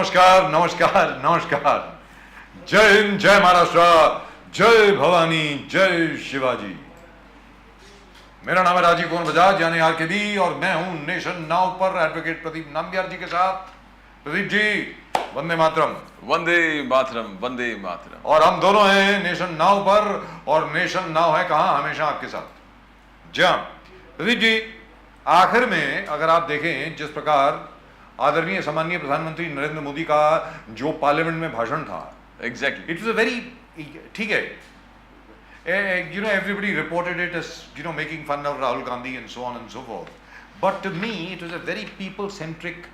नमस्कार नमस्कार नमस्कार। जय हिंद, जय महाराष्ट्र, जय भवानी, जय शिवाजी। मेरा नाम है राजीव कुमार बजाज यानी आरकेबी और मैं हूं नेशन नाउ पर एडवोकेट प्रदीप नाम्बियार जी के साथ। प्रदीप जी, वंदे मातरम। वंदे मातरम, वंदे मातरम। और हम दोनों हैं नेशन नाउ पर, और नेशन नाउ है कहां? हमेशा आपके साथ। जी हाँ प्रदीप जी, आखिर में अगर आप देखें जिस प्रकार आदरणीय सम्मानीय प्रधानमंत्री नरेंद्र मोदी का जो पार्लियामेंट में भाषण था, exactly, it was a very, ठीक है, everybody reported it as making fun of Rahul Gandhi and so on and so forth, but to me it was a very people centric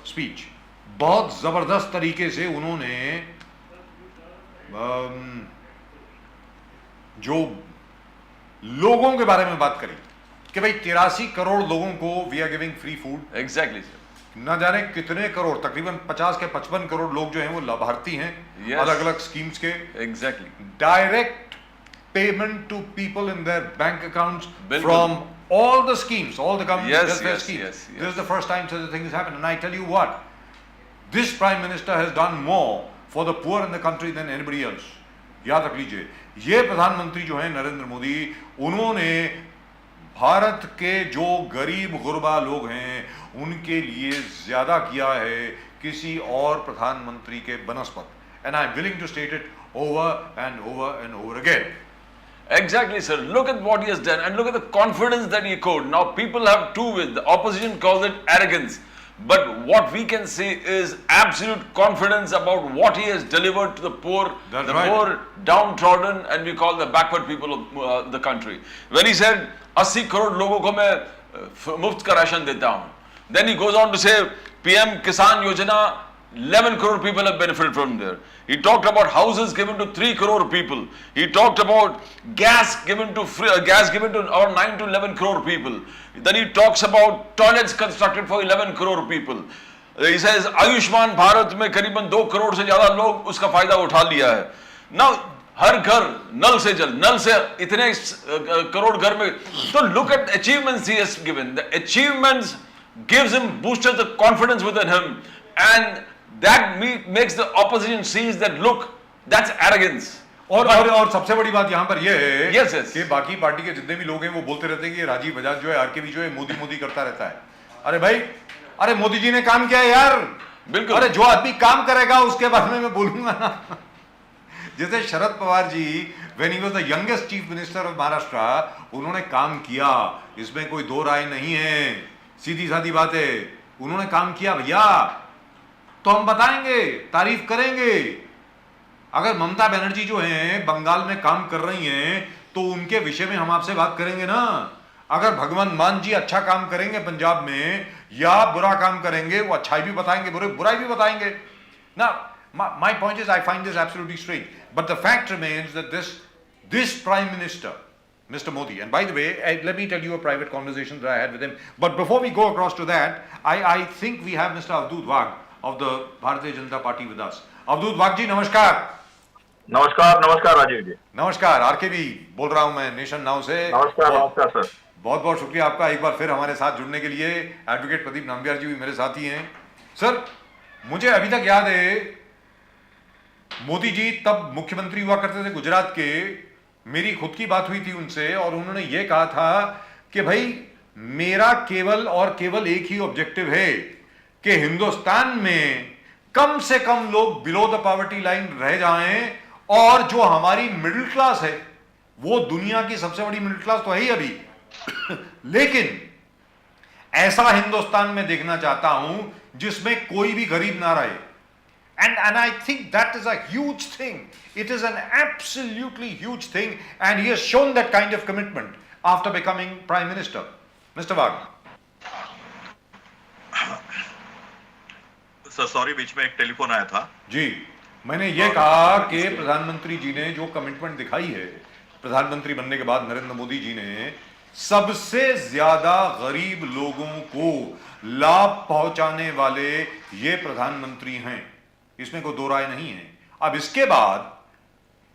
speech. बहुत जबरदस्त तरीके से उन्होंने जो लोगों के बारे में बात करी कि भाई 83 करोड़ लोगों को we are giving free food. Exactly sir. न जाने कितने करोड़, तकरीबन 50 के 55 करोड़ लोग जो हैं वो लाभार्थी हैं Yes. अलग अलग स्कीम्स के। Exactly, direct payment to people in their bank accounts बिल्कुल। From all the schemes, all the government Yes, welfare yes, schemes. yes, yes. This is the first time such a thing has happened, and I tell you what, this prime minister has done more for the poor in the country than anybody else. याद रख लीजिए, ये प्रधानमंत्री जो है नरेंद्र मोदी, उन्होंने भारत के जो गरीब गुरबा लोग हैं उनके लिए ज्यादा किया है किसी और प्रधानमंत्री के बनस्पत। And I am willing to state it over and over and over again. exactly sir. Look at what he has done and look at the confidence that he showed. Now people have two ways. The opposition calls it arrogance, but what we can say is absolute confidence about what he has delivered to the poor, That's the right. poor, downtrodden, and we call the backward people of the country. When he said 80 crore लोगों को मैं मुफ्त का ration देता हूं, then he goes on to say PM Kisan Yojana, 11 crore people have benefited from there. He talked about houses given to 3 crore people. He talked about gas given to or 9 to 11 crore people. Then he talks about toilets constructed for 11 crore people. He says Ayushman Bharat में करीबन 2 करोड़ से ज्यादा लोग उसका फायदा उठा लिया है। Now हर घर नल से जल, नल से इतने करोड़ घर में। तो look at achievements he has given. The achievements gives him, boosted the confidence within him, and that makes the opposition sees that look, that's arrogance. और सबसे बड़ी बात यहाँ पर यह है Yes, yes. कि बाकी पार्टी के जितने भी लोग हैं वो बोलते रहते हैं कि राजीव बजाज जो है, आरकेबी जो है, मोदी मोदी करता रहता है। अरे भाई, अरे मोदी जी ने काम किया है यार, बिल्कुल। अरे जो आदमी काम करेगा उसके बारे में मैं बोलूंगा ना। जैसे Sharad Pawar ji, when he was the youngest chief minister of Maharashtra, उन्होंने काम किया, इसमें कोई दो राय नहीं है, सीधी सादी बात है, उन्होंने काम किया भैया, तो हम बताएंगे, तारीफ करेंगे। अगर ममता बनर्जी जो हैं बंगाल में काम कर रही हैं तो उनके विषय में हम आपसे बात करेंगे ना। अगर भगवंत मान जी अच्छा काम करेंगे पंजाब में या बुरा काम करेंगे, वो अच्छाई भी बताएंगे, बुराई भी बताएंगे ना। My point is, I find this absolutely strange, but the fact remains that this prime minister, Mr. Modi, and by the way, let me tell you a private conversation that I had with him. But before we go across to that, I think we have Mr. Avdut Wagh of the Bharatiya Janata Party with us. Avdut Wagh जी, नमस्कार। नमस्कार नमस्कार राजीव जी। नमस्कार, RKB बोल रहा हूं मैं nation now से। नमस्कार नमस्कार सर। बहुत बहुत शुक्रिया आपका एक बार फिर हमारे साथ जुड़ने के लिए। एडवोकेट प्रदीप नाम्बियार जी भी मेरे साथ ही हैं। सर, मुझे अभी तक याद है मोदी जी तब मुख्यमंत्री हुआ करते थे गुजरात के, मेरी खुद की बात हुई थी उनसे और उन्होंने ये कहा था कि भाई मेरा केवल और केवल एक ही ऑब्जेक्टिव है कि हिंदुस्तान में कम से कम लोग बिलो द पॉवर्टी लाइन रह जाएं, और जो हमारी मिडिल क्लास है वो दुनिया की सबसे बड़ी मिडिल क्लास तो है ही अभी, लेकिन ऐसा हिंदुस्तान में देखना चाहता हूं जिसमें कोई भी गरीब ना रहे। And I think that is a huge thing. It is an absolutely huge thing, and he has shown that kind of commitment after becoming Prime Minister. Mr. Wagh. Sir sorry, बीच में एक टेलीफोन आया था जी, मैंने ये कहा कि प्रधानमंत्री जी ने जो कमिटमेंट दिखाई है प्रधानमंत्री बनने के बाद नरेंद्र मोदी जी ने, सबसे ज्यादा गरीब लोगों को लाभ पहुंचाने वाले ये प्रधानमंत्री हैं, इसमें कोई दो राय नहीं है। अब इसके बाद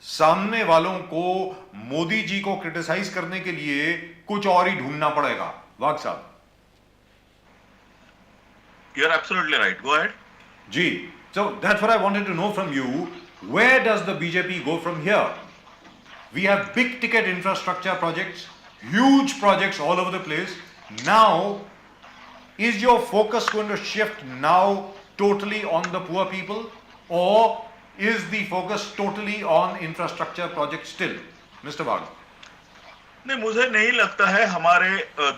सामने वालों को मोदी जी को क्रिटिसाइज करने के लिए कुछ और ही ढूंढना पड़ेगा। वाघ साहब। You are absolutely right, go ahead. Gee, so that's what I wanted to know from you. Where does the BJP go from here? We have big ticket infrastructure projects, huge projects all over the place. Now, is your focus going to shift now totally on the poor people, or is the focus totally on infrastructure projects still? Mr. Wagh. नहीं, मुझे नहीं लगता है हमारे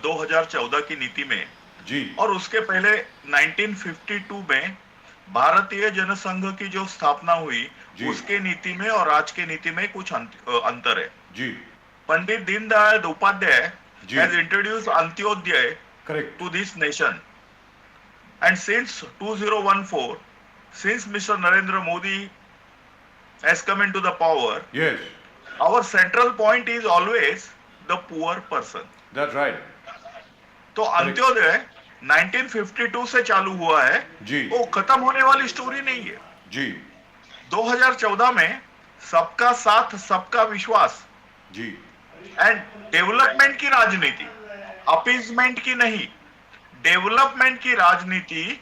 2014 की नीति में जी और उसके पहले 1952 में भारतीय जनसंघ की जो स्थापना हुई जी। उसके नीति में और आज के नीति में कुछ अंतर है। जी Pandit Deendayal Upadhyay ji. has introduced Antyodaya correct to this nation, and since 2014, since Mr. Narendra Modi has come into the power, yes our central point is always the poor person. that's right तो अंत्योदय 1952 से चालू हुआ है, जी। वो खत्म होने वाली स्टोरी नहीं है। जी 2014 में सबका साथ सबका विश्वास जी एंड डेवलपमेंट की राजनीति, अपीजमेंट की नहीं, डेवलपमेंट की राजनीति,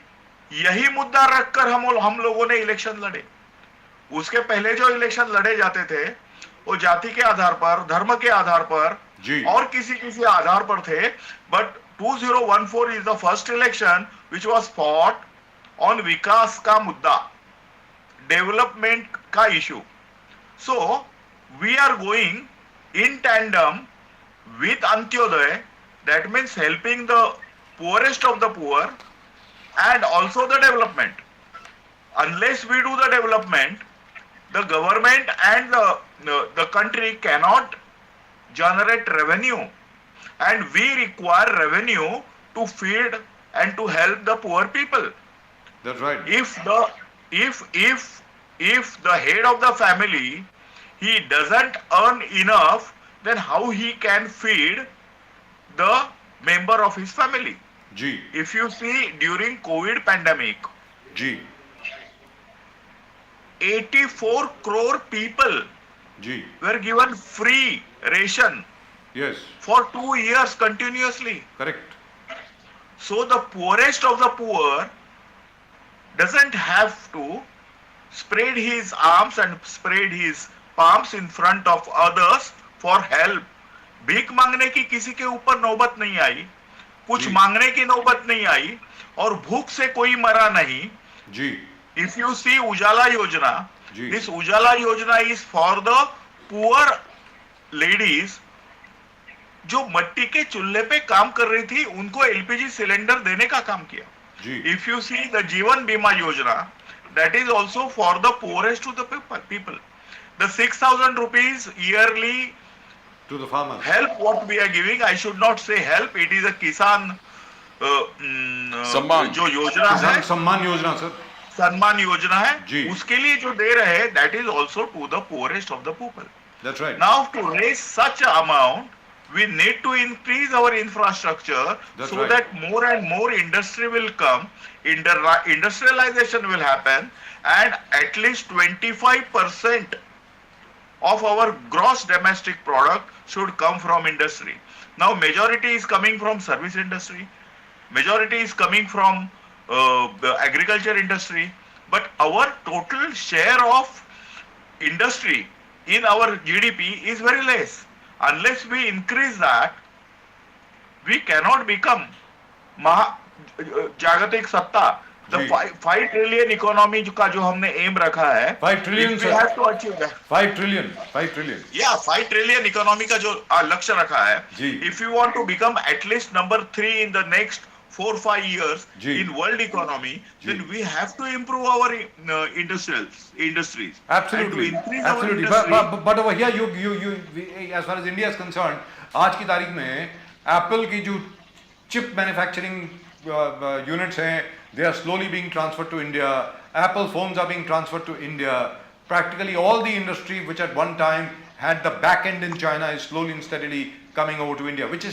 यही मुद्दा रखकर हम लोगों ने इलेक्शन लड़े। उसके पहले जो इलेक्शन लड़े जाते थे वो जाति के आधार पर, धर्म के आधार पर जी। और किसी आधार पर थे, but 2014 is the first election which was fought on विकास का मुद्दा, डेवलपमेंट का issue. So we are going in tandem with Antyodaya, that means helping the poorest of the poor and also the development. Unless we do the development, the government and the country cannot generate revenue, and we require revenue to feed and to help the poor people. that's right If the head of the family, he doesn't earn enough, then how he can feed the member of his family? जी If you see during COVID pandemic, जी 84 crore people जी were given free ration yes for 2 years continuously. correct So the poorest of the poor doesn't have to spread his arms and spread his palms in front of others for help. भीख मांगने की किसी के ऊपर नौबत नहीं आई, कुछ जी। मांगने की नौबत नहीं आई, और भूख से कोई मरा नहीं। जी If you see Ujala Yojana, ji. this Ujala Yojana is for the poor ladies जो मट्टी के चूल्हे पे काम कर रही थी, उनको एलपीजी सिलेंडर देने का काम किया। जी If you see the Jivan Bima Yojana, that is also for the poorest to the people. The 6,000 rupees yearly to the farmers help what we are giving, I should not say help, it is a Kisan सम्मान। जो योजना है, किसान Samman Yojana sir Samman Yojana है, जी। उसके लिए जो दे रहे हैं, that is also to the poorest of the people. that's right Now to raise such amount, we need to increase our infrastructure That's so right. that more and more industry will come, industrialization will happen, and at least 25% of our gross domestic product should come from industry. Now majority is coming from service industry, majority is coming from the agriculture industry, but our total share of industry in our GDP is very less. Unless we increase that, we cannot become जागतिक सत्ता. The ji. 5 trillion economy का जो हमने aim रखा है, 5 trillion if we sir have to achieve that. 5 trillion Yeah, 5 trillion economy का जो लक्ष्य रखा है, जी। if you want to become at least number 3 in the next 4-5 years ji. in world economy, ji. then we have to improve our industries. Absolutely, And to increase absolutely. our industry. But over here, as far as India is concerned, आज की तारीख में Apple की जो chip manufacturing units हैं, they are slowly being transferred to India. Apple phones are being transferred to India. Practically all the industry which at one time had the back end in China is slowly and steadily coming over to India, which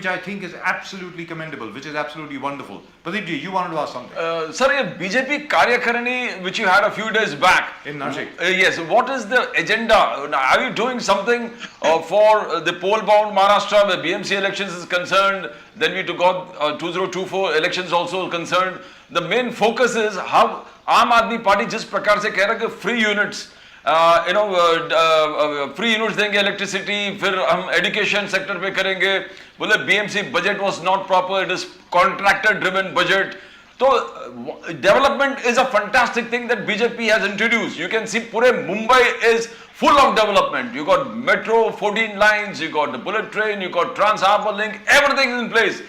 I think is absolutely commendable, which is absolutely wonderful. Pradeep ji, you wanted to ask something Sir, ये BJP कार्यकारिणी which you had a few days back. in Nashik. Yes, what is the agenda? Are you doing something for the poll-bound Maharashtra where BMC elections is concerned? Then we got 2024 elections also concerned. The main focus is how आम Aadmi party जिस प्रकार से कह रहा है कि free units free units देंगे electricity, फिर हम एजुकेशन सेक्टर पे करेंगे, बोले BMC budget was not proper, it is contractor driven budget. तो development is a fantastic thing that BJP has introduced. You can see पूरे Mumbai is full of development. You got metro 14 lines, you got the bullet train, you got Trans Harbour Link, everything is in place.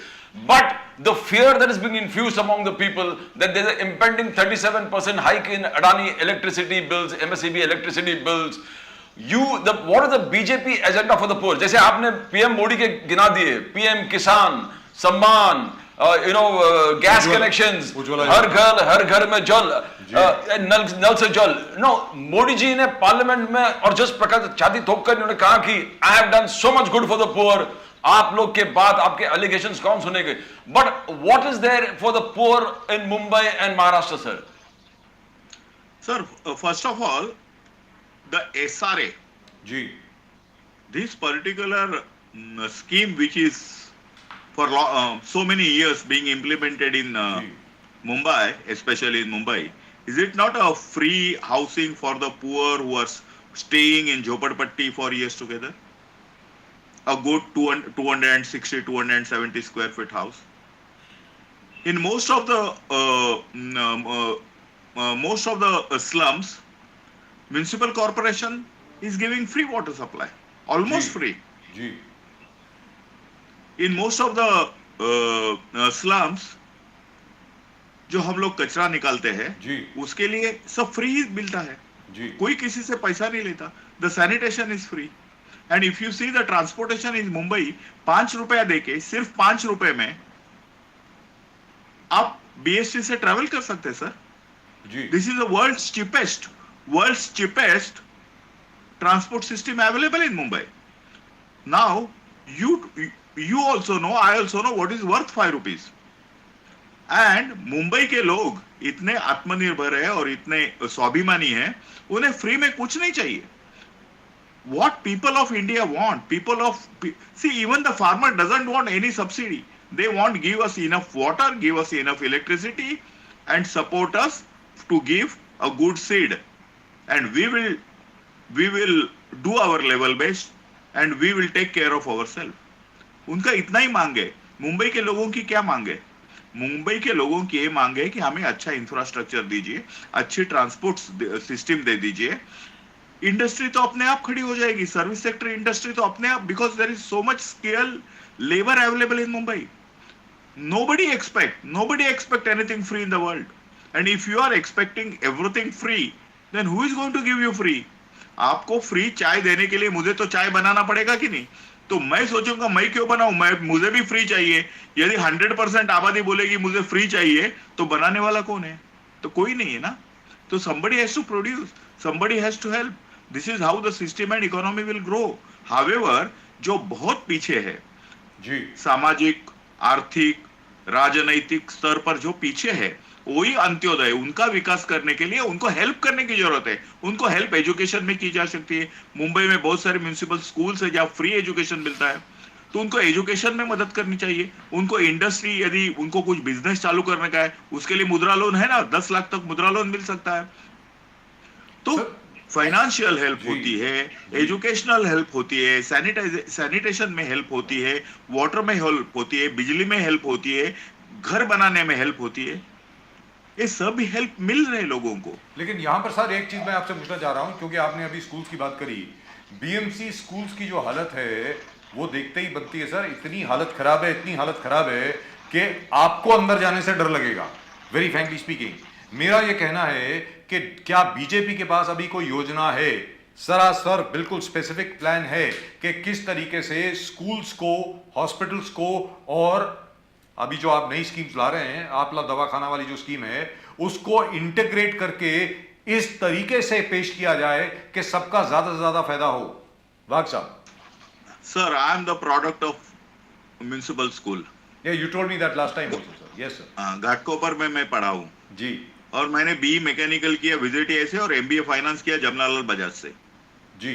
But the fear that is being infused among the people that there is an impending 37% hike in Adani electricity bills, MSEB electricity bills. What is the BJP agenda for the poor? जैसे आपने PM Modi के गिना दिए, PM किसान, सम्मान, gas connections, हर घर में जल, नल से जल. No, मोदी जी ने पार्लियामेंट में और जिस प्रकार छाती ठोक कर उन्होंने कहा कि I have done so much good for the poor. आप लोग के बाद आपके allegations कौन सुनेंगे? But what is there for the poor in Mumbai and Maharashtra, sir? Sir, first of all, the SRA, ji, this particular scheme which is for so many years being implemented in Mumbai, especially in Mumbai, is it not a free housing for the poor who are staying in Jhopadpatti for years together? A good 260, 270 square feet house. In most of the slums, municipal corporation is giving free water supply, almost free. Ji, In most of the slums, जो हम लोग कचरा निकालते हैं, जी, उसके लिए सब free ही मिलता है, जी, कोई किसी से पैसा नहीं लेता. The sanitation is free. And if you see the transportation in Mumbai, 5 रुपया देके सिर्फ 5 रुपए में आप BST से ट्रेवल कर सकते हैं सर. जी, This is the world's cheapest transport system available in Mumbai. Now you also know, I also know what is worth 5 rupees. And Mumbai के लोग इतने आत्मनिर्भर है और इतने स्वाभिमानी है, उन्हें फ्री में कुछ नहीं चाहिए. What people of India want, see, even the farmer doesn't want any subsidy. They want give us enough water, give us enough electricity, and support us to give a good seed. And we will do our level best, and we will take care of ourselves. उनका इतना ही मांग है. मुंबई के लोगों की क्या मांग है? मुंबई के लोगों की ये मांग है कि हमें अच्छा इंफ्रास्ट्रक्चर दीजिए, अच्छी ट्रांसपोर्ट सिस्टम दे दीजिए. इंडस्ट्री तो अपने आप खड़ी हो जाएगी, सर्विस सेक्टर इंडस्ट्री तो अपने आप, because there is so much skill labour available in Mumbai. Nobody expect anything free in the world. And if you are expecting everything free, then who is going to give you free? आपको free चाय देने के लिए मुझे तो चाय बनाना पड़ेगा कि नहीं? तो मैं सोचूंगा मैं क्यों बनाऊं, मुझे भी फ्री चाहिए. यदि 100% आबादी बोलेगी मुझे फ्री चाहिए, तो बनाने वाला कौन है? तो कोई नहीं है ना. तो somebody has to produce, somebody has to help. This is how the system and economy will grow. However, जो बहुत पीछे है, जी, सामाजिक, आर्थिक, राजनैतिक स्तर पर जो पीछे है, वही अंत्योदय, उनका विकास करने के लिए उनको हेल्प करने की जरूरत है. उनको हेल्प एजुकेशन में की जा सकती है. मुंबई में बहुत सारे म्युनिसिपल स्कूल्स है जहाँ फ्री एजुकेशन मिलता है, तो उनको एजुकेशन में मदद करनी चाहिए. उनको इंडस्ट्री, यदि उनको कुछ बिजनेस चालू करने का है, उसके लिए मुद्रा लोन है ना, 10 लाख तक मुद्रा लोन मिल सकता है. तो फाइनेंशियल हेल्प होती है, एजुकेशनल हेल्प होती है, सैनिटेशन में हेल्प होती है, वाटर में हेल्प होती है, बिजली में हेल्प होती है, घर बनाने में हेल्प होती है. ये सब हेल्प मिल रहे लोगों को. लेकिन यहाँ पर सर एक चीज मैं आपसे पूछना चाह रहा हूँ, क्योंकि आपने अभी स्कूल्स की बात करी. बीएमसी स्कूल्स की जो हालत है वो देखते ही बनती है सर. इतनी हालत खराब है कि आपको अंदर जाने से डर लगेगा. वेरी फ्रैंकली स्पीकिंग, मेरा ये कहना है कि क्या बीजेपी के पास अभी कोई योजना है, सरासर बिल्कुल स्पेसिफिक प्लान है कि किस तरीके से स्कूल्स को, हॉस्पिटल्स को, और अभी जो आप नई स्कीम्स ला रहे हैं, आपला दवाखाना वाली जो स्कीम है, उसको इंटीग्रेट करके इस तरीके से पेश किया जाए कि सबका ज्यादा से ज्यादा फायदा हो? वाघ साहब. Sir, I am the product of municipal school. Yeah, you told me that last time also, sir. Yes, sir. Ghatkopar में मैं पढ़ा हूँ जी और मैंने बी मैकेनिकल किया विजिट से और एमबीए फाइनेंस किया जमनालाल बजाज से. जी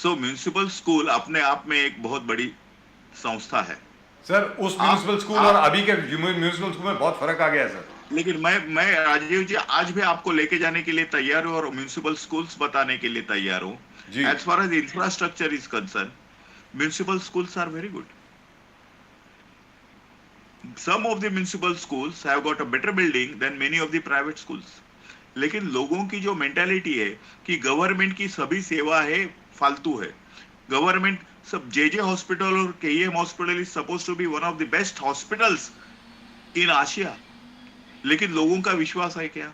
सो म्यूनिसिपल स्कूल अपने आप में एक बहुत बड़ी संस्था है. सर, उस म्यूनिसिपल स्कूल और अभी के म्यूनिसिपल स्कूल में बहुत फर्क आ गया है सर. लेकिन मैं राजीव जी आज भी आपको लेके जाने के लिए तैयार हूँ और म्यूनिसिपल स्कूल्स बताने के लिए तैयार हूँ. जी. As far as infrastructure is concern, municipal schools are very good. Some of the municipal schools have got a better building than many of the private schools. लेकिन लोगों की जो मेंटालिटी है कि गवर्नमेंट की सभी सेवा है फालतू है. गवर्नमेंट सब जेजे हॉस्पिटल और KEM hospital is suppose to be one of the best hospitals in Asia. लेकिन लोगों का विश्वास है क्या?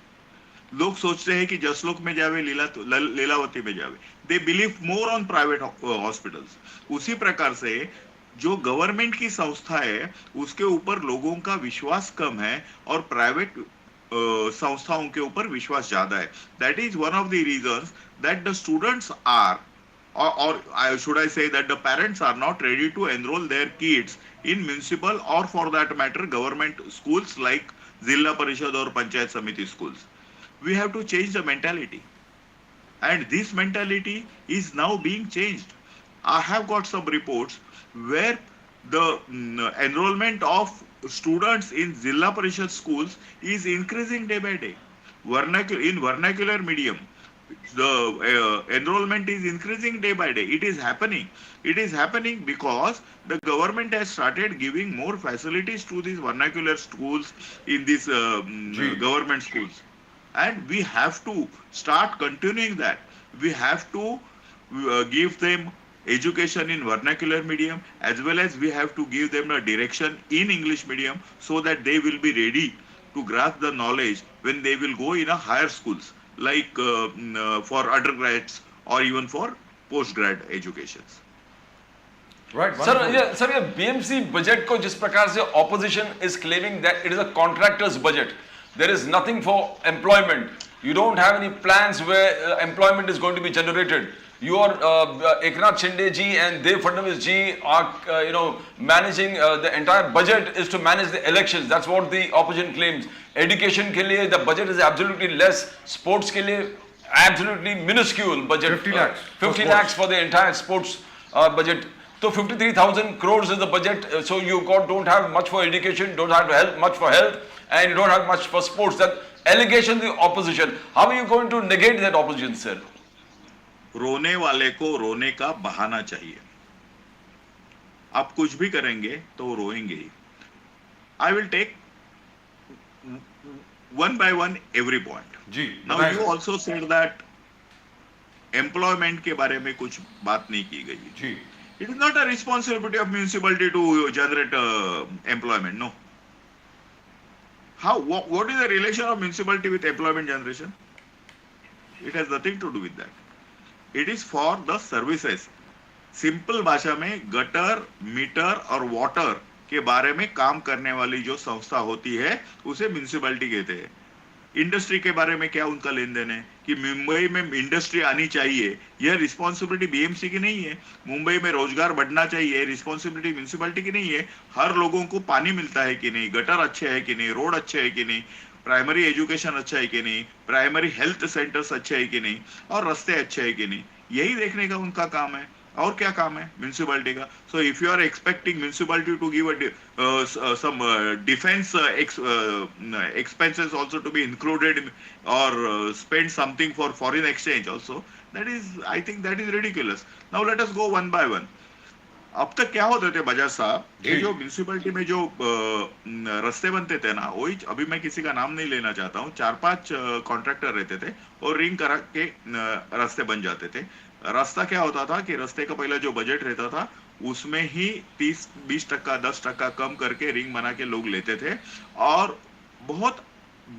लोग सोचते हैं कि जसलोक में जावे, लीलावती में जावे. They believe more on private hospitals. उसी प्रकार से जो गवर्नमेंट की संस्था है उसके ऊपर लोगों का विश्वास कम है और प्राइवेट संस्थाओं के ऊपर विश्वास ज्यादा है. That is one of the reasons that the students are or should I say that the parents are not ready to enroll their kids in municipal or for that matter government schools like Zilla Parishad or Panchayat Samiti schools. We have to change the mentality, and this mentality is now being changed. I have got some reports where the enrollment of students in Zilla Parishad schools is increasing day by day. In vernacular medium, the enrollment is increasing day by day. It is happening. It is happening because the government has started giving more facilities to these vernacular schools in these government schools. And we have to start continuing that. We have to give them education in vernacular medium as well as we have to give them a direction in English medium so that they will be ready to grasp the knowledge when they will go in a higher schools like for undergrads or even for postgrad educations. Right. Sir wonderful. ये BMC budget को जिस प्रकार से opposition is claiming that it is a contractors budget, there is nothing for employment. You don't have any plans where employment is going to be generated. Your Eknath Shinde ji and Dev Fadnavis ji are managing the entire budget is to manage the elections. That's what the opposition claims. Education के लिए the budget is absolutely less. Sports के लिए absolutely minuscule budget. 50 lakhs. 50 lakhs for the entire sports budget. So 53,000 crores is the budget. So you don't have much for education, don't have much for health, and you don't have much for sports. That allegation the opposition. How are you going to negate that opposition, sir? रोने वाले को रोने का बहाना चाहिए. आप कुछ भी करेंगे तो वो रोएंगे ही. I will take one by one every point. Ji. Now you also said that employment के बारे में कुछ बात नहीं की गई. जी. It is not a responsibility of municipality to generate employment. No. What is the relation of municipality with employment generation? It has nothing to do with that. It is for the services. Simple भाषा में gutter, metre और water के बारे में काम करने वाली जो संस्था होती है उसे म्यूनिसिपैलिटी कहते हैं. इंडस्ट्री के बारे में क्या उनका लेन देन है कि मुंबई में इंडस्ट्री आनी चाहिए, यह रिस्पॉन्सिबिलिटी बीएमसी की नहीं है. मुंबई में रोजगार बढ़ना चाहिए, रिस्पॉन्सिबिलिटी म्यूनिसिपैलिटी की नहीं है. हर लोगों को पानी मिलता है कि नहीं, गटर अच्छे है कि नहीं, रोड अच्छे है कि नहीं, प्राइमरी एजुकेशन अच्छा है कि नहीं, प्राइमरी हेल्थ सेंटर्स अच्छे है कि नहीं, और रास्ते अच्छे है कि नहीं, यही देखने का उनका काम है. और क्या काम है म्यूनिसिपैलिटी का? So if you are expecting municipality to give some defence expenses also to be included or spend something for foreign exchange also, that is, I think that is ridiculous. Now let us go one by one. अब तक क्या होते थे बजाज साहब, ये जो municipality में जो रास्ते बनते थे ना, वही अभी मैं किसी का नाम नहीं लेना चाहता हूँ, 4-5 कॉन्ट्रैक्टर रहते थे और रिंग करा के रास्ते बन जाते थे. रास्ता क्या होता था कि रास्ते का पहला जो बजट रहता था उसमें ही 30-20%, 10% कम करके रिंग बना के लोग लेते थे और बहुत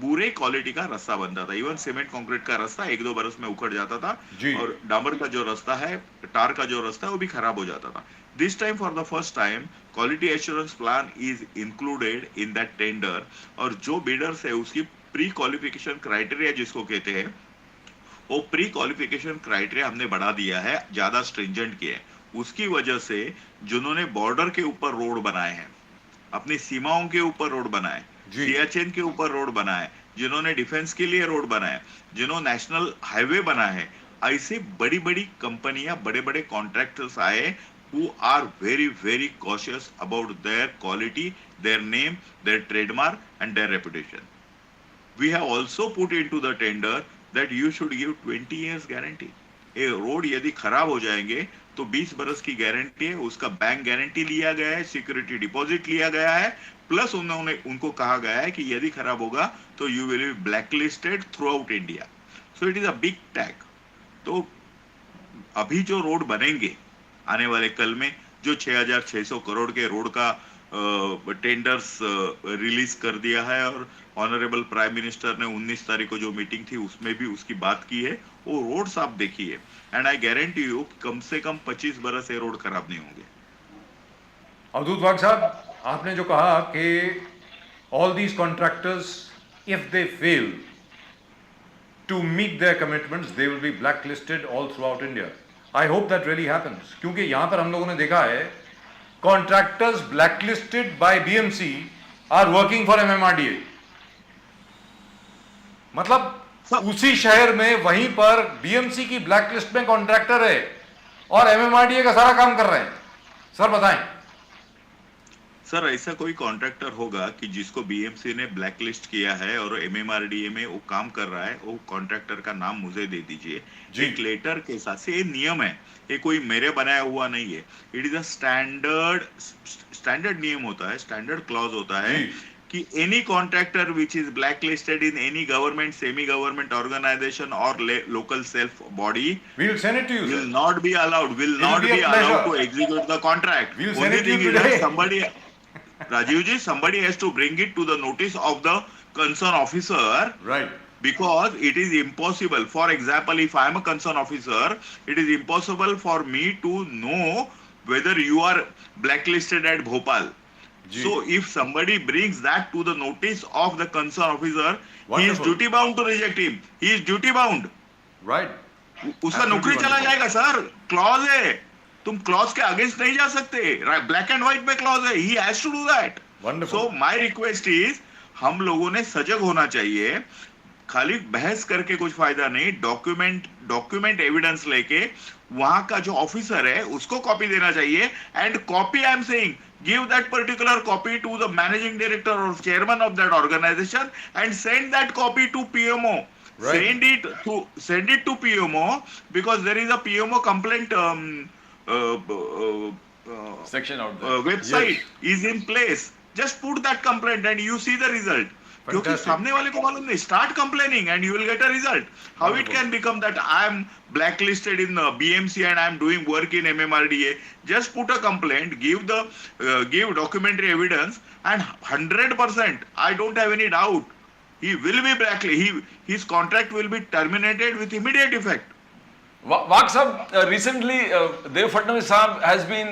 बुरे क्वालिटी का रास्ता बनता था. इवन सीमेंट कंक्रीट का रास्ता 1-2 बरस में उखड़ जाता था और डामर का जो रास्ता है, टार का जो रास्ता है, वो भी खराब हो जाता था. This time for the first time quality assurance plan is included in that tender और जो बिडर्स है उसकी प्री क्वालिफिकेशन क्राइटेरिया जिसको कहते हैं, वो प्री क्वालिफिकेशन क्राइटेरिया हमने बढ़ा दिया है, ज्यादा स्ट्रिंजेंट किया है. उसकी वजह से जिन्होंने बॉर्डर के ऊपर रोड बनाए हैं, अपनी सीमाओं के ऊपर रोड बनाए, जी। सियाचिन के ऊपर रोड बनाए, जिन्होंने डिफेंस के लिए रोड बनाए, जिन्होंने नेशनल हाईवे बनाए हैं, ऐसे बड़ी बड़ी कंपनियां, बड़े बड़े कॉन्ट्रैक्टर्स आए who are very very cautious about their quality, their name, their trademark and their reputation. We have also put into the tender that you should give 20 years guarantee. ये रोड यदि खराब हो जाएंगे तो 20 बरस की गारंटी है, उसका बैंक गारंटी लिया गया है, सिक्योरिटी डिपॉजिट लिया गया है, प्लस उनको कहा गया है कि यदि खराब होगा तो you will be blacklisted through out India. So it is a big tag. तो अभी जो रोड बनेंगे आने वाले कल में, जो 6,600 करोड़ के रोड का टेंडर्स रिलीज कर दिया है, और ऑनरेबल प्राइम मिनिस्टर ने 19 तारीख को जो मीटिंग थी उसमें भी उसकी बात की है, वो रोड्स आप देखिए, and I guarantee you come से कम 25 बरस ये रोड खराब नहीं होंगे. अवधूत वाघ साहब, आपने जो कहा कि all these contractors if they fail to meet their commitments they will be black listed all throughout India. I hope that really happens, क्योंकि यहां पर हम लोगों ने देखा है contractors blacklisted by BMC are working for MMRDA. मतलब उसी शहर में वहीं पर बीएमसी की ब्लैकलिस्ट में कॉन्ट्रैक्टर है और एमएमआरडीए का सारा काम कर रहे हैं. सर बताएं. सर, ऐसा कोई कॉन्ट्रैक्टर होगा कि जिसको बीएमसी ने ब्लैकलिस्ट किया है और एमएमआरडीए में वो काम कर रहा है, वो कॉन्ट्रैक्टर का नाम मुझे दे दीजिए एक लेटर के साथ से. ये नियम है, ये कोई मेरे बनाया हुआ नहीं है. इट इज अ स्टैंडर्ड नियम होता है, स्टैंडर्ड क्लॉज होता है कि any contractor which is blacklisted in any government, semi government organisation और local self body We'll send it to you, sir. will not be allowed be a pleasure. to execute the contract. We'll send Only it to you thing is that today. somebody, Rajiv ji, somebody has to bring it to the notice of the concerned officer, Right. because it is impossible. For example, if I am a concerned officer, it is impossible for me to know whether you are blacklisted at Bhopal. जी. So if somebody brings that to the notice of the concerned officer, he is Wonderful. duty bound to reject him. He is duty bound. Right. उसका Absolutely नौकरी चला wonderful. जाएगा sir. Clause है, तुम clause के against नहीं जा सकते. ब्लैक एंड व्हाइट में क्लॉज है. He has to do that. Wonderful. So my request is, हम लोगों ने सजग होना चाहिए. खाली बहस करके कुछ फायदा नहीं. डॉक्यूमेंट एविडेंस लेके वहां का जो ऑफिसर है उसको कॉपी देना चाहिए. And copy, I am saying, give that particular copy to the managing director or chairman of that organization and send that copy to PMO. Right. Send it to PMO, because there is a PMO complaint Section out there. website is in place. Just put that complaint and you see the result. क्योंकि Fantastic. सामने वाले को मालूम नहीं. Start complaining and you will get a result. How it Wonderful. can become that I am blacklisted in BMC and I am doing work in MMRDA? Just put a complaint, give documentary evidence, and 100%, I don't have any doubt, he will be blacklisted. His contract will be terminated with immediate effect. Waq sahab, recently Dev Fadnavis sahab has been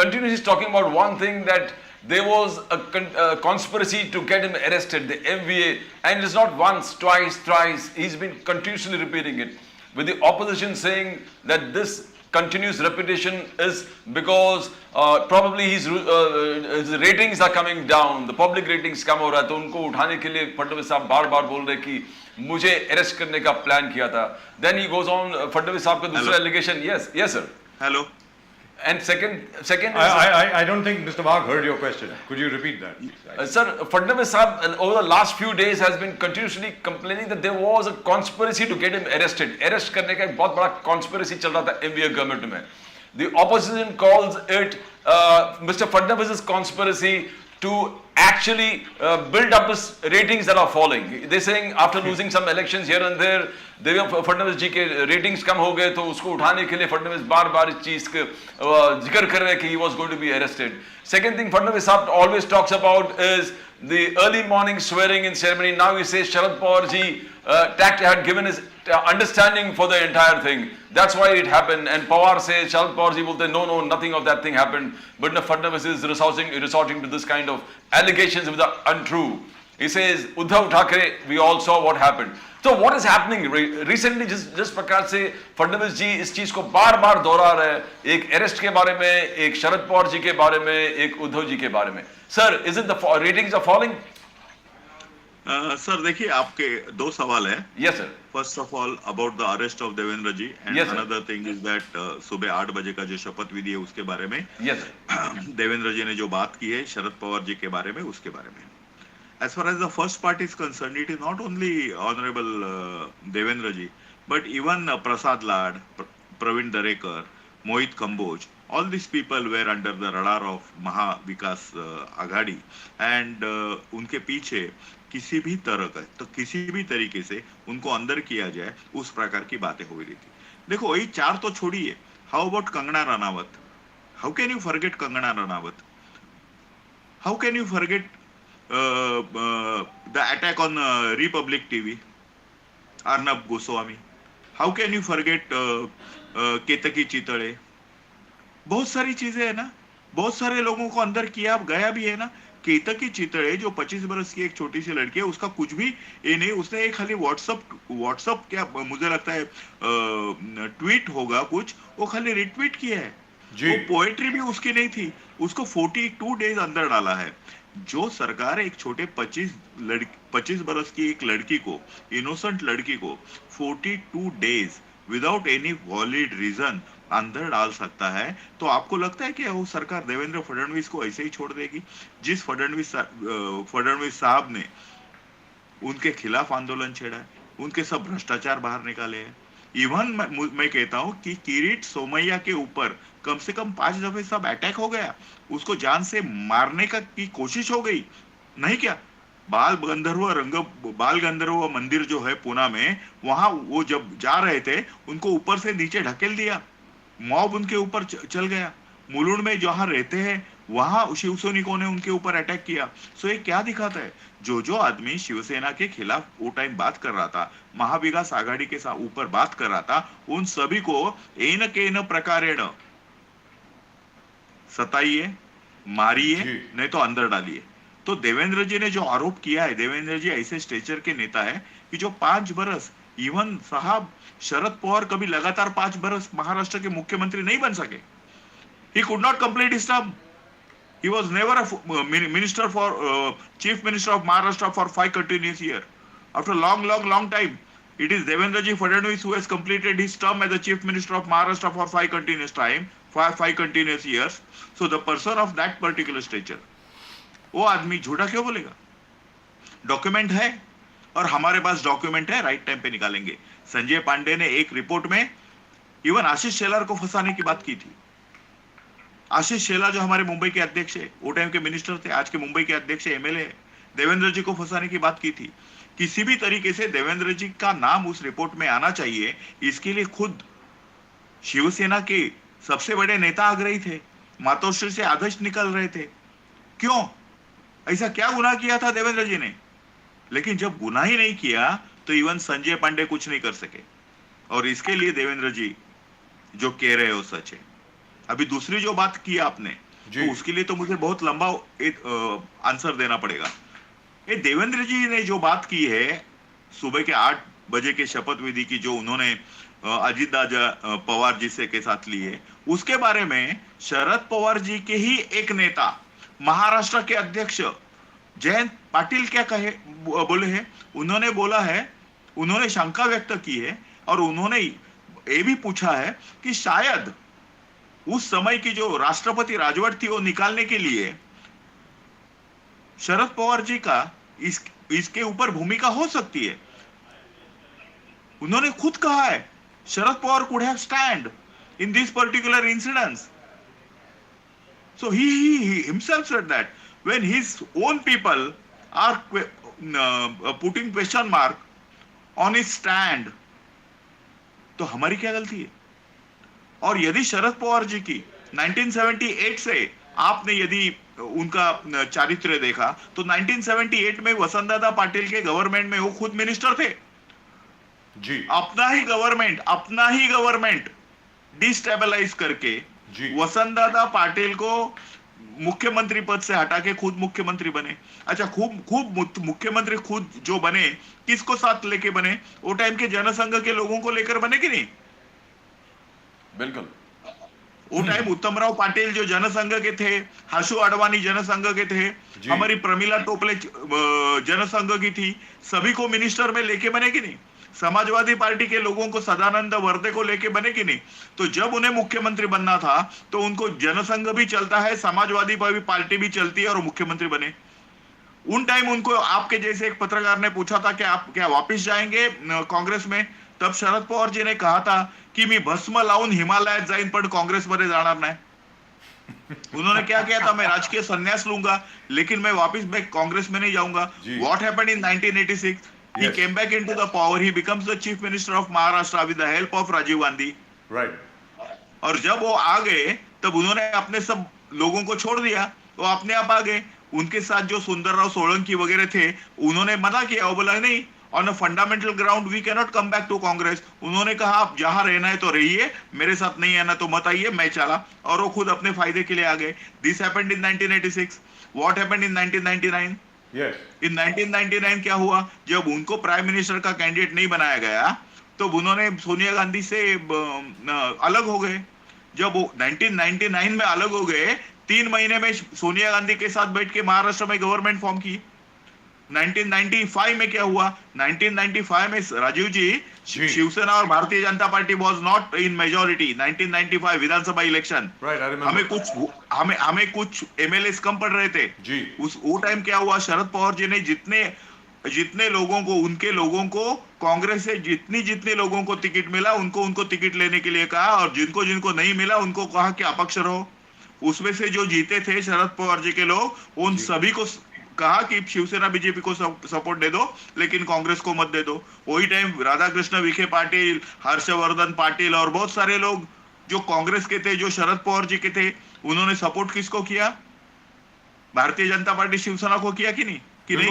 continuously talking about one thing, that there was a conspiracy to get him arrested, the MVA, and it's not once, twice, thrice. He's been continuously repeating it, with the opposition saying that this continuous repetition is because probably his ratings are coming down, the public ratings कम हो रहा है, तो उनको उठाने के लिए फडणवीस साहब बार-बार बोल रहे कि मुझे अरेस्ट करने का प्लान किया था. Then he goes on, Fadnavis साहब का दूसरा allegation. Yes sir. Hello. And second is, I don't think Mr. Wagh heard your question. Could you repeat that? Sir, Fadnavis Sahab over the last few days has been continuously complaining that there was a conspiracy to get him arrested. Arrest करने का एक बहुत बड़ा conspiracy चल रहा था MVA government में. The opposition calls it Mr. Fadnavis's conspiracy to actually build up his ratings that are falling. They're saying after losing some elections here and there, Fadnavis जी के रेटिंग्स कम हो गए, तो उसको उठाने के लिए फडणवीस बार-बार इस चीज का जिक्र कर रहे हैं कि he was going to be arrested. Second thing Fadnavis always talks about is the early morning swearing in ceremony. Now he says Sharad Pawar ji had given his understanding for the entire thing. That's why it happened. And Pawar says, Sharad Pawar ji bolte, no, nothing of that thing happened. But Fadnavis is resorting to this kind of allegations which are untrue. He says, Uddhav Thackeray, we all saw what happened. So what is happening recently? जिस प्रकार से फडणवीस जी इस चीज को बार बार दोहरा रहे हैं, एक अरेस्ट के बारे में, एक शरद पवार जी के बारे में, एक उद्धव जी के बारे में. Sir, is it the ratings are falling? Sir देखिए, आपके दो सवाल है. Yes sir. First of all about the arrest of Devendra ji, and Yes, sir. Another thing is that सुबह 8 बजे का जो शपथ विधि है उसके बारे में यस सर. देवेंद्र जी ने जो बात की है शरद पवार जी के बारे में, उसके बारे में. As far as the first part is concerned, it is not only Honorable Devendra ji, but even Prasad Lad, Praveen Darekar, Mohit Kamboj, all these people were under the radar of Maha Vikas Aghadi, and उनके पीछे किसी भी तरह का, तो किसी भी तरीके से उनको अंदर किया जाए, उस प्रकार की बातें हो रही थी. देखो, ये चार तो छोड़िए. How about Kangana Ranaut? How can you forget Kangana Ranaut? How can you forget the attack on Republic TV, Arnab Goswami? How can you forget केतकी चितड़े? बहुत सारी चीजें है ना, बहुत सारे लोगों को अंदर किया गया भी है ना. केतकी चितड़े जो 25 बरस की एक छोटी सी लड़की है, उसका कुछ भी ये नहीं, उसने एक खाली व्हाट्सअप क्या मुझे लगता है ट्वीट होगा कुछ, वो खाली रिट्वीट किया है. वो पोएट्री भी उसकी नहीं थी, उसको 42 डेज अंदर डाला है. जो सरकार एक छोटे 25 बरस की एक लड़की को, इनोसेंट लड़की को 42 days without any valid reason अंदर डाल सकता है, तो आपको लगता है कि वो सरकार देवेंद्र फडणवीस को ऐसे ही छोड़ देगी? जिस फडणवीस साहब ने उनके खिलाफ आंदोलन छेड़ा है, उनके सब भ्रष्टाचार बाहर निकाले हैं. इवन मैं कहता हूं कि किरीट सोमैया के ऊपर कम से कम 5 दफे सब अटैक हो गया, उसको जान से मारने की कोशिश हो गई, नहीं क्या? बाल गंधर्व मंदिर जो है पुणे में, वहां वो जब जा रहे थे, उनको ऊपर से नीचे ढकेल दिया, मॉब उनके ऊपर चल गया. मुलुंड में जहां रहते हैं वहां शिवसैनिकों ने उनके ऊपर अटैक किया. सो ये क्या दिखाता है? जो आदमी शिवसेना के खिलाफ वो टाइम बात कर रहा था, महाविकास आघाड़ी के साथ ऊपर बात कर रहा था, उन सभी को एन केन प्रकारेण सताइए, मारिए, नहीं तो अंदर डालिए. तो देवेंद्र जी ने जो आरोप किया है, देवेंद्र जी ऐसे स्टेचर के नेता है कि जो 5 बरस, इवन साहब शरद पवार कभी लगातार 5 बरस महाराष्ट्र के मुख्यमंत्री नहीं बन सके. He could not complete his term. He was never a minister for chief minister of Maharashtra for 5 continuous years. After long time, it is Devendra ji Fadnavis who has completed his term as the chief minister of Maharashtra for 5 continuous years. So the person of that particular stature, वो आदमी झूठा क्यों बोलेगा? Document है, और हमारे पास document है, right time पे निकालेंगे. संजय पांडे ने एक रिपोर्ट में इवन आशीष शेलार को फंसाने की बात की थी. आशीष शेलार जो हमारे मुंबई के अध्यक्ष है, वो टाइम के मिनिस्टर थे, आज के मुंबई के अध्यक्ष एमएलए है, देवेंद्र जी को फंसाने की बात की थी. किसी भी तरीके से देवेंद्र जी का नाम उस रिपोर्ट में आना चाहिए, इसके लिए खुद शिवसेना के सबसे बड़े नेता आग्रही थे, मातोश्री से आदेश निकल रहे थे. क्यों? ऐसा क्या गुनाह किया था देवेंद्र जी ने? लेकिन जब गुनाह ही नहीं किया तो इवन संजय पांडे कुछ नहीं कर सके. और इसके लिए देवेंद्र जी जो कह रहे हो सच है. अभी दूसरी जो बात की आपने, तो उसके लिए तो मुझे बहुत लंबा एक आंसर देना पड़ेगा. ये देवेंद्र जी ने जो बात की है सुबह के 8 बजे के शपथ विधि की, जो उन्होंने अजित पवार जी से के साथ ली है, उसके बारे में शरद पवार जी के ही एक नेता, महाराष्ट्र के अध्यक्ष जयंत पाटिल क्या बोले हैं? उन्होंने बोला है, उन्होंने शंका व्यक्त की है, और उन्होंने ये भी पूछा है कि शायद उस समय की जो राष्ट्रपति राजवट थी वो निकालने के लिए शरद पवार जी का इसके ऊपर भूमिका हो सकती है. उन्होंने खुद कहा है, Sharad Pawar could have stand in this particular incidents. So he himself said that when his own people are putting question mark on his stand, तो हमारी क्या गलती है? और यदि शरद पवार जी की 1978 से आपने यदि उनका चारित्र देखा, तो 1978 में वसंतदादा पाटिल के गवर्नमेंट में वो खुद मिनिस्टर थे जी. अपना ही गवर्नमेंट डिस्टेबलाइज करके वसंतदादा पाटिल को मुख्यमंत्री पद से हटा के खुद मुख्यमंत्री बने। अच्छा, मुख्यमंत्री खुद जो बने, किसको साथ लेके बने? वो टाइम के जनसंघ के लोगों को लेकर बने कि नहीं? बिल्कुल। वो टाइम उत्तमराव पाटिल जो जनसंघ के थे, हाशु आडवाणी जनसंघ के थे, हमारी प्रमिला टोपले जनसंघ की थी, सभी को मिनिस्टर में लेके बने कि नहीं? समाजवादी पार्टी के लोगों को, सदानंद वर्दे को लेके बने कि नहीं? तो जब उन्हें मुख्यमंत्री बनना था तो उनको जनसंघ भी चलता है, समाजवादी पार्टी भी चलती है, और मुख्यमंत्री बने। उन टाइम उनको आपके जैसे एक पत्रकार ने पूछा था कि आप क्या वापस जाएंगे काँग्रेस में? तब शरद पवार जी ने कहा था की मी भस्म लावून हिमालयात जाईन पण काँग्रेसमध्ये जाणार नाही। उन्होंने क्या किया था? मैं राजकीय संन्यास लूंगा लेकिन मैं वापस कांग्रेस में नहीं जाऊंगा। What happened in 1986? He Yes. came back into the power. He becomes the chief minister of Maharashtra with the help of Rajiv Gandhi. Right. और जब वो आ गए तब उन्होंने अपने सब लोगों को छोड़ दिया, वो अपने आप आ गए। उनके साथ जो सुंदरराव सोलंकी वगैरह थे, उन्होंने मना किया, वो बोला नहीं, on a fundamental ground we can not come back to Congress. उन्होंने कहा आप जहां रहना है तो रहिए, मेरे साथ नहीं आना तो मत आइए, मैं चला। और वो खुद अपने फायदे के लिए आ गए। This happened in 1986। What happened in 1999? Yes. In 1999 क्या हुआ? जब उनको प्राइम मिनिस्टर का कैंडिडेट नहीं बनाया गया तो उन्होंने सोनिया गांधी से अलग हो गए। जब वो 1999 में अलग हो गए, 3 महीने में सोनिया गांधी के साथ बैठ के महाराष्ट्र में गवर्नमेंट फॉर्म की। 1995 में क्या हुआ? 1995 में राजीव जी, शिवसेना और भारतीय Janata party was not in majority. 1995 Vidhan Sabha election, right, I remember. हमें कुछ एमएलए कम पड़ रहे थे जी। वो टाइम क्या हुआ? शरद पवार जी ने जितने लोगों को, उनके लोगों को कांग्रेस से जितने लोगों को टिकट मिला उनको टिकट लेने के लिए कहा, और जिनको नहीं मिला उनको कहा कि अपक्ष रहो। उसमें से जो जीते थे शरद पवार जी के लोग, उन सभी को कहा कि शिवसेना बीजेपी को सपोर्ट दे दो लेकिन कांग्रेस को मत दे दो। वही टाइम राधाकृष्ण विखे पाटिल, हर्षवर्धन पाटिल और बहुत सारे लोग जो कांग्रेस के थे, जो शरद पवार जी के थे, उन्होंने सपोर्ट किसको किया? भारतीय जनता पार्टी शिवसेना को किया कि नहीं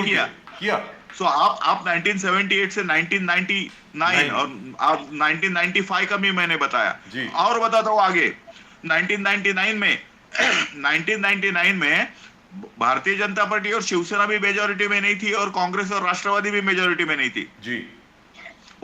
किया? सो आप 1978 से 1999 और 1995 का भी मैंने बताया। और बताता हूँ आगे। 1999 में भारतीय जनता पार्टी और शिवसेना भी मेजॉरिटी में नहीं थी और कांग्रेस और राष्ट्रवादी भी मेजॉरिटी में नहीं थी जी।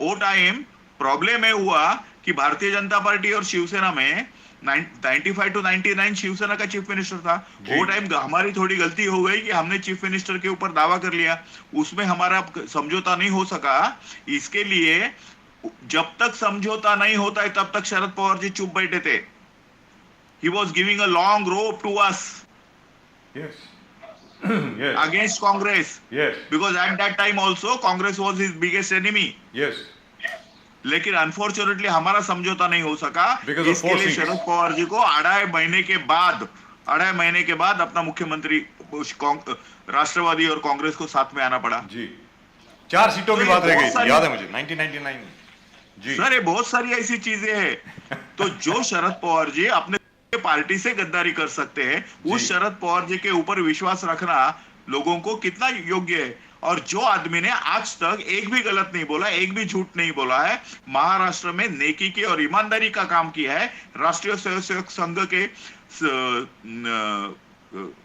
वो टाइम प्रॉब्लम है हुआ कि भारतीय जनता पार्टी और शिवसेना में 95 to 99 शिवसेना का चीफ मिनिस्टर था। वो टाइम हमारी थोड़ी गलती हो गई कि हमने चीफ मिनिस्टर के ऊपर दावा कर लिया, उसमें हमारा समझौता नहीं हो सका। इसके लिए जब तक समझौता नहीं होता है तब तक शरद पवार जी चुप बैठे थे। He was giving a long rope to us. Yes. Yes. Against Congress. Yes. Because at that time also Congress was his biggest enemy. Yes. लेकिन अनफॉर्चुनेटली हमारा समझौता नहीं हो सका। इसके लिए शरद पवार जी को 2.5 महीने के बाद अपना मुख्यमंत्री राष्ट्रवादी और कांग्रेस को साथ में आना पड़ा जी। 4 सीटों की बात रह गई थी, याद है मुझे, 1999 में जी। सर ये बहुत सारी ऐसी चीजें हैं। तो जो शरद पवार जी अपने पार्टी से गद्दारी कर सकते हैं, उस शरद पवार जी के ऊपर विश्वास रखना लोगों को कितना योग्य है। और जो आदमी ने आज तक एक भी गलत नहीं बोला, एक भी झूठ नहीं बोला है, महाराष्ट्र में नेकी की और ईमानदारी का काम किया है, राष्ट्रीय स्वयंसेवक संघ के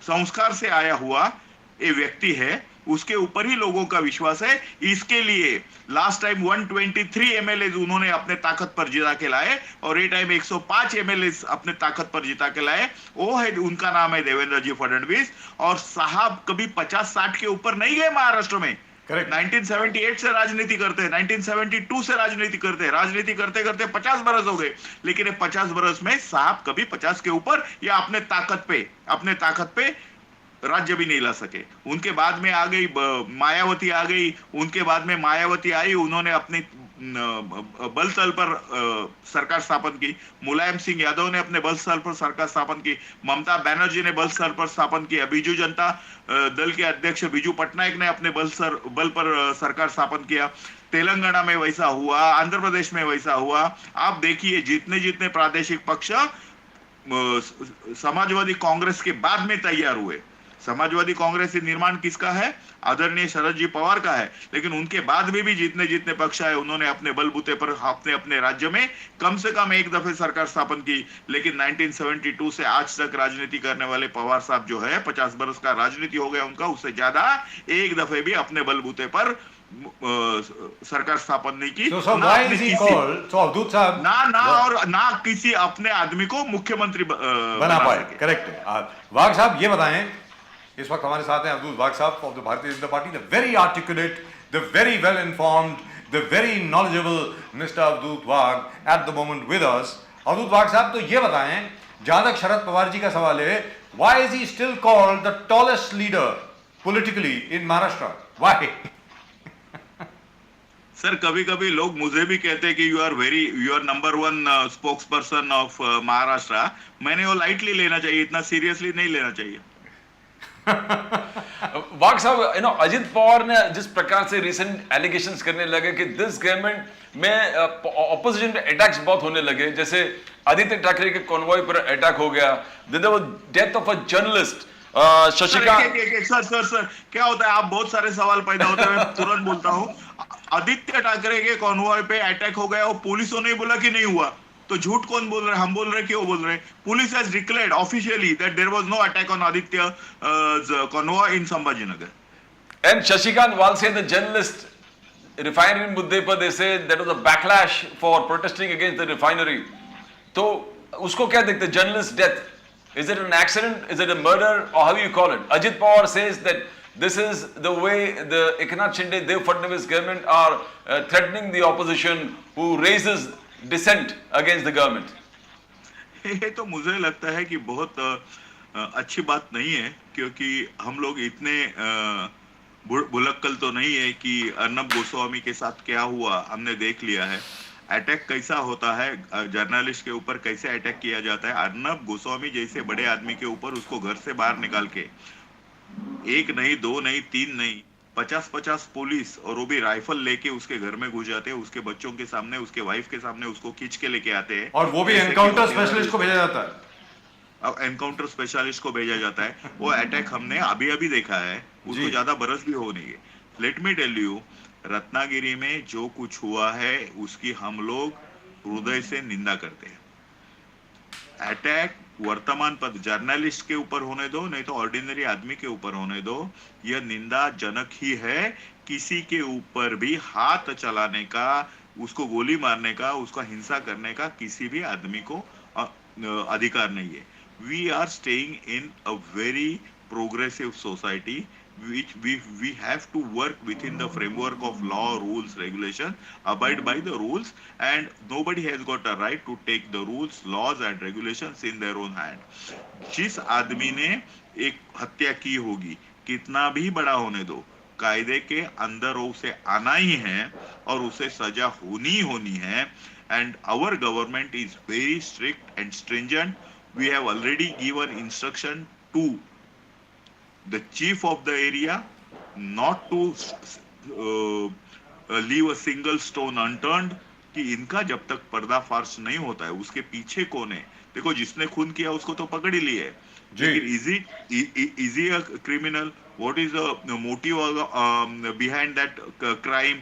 संस्कार से आया हुआ ये व्यक्ति है, उसके ऊपर ही लोगों का विश्वास है। इसके लिए लास्ट टाइम 123 एमएलए उन्होंने अपने ताकत पर जिता के लाए और ये टाइम 105 एमएलए अपने ताकत पर जिता के लाए। वो है, उनका नाम है देवेंद्र जी फडणवीस। और साहब कभी 50-60 के ऊपर नहीं गए महाराष्ट्र में। 1978 से राजनीति करते हैं, 1972 से राजनीति करते हैं, राजनीति करते करते 50 बरस हो गए, लेकिन ये 50 बरस में साहब कभी 50 के ऊपर या अपने ताकत पे राज्य भी नहीं ला सके। उनके बाद में आ गई मायावती आ गई, उनके बाद में मायावती आई, उन्होंने अपने बल तल पर सरकार स्थापन की। मुलायम सिंह यादव ने अपने बल स्थल पर सरकार स्थापन की। ममता बनर्जी ने बल स्थल पर स्थापन किया। बीजू जनता दल के अध्यक्ष बीजू पटनायक ने अपने बल पर सरकार स्थापन किया। तेलंगाना में वैसा हुआ, आंध्र प्रदेश में वैसा हुआ। आप देखिए जितने प्रादेशिक पक्ष समाजवादी कांग्रेस के बाद में तैयार हुए, समाजवादी कांग्रेस निर्माण किसका है? आदरणीय शरद जी पवार का है। लेकिन उनके बाद में भी जितने जितने पक्ष आए उन्होंने अपने बलबूते पर अपने अपने राज्य में कम से कम एक दफे सरकार स्थापन की। लेकिन 1972 से आज तक राजनीति करने वाले पवार साहब जो है 50 बरस का राजनीति हो गया उनका, उससे ज्यादा एक दफे भी अपने बलबूते पर सरकार स्थापन नहीं की। So why is he called? So अवधूत साहब और ना किसी अपने आदमी को मुख्यमंत्री बना पाए। करेक्ट है। वाघ साहब ये बताएं, इस वक्त हमारे साथ हैं अवधूत वाघ साहब of the Bharatiya Janata Party, the very articulate, the very well informed, the very knowledgeable mister Avdhut Wagh at the moment with us. Avdhut Wagh sahab तो ये बताएं, जहां तक शरद पवार जी का सवाल है, why is he still called the tallest leader politically in Maharashtra? Why? Sir कभी कभी लोग मुझे भी कहते हैं कि you are number 1 spokes person of Maharashtra. मैंने वो लाइटली लेना चाहिए, इतना सीरियसली नहीं लेना चाहिए। वाघ साहब, अजित पवार ने जिस प्रकार से रिसेंट एलिगेशंस करने लगे कि दिस गवर्नमेंट में ऑपोजिशन पे अटैक्स बहुत होने लगे, जैसे आदित्य ठाकरे के कॉन्वॉय पर अटैक हो गया, death of a journalist Shashikant. Sir क्या होता है, आप बहुत सारे सवाल पैदा होते हैं, मैं तुरंत बोलता हूँ। आदित्य ठाकरे के कॉन्वॉय पे अटैक हो गया और पुलिसों ने बोला कि नहीं हुआ, तो झूठ कौन बोल रहा है? हम बोल रहे हैं कि वो बोल रहे हैं? Police has declared officially that there was no attack on Aaditya convoy in Sambhajinagar. And Shashikant Walse, the journalist refinery मुद्दे पर, they say that was a backlash for protesting against the refinery. तो उसको क्या देखते हैं? Journalist death, is it an accident, is it a murder, or how you call it? Ajit Pawar says that this is the way the Eknath Shinde, Dev Fadnavis government are threatening the opposition who raises dissent against the government. ये तो मुझे लगता है कि बहुत अच्छी बात नहीं है, क्योंकि हम लोग इतने भुलक्कल तो नहीं है कि अर्नब गोस्वामी के साथ क्या हुआ हमने देख लिया है। अटैक कैसा होता है, जर्नलिस्ट के ऊपर कैसे अटैक किया जाता है। अर्नब गोस्वामी जैसे बड़े आदमी के ऊपर उसको घर से बाहर निकाल के 1 नहीं 2 नहीं 3 नहीं 50-50 पुलिस और वो भी राइफल लेके उसके घर में घुस जाते हैं, उसके बच्चों के सामने, उसके वाइफ के सामने उसको खींच के लेके आते हैं। और वो भी एनकाउंटर स्पेशलिस्ट को भेजा जाता है। अब एनकाउंटर स्पेशलिस्ट को भेजा जाता है। वो अटैक हमने अभी अभी देखा है, उसको ज्यादा बरस भी हो नहीं है। Let me tell you, Ratnagiri में जो कुछ हुआ है उसकी हम लोग हृदय से निंदा करते हैं। अटैक वर्तमान पद जर्नलिस्ट के ऊपर होने दो, नहीं तो ऑर्डिनरी आदमी के ऊपर होने दो, यह निंदाजनक ही है। किसी के ऊपर भी हाथ चलाने का, उसको गोली मारने का, उसका हिंसा करने का किसी भी आदमी को अधिकार नहीं है। We are staying in a very progressive society which we have to work within the framework of law, rules, regulation, abide by the rules, and nobody has got a right to take the rules, laws and regulations in their own hand. जिस आदमी ने एक हत्या की होगी, कितना भी बड़ा होने दो, कायदे के अंदर उसे आना ही है और उसे सजा होनी है। And our government is very strict and stringent. We have already given instruction to the chief of the area not to leave a single stone unturned, कि इनका जब तक पर्दाफाश नहीं होता है, उसके पीछे कौन है। देखो, जिसने खून किया उसको तो पकड़ ही लिया है, लेकिन is he a criminal? What is the motive behind that crime?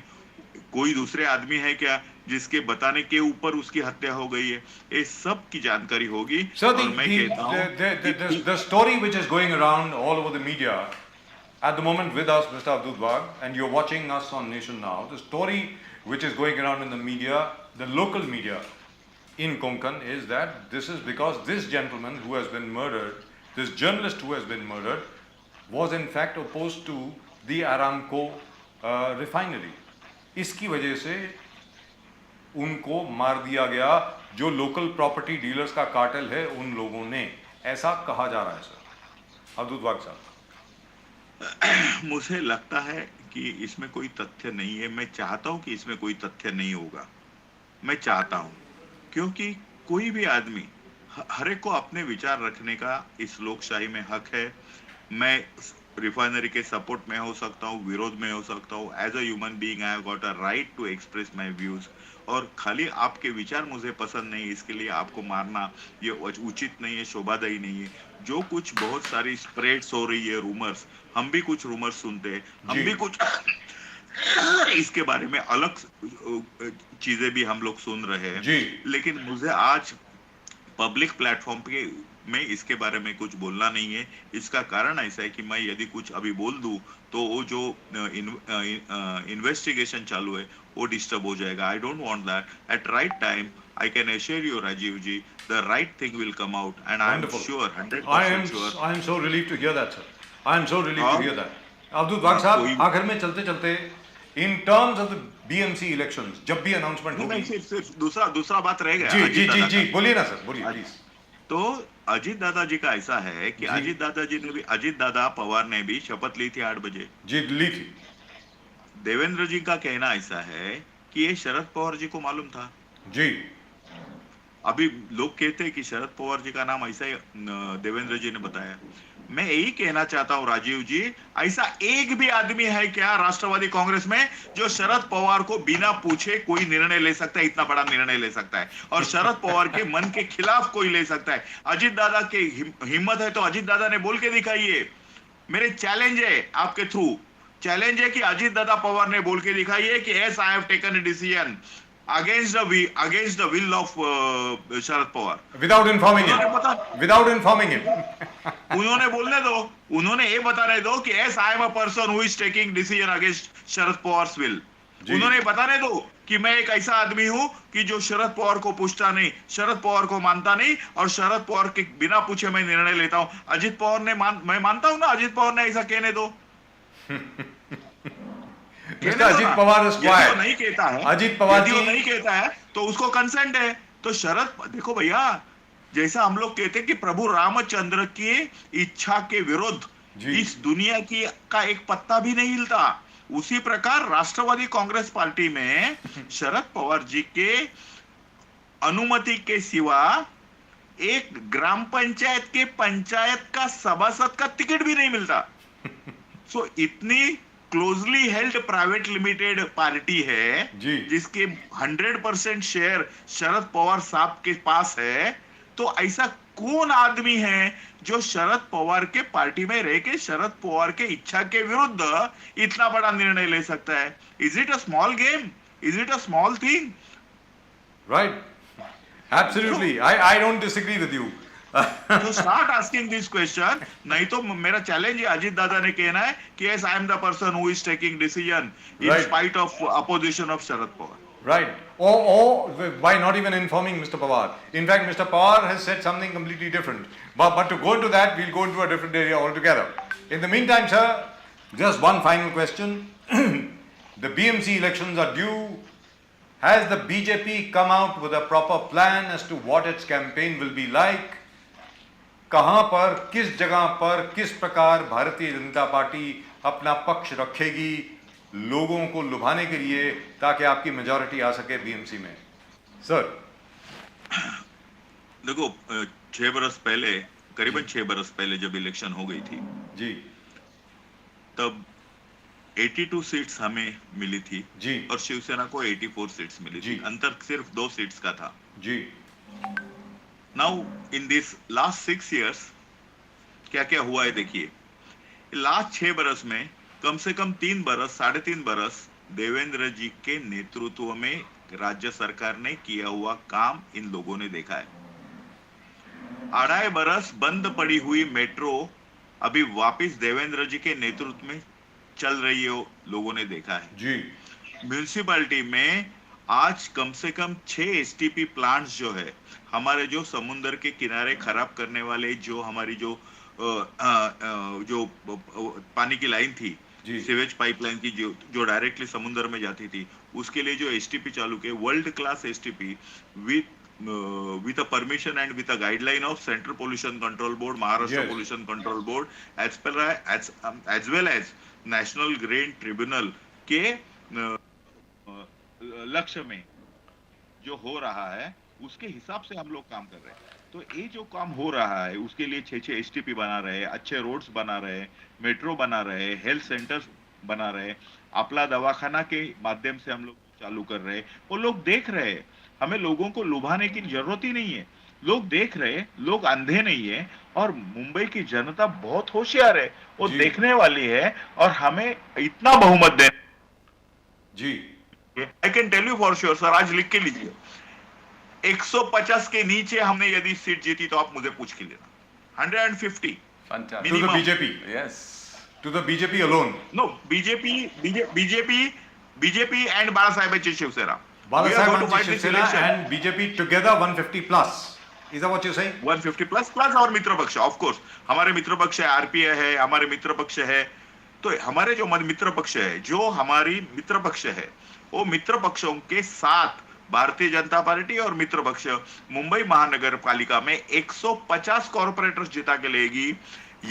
कोई दूसरे आदमी है क्या जिसके बताने के ऊपर उसकी हत्या हो गई है? ये सब की जानकारी होगी। So the story which is going around all over the media at the moment with us, Mr. Avdut Wagh, and you're watching us on Nation Now, the story which is going around in the media, the local media in Konkan, is that this is because this gentleman who has been murdered, this journalist who has been murdered, was in fact opposed to the Aramco refinery. इसकी वजह से उनको मार दिया गया, जो local property dealers का cartel है उन लोगों ने, ऐसा कहा जा रहा है सर। अवधूत वाघ साहब, मुझे लगता है कि इसमें कोई तथ्य नहीं है। मैं चाहता हूं कि इसमें कोई तथ्य नहीं होगा, मैं चाहता हूं, क्योंकि कोई भी आदमी, हर एक को अपने विचार रखने का इस लोकशाही में हक है। मैं रिफाइनरी के सपोर्ट में हो सकता हूँ, विरोध में हो सकता हूँ. As a human being I have got a right to express my views. और खाली आपके विचार मुझे पसंद नहीं, इसके लिए आपको मारना ये उचित नहीं है, शोभादायी नहीं है. जो कुछ बहुत सारी स्प्रेड्स हो रही है रूमर्स, हम भी कुछ रूमर्स सुनते हैं, हम जी. भी कुछ इसके बारे में अलग चीजें भी हम लोग सुन रहे हैं. जी. लेकिन मुझे आज पब्लिक प्लेटफॉर्म पे में इसके बारे में कुछ बोलना नहीं है. इसका कारण ऐसा है कि मैं यदि कुछ अभी बोल दूं तो वो जो इन्वेस्टिगेशन चालू है वो डिस्टर्ब हो जाएगा. I don't want that. At right time I can assure you Rajiv ji, the right thing will come out and I am Wonderful. Sure, I am 100% sure. I am so relieved to hear that, sir. I am so relieved to हाँ. hear that. Abdul बाग साहब, कोई- आखिर में चलते चलते in terms of the BMC elections जब भी announcement नहीं, होगी. सिर्फ दूसरा बात रह गया. जी अजीत जी जी दादा जी का. बोलिए ना सर, बोलिए प्लीज. तो अजीत दादा जी का ऐसा है कि जी. अजीत दादा पवार ने भी शपथ ली थी 8 बजे. जी ली थी. देवेंद्र जी का कहना ऐसा है कि ये शरद पवार जी को मालूम था. जी. अभी लोग कहते हैं कि शरद पवार जी का नाम ऐसा ही देवेंद्र जी ने बताया. मैं यही कहना चाहता हूं राजीव जी, ऐसा एक भी आदमी है क्या राष्ट्रवादी कांग्रेस में जो शरद पवार को बिना पूछे कोई निर्णय ले सकता है, इतना बड़ा निर्णय ले सकता है, और शरद पवार के मन के खिलाफ कोई ले सकता है? अजीत दादा की हिम्मत है तो अजीत दादा ने बोल के दिखाइए. मेरे चैलेंज है आपके थ्रू, चैलेंज है कि अजीत दादा पवार ने बोल के दिखाइए कि as I have taken a decision against the will of Sharad Pawar. Without informing उन्होंने हिम. बता विदाउट इन्फॉर्मिंग हिम. उन्होंने बोलने दो, उन्होंने ये बताने दो कि as I am a person who is taking decision against Sharad Pawar's will. जी. उन्होंने बताने दो कि मैं एक ऐसा आदमी हूं कि जो शरद पवार को पूछता नहीं, शरद पवार को मानता नहीं, और शरद पवार के बिना पूछे मैं निर्णय लेता हूं. अजीत पवार ने मैं मानता हूं ना, अजीत पवार ने ऐसा कहने दो. मिस्टर अजीत पवार इज यदि वो क्वाइट. नहीं कहता है, अजीत पवार यदि वो जी. नहीं कहता है तो उसको कंसेंट है. तो देखो भैया, जैसा हम लोग कहते हैं कि प्रभु रामचंद्र की इच्छा के विरुद्ध जी. इस दुनिया की का एक पत्ता भी नहीं हिलता, उसी प्रकार राष्ट्रवादी कांग्रेस पार्टी में शरद पवार जी के अनुमति के सिवा एक ग्राम पंचायत के पंचायत का सभासद का टिकट भी नहीं मिलता. सो इतनी closely held private limited party है जी. जिसके 100% शेयर शरद पवार साहब के पास है. तो ऐसा कौन आदमी है जो शरद पवार के पार्टी में रह के शरद पवार के इच्छा के विरुद्ध इतना बड़ा निर्णय ले सकता है? Is it a small game? Is it a small thing? Right. Absolutely. I don't disagree with you. तो स्टार्ट आस्किंग दिस क्वेश्चन. नहीं तो मेरा चैलेंज है, अजीत दादा ने कहना है कि yes I am the person who is taking decision in Right. Spite of opposition of Sharad Pawar. Right. Or by not even informing Mr. Pawar. In fact, Mr. Pawar has said something completely different. But to go into that, we'll go into a different area altogether. In the meantime, sir, just one final question. The BMC elections are due. Has the BJP come out with a proper plan as to what its campaign will be like? कहां पर, किस जगह पर, किस प्रकार भारतीय Janata party अपना पक्ष रखेगी लोगों को लुभाने के लिए, ताकि आपकी मेजॉरिटी आ सके बीएमसी में? सर. देखो, 6 बरस पहले, करीबन 6 बरस पहले जब इलेक्शन हो गई थी, जी. तब 82 सीट्स हमें मिली थी जी. और शिवसेना को 84 सीट्स मिली जी. थी. अंतर सिर्फ 2 सीट्स का था. जी. Now in this last 6 years क्या क्या हुआ है देखिए. लास्ट 6 बरस में कम से कम 3 बरस, 3.5 बरस देवेंद्र जी के नेतृत्व में राज्य सरकार ने किया हुआ काम इन लोगों ने देखा है. 2.5 बरस बंद पड़ी हुई मेट्रो अभी वापस देवेंद्र जी के नेतृत्व में चल रही है, लोगों ने देखा है. जी. म्यूनिसिपैलिटी में आज कम से कम 6 एसटीपी प्लांट्स जो है, हमारे जो समुद्र के किनारे खराब करने वाले, जो हमारी जो पानी की लाइन थी, सीवेज पाइपलाइन की, जो डायरेक्टली समुद्र में जाती थी, उसके लिए जो एसटीपी चालू किए, world class STP with a permission and with a guideline of Central Pollution Control Board, Maharashtra Yes. Pollution Control Board, as well as National Green Tribunal के लक्ष्य में जो हो रहा है उसके हिसाब से हम लोग काम कर रहे हैं. तो ये जो काम हो रहा है उसके लिए 6 एसटीपी बना रहे, अच्छे रोड्स बना रहे, मेट्रो बना रहे, हेल्थ सेंटर्स बना रहे, अपना दवाखाना के माध्यम से हम लोग चालू कर रहे, वो लोग देख रहे हैं। हमें लोगों को लुभाने की जरूरत ही नहीं है, लोग देख रहे, लोग अंधे नहीं है, और मुंबई की जनता बहुत होशियार है, वो जी। देखने वाली है, और हमें इतना बहुमत दे। जी I can tell you for sure sir, आज लिख के लीजिए, 150 के नीचे हमने यदि सीट जीती तो आप मुझे पूछ के लेना, 150 Fantastic. to the minimum. BJP, Yes. to the BJP alone. No, BJP and बाळासाहेबांची Shiv Sena. We are going to Balasaheb fight this Shivsena election. and BJP together 150 plus. Is that what you're saying? 150 plus और मित्र पक्ष, of course हमारे मित्र पक्ष है, RPI है, हमारे मित्र पक्ष है, तो हमारे जो मित्र पक्ष है, जो हमारी मित्र पक्ष है, वो मित्र पक्षों के साथ भारतीय जनता पार्टी और मित्र पक्ष मुंबई महानगर पालिका में 150 कॉर्पोरेटर्स जिता के लेगी.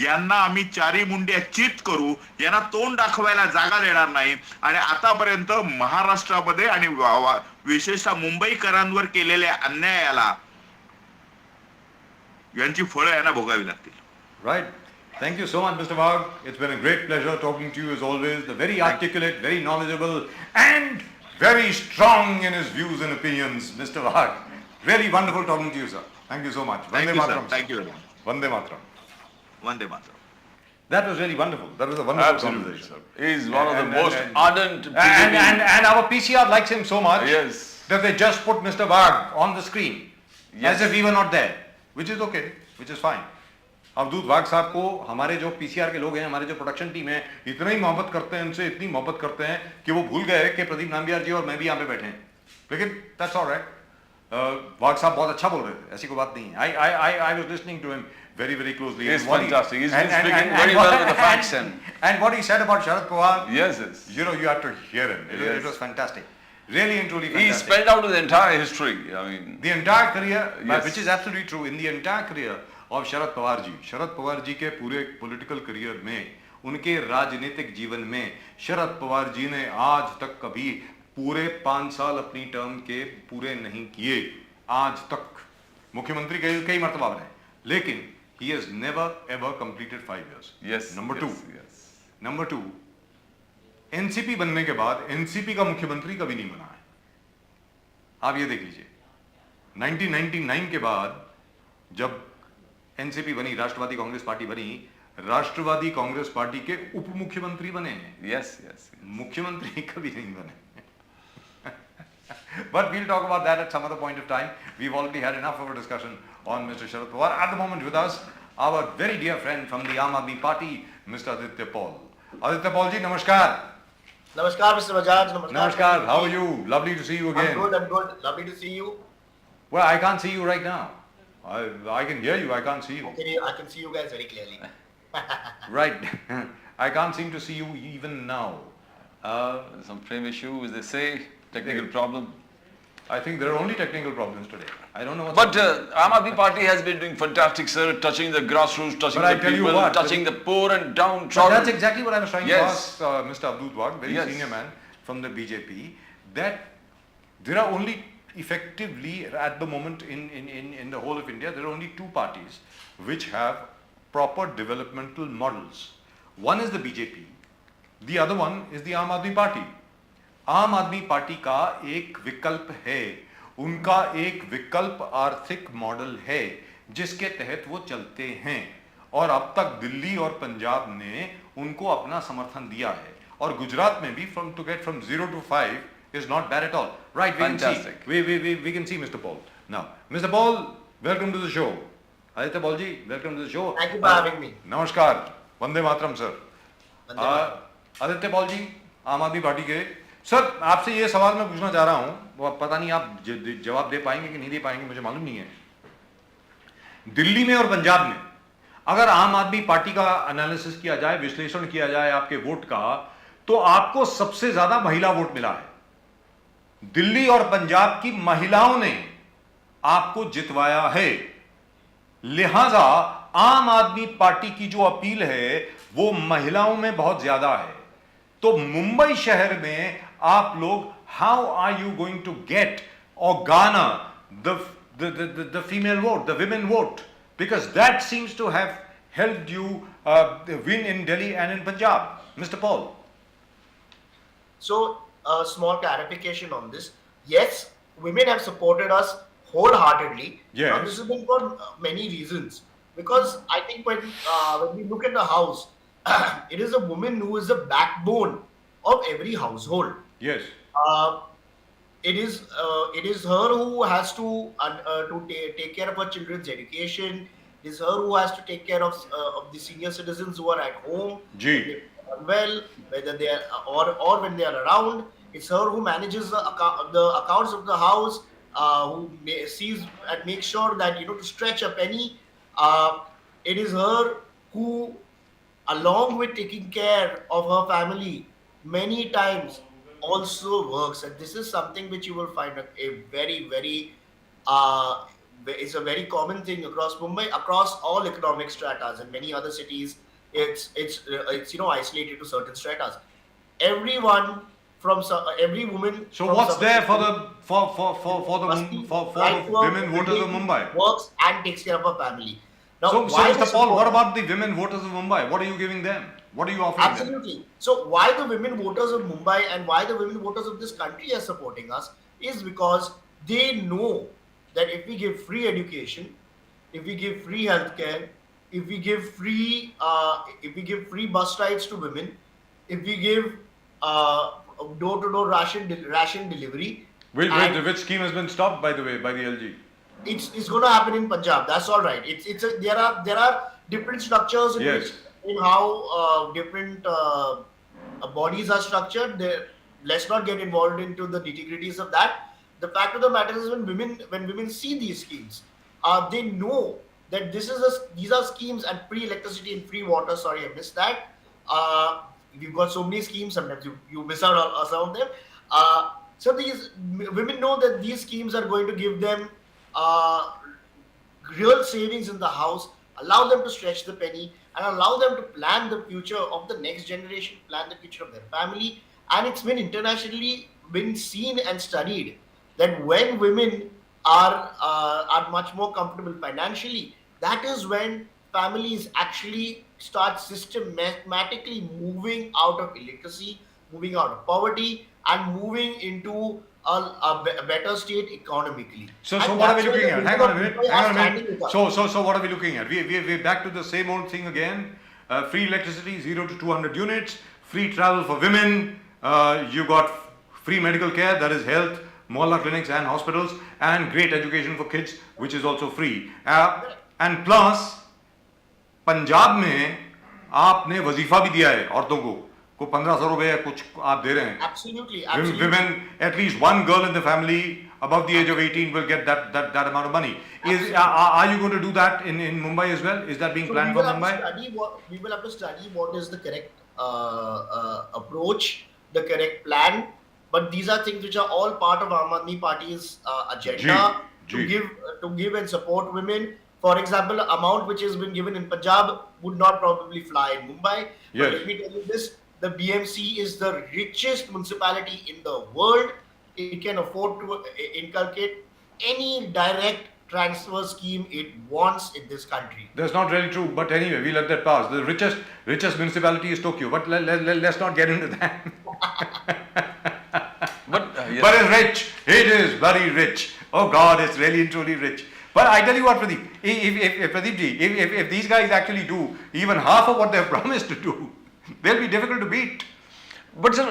यांना आम्ही चारी मुंड्या चित करू, यांना तोंड दाखवायला जागा देणार नाही. आणि आतापर्यंत महाराष्ट्रामध्ये आणि विशेषतः मुंबईकरांवर केलेल्या अन्यायाला यांची फळं यांना भोगावी लागतील. Right. Thank you so much, Mr. Wagh. It's been a great pleasure talking to you as always. The very articulate, very knowledgeable, and very strong in his views and opinions, Mr. Wagh. Really wonderful talking to you, sir. Thank you so much. Thank Vande you, sir. Mataram. Thank you very much. Vande Mataram. Vande Mataram. That was really wonderful. That was a wonderful Absolutely, conversation. sir. He is one of the And- most and- ardent And our PCR likes him so much Yes. that they just put Mr. Wagh on the screen Yes. as if we were not there, which is okay, which is fine. अवधूत वाघ साहब को हमारे जो PCR के लोग हैं, हमारे जो production team है, इतना ही मोहब्बत करते हैं उनसे, इतनी मोहब्बत करते हैं कि वो भूल गए कि प्रदीप नाम्बियार जी और मैं भी यहाँ पे बैठे हैं. लेकिन दैट्स ऑलराइट. वाघ साहब बहुत अच्छा बोल रहे थे, ऐसी कोई बात नहीं है. I was listening to him very closely. He is And what fantastic. He's and- speaking and- very and well what- with the facts and what he said about Sharad Pawar, Yes. you know, you have to hear him. It Yes. was fantastic. Really and truly He fantastic. spelled out the entire history. I mean, The entire career, Yes. which is absolutely true, in the entire career of Sharad Pawar ji के पूरे political career में, उनके राजनीतिक जीवन में, शरद पवार जी ने आज तक कभी पूरे 5 साल अपनी टर्म के पूरे नहीं किए. आज तक मुख्यमंत्री कई मर्तबा बने, लेकिन he has never ever completed 5 years. yes. Number yes, 2. Yes. Number 2, NCP बनने के बाद एनसीपी का मुख्यमंत्री कभी नहीं बना है. आप ये देख लीजिए, 1999 के बाद जब एनसीपी बनी, राष्ट्रवादी कांग्रेस पार्टी बनी, राष्ट्रवादी कांग्रेस पार्टी के उप मुख्यमंत्री बने हैं, Yes. Yes. मुख्यमंत्री कभी नहीं बने. But we'll talk about that at some other point of time. We've already had enough of a discussion on Mr. Sharad Pawar. At the moment with us, our very dear friend from the Aam Aadmi Party, Mr. Aditya Paul. Aditya Paul ji, namaskar. Namaskar, Mr. Bajaj. Namaskar. How are you? Lovely to see you again. I'm good. Lovely to see you. Well, I can't see you right now. I can hear you. I can't see you. I can see you guys very clearly. Right. I can't seem to see you even now. Some frame issue, as they say, technical problem. I think there are only technical problems today. I don't know what's But happening. Aam Aadmi Party has been doing fantastic, sir, touching the grassroots, touching But I the tell you people, what, touching the poor and But downtrodden. that's exactly what I was trying Yes. to ask Mr. Avdut Wagh, very Yes. senior man from the BJP, that there are only effectively at the moment in the whole of India, there are only 2 parties which have proper developmental models. One is the BJP, the other one is the Aam Aadmi Party. आम Aadmi party का एक विकल्प है, उनका एक विकल्प आर्थिक model है जिसके तहत वो चलते हैं, और अब तक दिल्ली और पंजाब ने उनको अपना समर्थन दिया है, और गुजरात में भी to get from 0 to 5 is not bad at all. Right, we Fantastic. can see. We can see Mr. Paul. Now, Mr. Paul, welcome to the show. Aditya Paul ji, welcome to the show. Thank you for having me. नमस्कार, Vande Mataram sir. Vande Mataram. Aditya Paul ji, Aam Aadmi party के sir, आपसे ये सवाल मैं पूछना चाह रहा हूं, वो पता नहीं आप जवाब दे पाएंगे कि नहीं दे पाएंगे, मुझे मालूम नहीं है. दिल्ली में और पंजाब में अगर आम आदमी पार्टी का एनालिसिस किया जाए, विश्लेषण किया जाए आपके वोट का, तो आपको सबसे ज्यादा महिला वोट मिला है. दिल्ली और पंजाब की महिलाओं ने आपको जितवाया है. लिहाजा आम आदमी पार्टी की जो अपील है वो महिलाओं में बहुत ज्यादा है. तो मुंबई शहर में आप लोग, how are you going to get और गाना the female vote, the women vote, because that seems to have helped you win in Delhi and in Punjab, Mr. Paul. So, a small clarification on this. Yes, women have supported us wholeheartedly. Yes. And this has been for many reasons. Because I think when we look at the house, it is a woman who is the backbone of every household. Yes. It is her who has to take care of her children's education. It is her who has to take care of the senior citizens who are at home. Gee. Well, whether they are or when they are around. It's her who manages the accounts of the house, sees and makes sure that to stretch a penny. It is her who, along with taking care of her family, many times also works, and this is something which you will find a very it's a very common thing across Mumbai, across all economic stratas, and many other cities. It's isolated to certain stratas. Everyone every woman. So from what's some there for city the for right the work, women voters of Mumbai? works and takes care of her family. Now, So why Mr. this Paul, what important? about the women voters of Mumbai? What are you giving them? What are you offering them? Absolutely. So why the women voters of Mumbai and why the women voters of this country are supporting us is because they know that if we give free education, if we give free healthcare, if we give free bus rides to women, if we give door-to-door ration delivery, and Which scheme has been stopped, by the way, by the LG? it's going to happen in Punjab. That's all right. There are different structures in Yes. which in how different bodies are structured. Let's not get involved into the nitty-gritties of that. The fact of the matter is when women see these schemes, they know that these are schemes and free electricity and free water. Sorry, I missed that. We've got so many schemes. Sometimes you miss out on some of them. So these women know that these schemes are going to give them real savings in the house, allow them to stretch the penny, and allow them to plan the future of the next generation, plan the future of their family. And it's been internationally been seen and studied that when women are much more comfortable financially, that is when families actually start systematically moving out of illiteracy, moving out of poverty, and moving into a better state economically. So And what are we that's why looking the at? women Hang on a of minute. Mumbai Hang are on a standing minute. with us. So what are we looking at? We're back to the same old thing again. Free electricity, 0 to 200 units. Free travel for women. You got free medical care, that is health, mohalla clinics and hospitals, and great education for kids, which is also free. And plus, Punjab में आपने वजीफा भी दिया है औरतों को 1500 रुपए कुछ आप दे रहे हैं. Absolutely, absolutely. Women, at least one girl in the family above the age of 18 will get that amount of money. Are you going to do that in Mumbai as well? Is that being So planned we for will have to Mumbai? study we will have to study what is the correct approach, the correct plan. But these are things which are all part of Aam Aadmi Party's agenda Gee. to give and support women. For example, amount which has been given in Punjab would not probably fly in Mumbai. Yes. But let me tell you this: the BMC is the richest municipality in the world. It can afford to inculcate any direct transfer scheme it wants in this country. That's not really true, but anyway, we let that pass. The richest municipality is Tokyo, but let's not get into that. But yes. But it's rich. It is very rich. Oh God, it's really and truly rich. But I tell you what, Pradeep, if Pradeep ji, if these guys actually do even half of what they've promised to do, they'll be difficult to beat. But sir,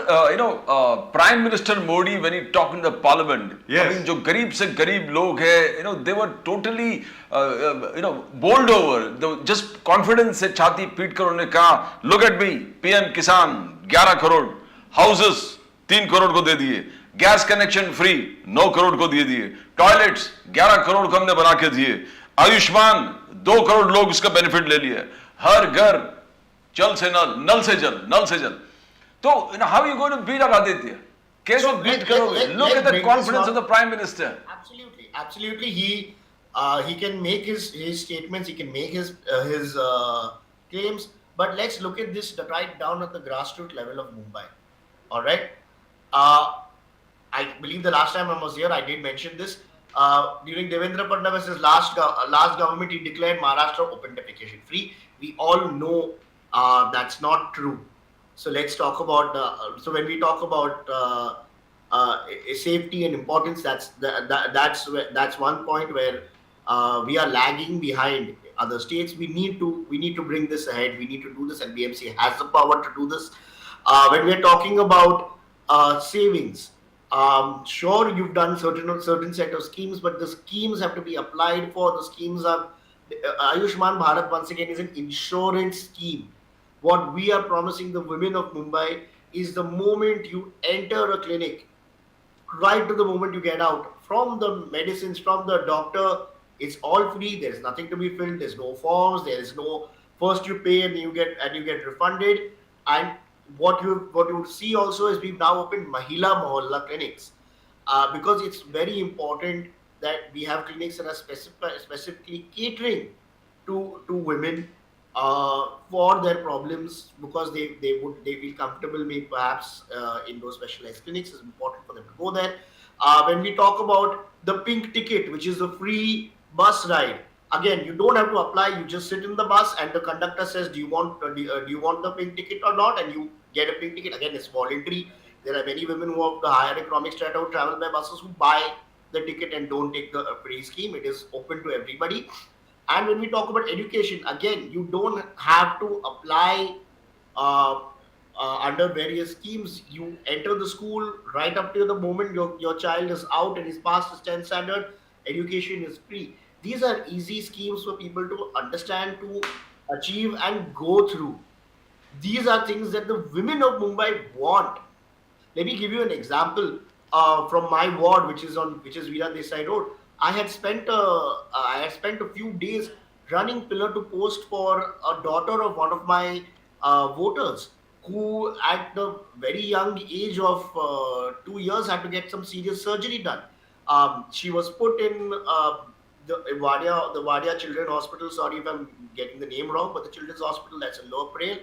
Prime Minister Modi, when he talked in the Parliament, Yes. I mean, जो गरीब से गरीब लोग हैं, they were totally, bowled over. Just confidence से छाती पीट कर उन्होंने कहा, look at me, PM Kisan, 11 crore, houses 3 crore को दे दिए, गैस कनेक्शन फ्री 9 करोड़ को दे दिए, टॉयलेट्स 11 करोड़ को हमने बना के दिए, आयुष्मान 2 करोड़ लोग इसका बेनिफिट ले लिए, हर घर जल से नल, नल से जल, नल से जल. So, how are you going to beat up Aditya? कैसे beat करोगे? Look at the confidence of the Prime Minister. Absolutely. He can make his statements. He can make his claims. But let's look at this right down at the grassroots level of Mumbai. All right. I believe the last time I was here, I did mention this. During Devendra Fadnavis's last government, he declared Maharashtra open defecation free. We all know that's not true. So let's talk about. So when we talk about safety and importance, that's one point where we are lagging behind other states. We need to bring this ahead. We need to do this, and BMC has the power to do this. When we are talking about savings, sure, you've done certain set of schemes, but the schemes have to be applied for. The schemes are Ayushman Bharat once again is an insurance scheme. What we are promising the women of Mumbai is the moment you enter a clinic, right to the moment you get out, from the medicines, from the doctor, it's all free. There's nothing to be filled. There's no forms. There is no first you pay and you get refunded. And what you would see also is we've now opened Mahila Mohalla clinics, because it's very important that we have clinics that are specifically catering to women for their problems, because they feel comfortable maybe perhaps in those specialized clinics. It's important for them to go there. When we talk about the pink ticket, which is a free bus ride, again, you don't have to apply. You just sit in the bus and the conductor says, do you want the pink ticket or not, and you get a pink ticket. Again, it's voluntary. There are many women who have the higher economic strata who travel by buses who buy the ticket and don't take the free scheme. It is open to everybody. And when we talk about education, again, you don't have to apply under various schemes. You enter the school right up to the moment your child is out and is past his 10th standard. Education is free. These are easy schemes for people to understand, to achieve and go through. These are things that the women of Mumbai want. Let me give you an example from my ward, which is Veera Desai Road. I had spent a few days running pillar to post for a daughter of one of my voters, who at the very young age of 2 years had to get some serious surgery done. She was put in the Wadia Children's Hospital. Sorry if I'm getting the name wrong, but the Children's Hospital that's in Lower Parel.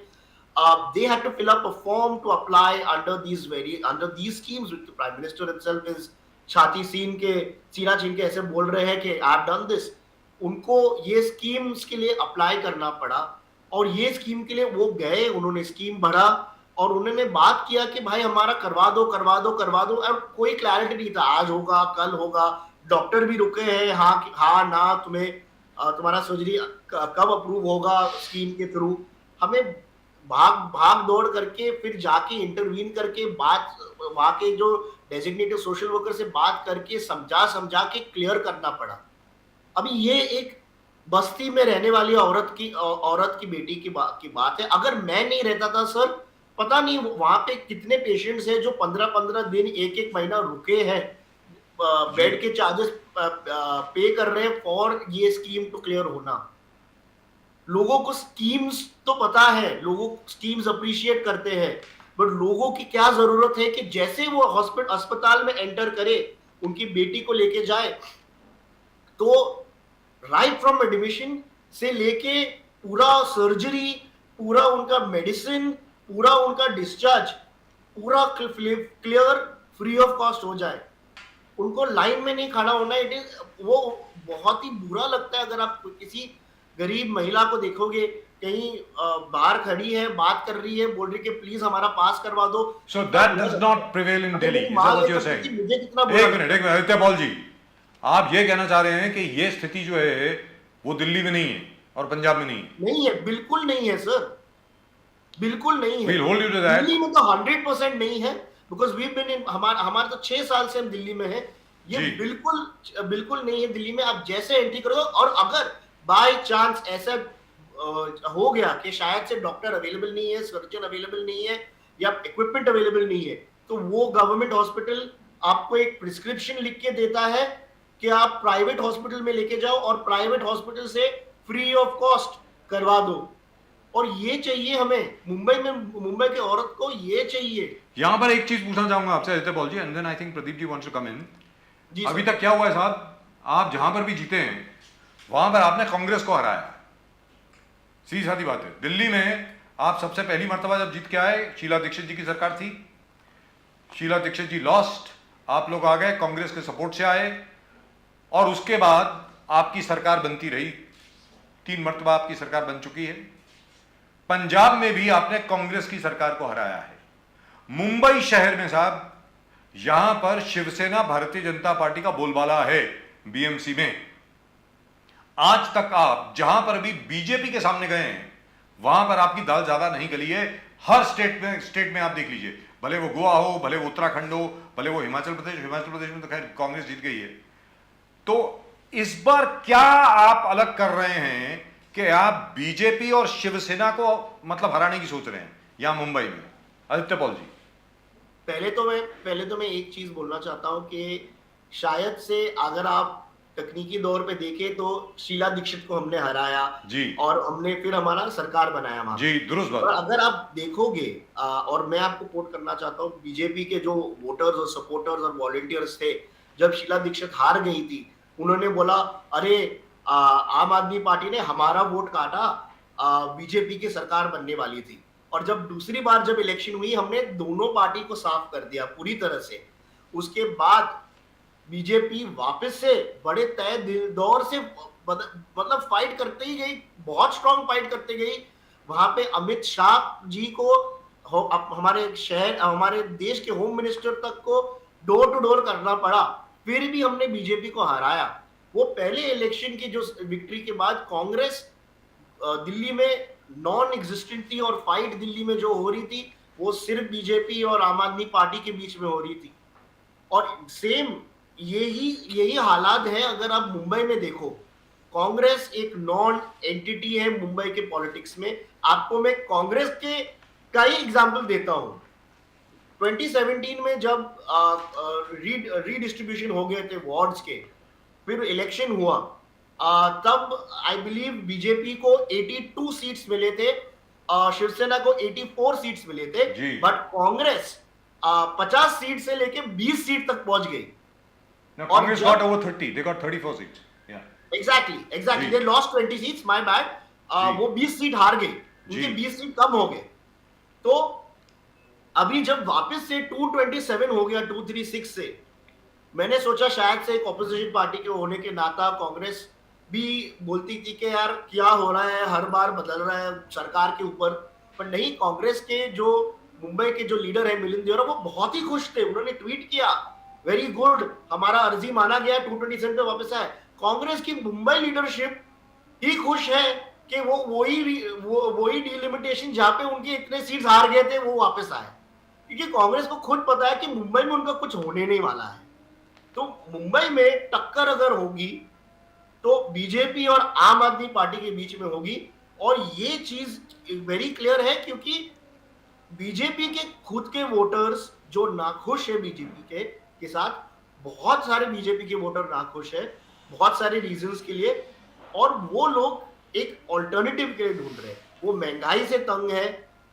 They had to fill up a form to apply under these schemes, which the Prime Minister himself is सीना छीन के ऐसे बोल रहे हैं कि I've done this. उनको ये स्कीम्स के लिए अप्लाई करना पड़ा, और ये स्कीम के लिए वो गए, उन्होंने स्कीम भरा और उन्होंने बात किया कि भाई हमारा करवा दो, और कोई क्लैरिटी नहीं था, आज होगा कल होगा, डॉक्टर भी रुके हैं, हाँ ना, तुम्हारा सर्जरी कब अप्रूव होगा स्कीम के थ्रू. हमें भाग दौड़ करके फिर जाके इंटरवीन करके बात वहां के जो डेजिग्नेटेड सोशल वर्कर से बात करके समझा के क्लियर करना पड़ा. अभी ये एक बस्ती में रहने वाली औरत की बेटी की बात है. अगर मैं नहीं रहता था सर, पता नहीं वहां पे कितने पेशेंट्स हैं जो 15-15 दिन, एक महीना रुके हैं, बेड के चार्जेस पे कर रहे हैं फॉर ये स्कीम टू क्लियर होना. लोगों को स्कीम्स तो पता है, लोगों स्कीम्स अप्रिशिएट करते हैं, बट लोगों की क्या जरूरत है कि जैसे वो अस्पताल में एंटर करे, उनकी बेटी को लेके जाए, तो राइट फ्रॉम एडमिशन से लेके पूरा सर्जरी, पूरा उनका मेडिसिन, पूरा उनका डिस्चार्ज, पूरा क्लियर फ्री ऑफ कॉस्ट हो जाए. उनको लाइन में नहीं खड़ा होना. इट इज वो बहुत ही बुरा लगता है अगर आप किसी गरीब महिला को देखोगे कहीं बाहर खड़ी है, बात कर रही है, बोल रही है कि प्लीज हमारा पास करवा दो. So that does not prevail in Delhi. Is that what you're saying? एक मिनट आदित्य पॉल जी, आप ये कहना चाह रहे हैं कि ये स्थिति जो है वो दिल्ली में नहीं है और पंजाब में नहीं है? नहीं है, बिल्कुल नहीं है सर, बिल्कुल नहीं है. We'll hold you to that. Delhi में तो 100% नहीं है, because we've been in, हमारे तो 6 साल से हम दिल्ली में हैं. ये बिल्कुल नहीं है दिल्ली में. आप जैसे एंट्री करोगे, और अगर बाय चांस ऐसा हो गया कि शायद से डॉक्टर अवेलेबल नहीं है, सर्जन अवेलेबल नहीं है, या इक्विपमेंट अवेलेबल नहीं है, तो वो गवर्नमेंट हॉस्पिटल आपको एक प्रिस्क्रिप्शन लिख के देता है कि आप प्राइवेट हॉस्पिटल में लेके जाओ और प्राइवेट हॉस्पिटल से फ्री ऑफ कॉस्ट करवा दो. और ये चाहिए हमें मुंबई के औरत को, ये चाहिए. यहां पर एक चीज पूछना चाहूंगा आपसे Aditya Paul ji, and then I think Pradeep ji wants to come in. अभी तक क्या हुआ है साहब, आप जहां पर भी जीते हैं वहां पर आपने कांग्रेस को हराया. सीधी सादी बात है. दिल्ली में आप सबसे पहली मर्तबा जब जीत के आए, शीला दीक्षित जी की सरकार थी, शीला दीक्षित जी लॉस्ट, आप लोग आ गए, कांग्रेस के सपोर्ट से आए, और उसके बाद आपकी सरकार बनती रही, 3 मर्तबा आपकी सरकार बन चुकी है। पंजाब में भी आपने कांग्रेस की सरकार को हराया है। मुंबई शहर में साहब, यहां पर शिवसेना भारतीय जनता पार्टी का बोलबाला है बीएमसी में। आज तक आप जहां पर भी बीजेपी के सामने गए हैं, वहां पर आपकी दाल ज्यादा नहीं गली है। हर स्टेट में आप देख लीजिए, भले वो गोवा हो, भले वो उत्तराखंड हो, भले वो हिमाचल प्रदेश में तो खैर कांग्रेस जीत गई है। तो इस बार क्या आप अलग कर रहे हैं कि आप बीजेपी और शिवसेना को मतलब हराने की सोच रहे हैं यहां मुंबई में? आदित्य पॉल जी। पहले तो मैं एक चीज बोलना चाहता हूं कि शायद से अगर आप तकनीकी दौर पे देखें तो शीला दीक्षित को हमने हराया जी, और हमने फिर हमारा सरकार बनाया वहां जी, दुरुस्त और बात। अगर आप देखोगे और मैं आपको कोट करना चाहता हूँ, बीजेपी के जो वोटर्स और सपोर्टर्स और वॉलंटियर्स थे, जब शीला दीक्षित हार गई थी, उन्होंने बोला अरे आम आदमी पार्टी ने हमारा वोट काटा, बीजेपी की सरकार बनने वाली थी। और जब दूसरी बार जब इलेक्शन हुई, हमने दोनों पार्टी को साफ कर दिया पूरी तरह से। उसके बाद बीजेपी वापस से बड़े तय दौर से मतलब फाइट करते ही गई, बहुत स्ट्रांग फाइट करते गई। वहां पे अमित शाह जी को हमारे शहर, हमारे देश के होम मिनिस्टर तक को डोर टू डोर करना पड़ा, फिर भी हमने बीजेपी को हराया। वो पहले इलेक्शन की जो विक्ट्री के बाद कांग्रेस दिल्ली में नॉन एग्जिस्टेंट थी और फाइट दिल्ली में जो हो रही थी वो सिर्फ बीजेपी और आम आदमी पार्टी के बीच में हो रही थी। और सेम यही हालात है अगर आप मुंबई में देखो। कांग्रेस एक नॉन एंटिटी है मुंबई के पॉलिटिक्स में। आपको मैं कांग्रेस के कई एग्जांपल देता हूं। 2017 में जब रीडिस्ट्रीब्यूशन हो गए थे वार्ड्स के, फिर इलेक्शन हुआ, तब आई बिलीव बीजेपी को 82 सीट्स मिले थे, शिवसेना को 84 सीट्स मिले थे, बट कांग्रेस 50 सीट से लेके 20 सीट तक पहुंच गई। Now, Congress got over 30. They got 34 seats. Yeah. Exactly. Ji. They lost 20 seats. My bad. वो 20 सीट हार गई, उनके 20 सीट कम हो गए। तो अभी जब वापस से 227 हो गया 236 से, मैंने सोचा शायद से एक ऑपोजिशन पार्टी के होने के नाता कांग्रेस भी बोलती थी कि यार क्या हो रहा है, हर बार बदल रहा है सरकार के ऊपर। पर नहीं, कांग्रेस के जो मुंबई के जो लीडर है मिलिंद देवरा, वो बहुत ही खुश थे। उन्होंने ट्वीट किया, वेरी गुड, हमारा अर्जी माना गया, 227 पे वापस आए। कांग्रेस की मुंबई लीडरशिप ही खुश है कि वो वही डिलिमिटेशन जहां पे उनके इतने सीट्स हार गए थे वो वापस आए, क्योंकि कांग्रेस को खुद पता है कि मुंबई में उनका कुछ होने नहीं वाला है। तो मुंबई में टक्कर अगर होगी तो बीजेपी और आम आदमी पार्टी के बीच में होगी। और ये चीज वेरी क्लियर है, क्योंकि बीजेपी के खुद के वोटर्स जो नाखुश है बीजेपी के साथ, बहुत सारे बीजेपी के वोटर नाखुश है बहुत सारे रीजंस के लिए, और वो लोग एक ऑल्टरनेटिव के लिए ढूंढ रहे हैं। वो महंगाई से तंग है,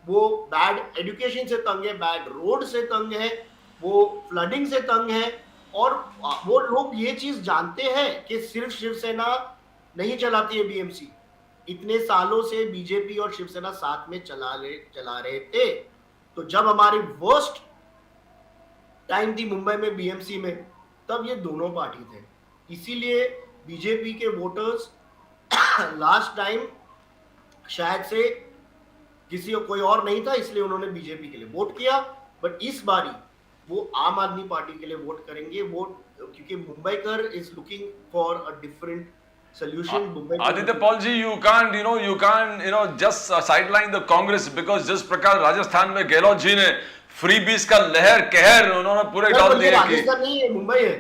वो बैड एजुकेशन से तंग है, बैड रोड से तंग है, वो फ्लडिंग से तंग है। और वो लोग ये चीज जानते हैं कि सिर्फ शिवसेना नहीं चलाती है बीएमसी, इतने सालों से बीजेपी और शिवसेना साथ में चला रहे थे। तो जब हमारी वर्स्ट टाइम थी मुंबई में बीएमसी में, तब ये दोनों पार्टी थे। इसीलिए बीजेपी के वोटर्स लास्ट टाइम शायद से किसी कोई और नहीं था, इसलिए उन्होंने बीजेपी के लिए वोट किया। बट इस बारी वो आम आदमी पार्टी के लिए वोट करेंगे, क्योंकि Mumbaikar is looking for a different solution. Aditya Paul ji, you can't just sideline the Congress, because जिस प्रकार राजस्थान में गहलोत जी ने फ्रीबीज का लहर कहर उन्होंने पूरे डाल दिया। राजस्थान नहीं है, मुंबई है।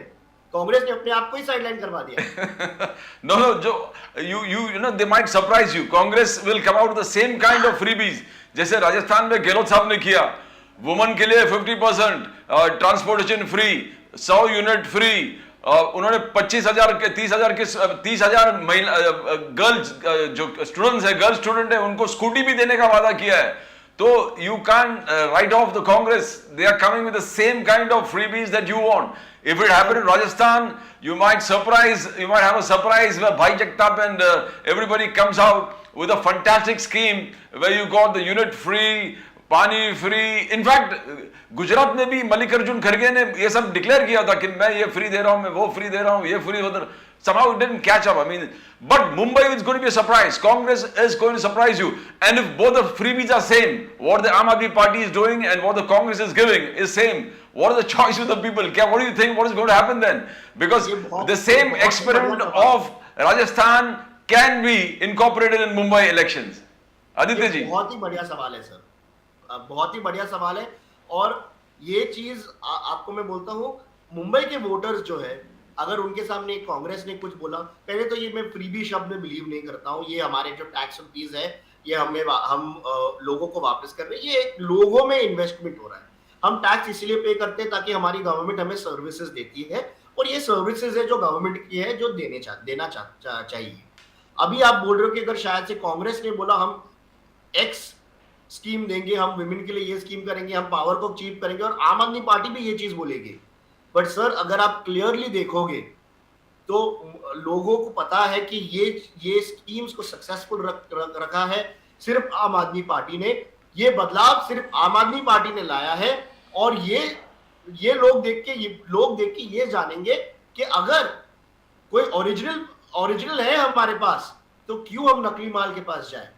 कांग्रेस ने अपने आप को ही साइडलाइन करवा दिया। No, जो you know they might surprise you. Congress will come out with the same kind of freebies जैसे राजस्थान में गहलोत साहब ने किया। वुमन के लिए 50% ट्रांसपोर्टेशन फ्री, 100 यूनिट फ्री, उन्होंने 25,000 के 30,000 महिला गर्ल्स जो स्टूडेंट्स है, गर्ल्स स्टूडेंट है, उनको स्कूटी भी देने का वादा किया है। तो you can't write off the Congress. They are coming with the same kind of freebies that you want. If it happened in Rajasthan, you might have a surprise where Bhai Jagtap and everybody comes out with a fantastic scheme where you got the unit free, पानी free. In fact Gujarat में भी मल्लिकार्जुन खड़गे ने ये सब declare किया था कि मैं ये फ्री दे रहा हूं, मैं वो फ्री दे रहा हूं, ये फ्री उधर। Somehow it didn't catch up. I mean, but Mumbai is going to be a surprise. Congress is going to surprise you. And if both the freebies are same, what the Aam Aadmi Party is doing and what the Congress is giving is same, what is the choice of the people? What do you think? What is going to happen then? Because the same experiment of Rajasthan can be incorporated in Mumbai elections. Aditya ji. बहुत ही बढ़िया सवाल है sir, बहुत ही बढ़िया सवाल है। और ये चीज आपको मैं बोलता हूँ, मुंबई के वोटर्स जो है, अगर उनके सामने कांग्रेस ने कुछ बोला, पहले तो ये मैं फ्रीबी शब्द में बिलीव नहीं करता हूँ। ये हमारे जो टैक्स और फीस है, ये हम लोगों को वापस कर रहे हैं, ये लोगों में इन्वेस्टमेंट हो रहा है। हम टैक्स इसलिए पे करते हैं ताकि हमारी गवर्नमेंट हमें सर्विसेज देती है, और ये सर्विसेज है जो गवर्नमेंट की है, जो देना चाहिए। अभी आप बोल रहे हो कि अगर शायद से कांग्रेस ने बोला हम एक्स स्कीम देंगे, हम विमेन के लिए ये स्कीम करेंगे, हम पावर को चीप करेंगे, और आम आदमी पार्टी भी ये चीज बोलेगी। बट सर, अगर आप क्लियरली देखोगे तो लोगों को पता है कि ये स्कीम्स को सक्सेसफुल रखा है सिर्फ आम आदमी पार्टी ने। ये बदलाव सिर्फ आम आदमी पार्टी ने लाया है, और ये लोग देख के ये जानेंगे कि अगर कोई ओरिजिनल है हमारे पास, तो क्यों हम नकली माल के पास जाए,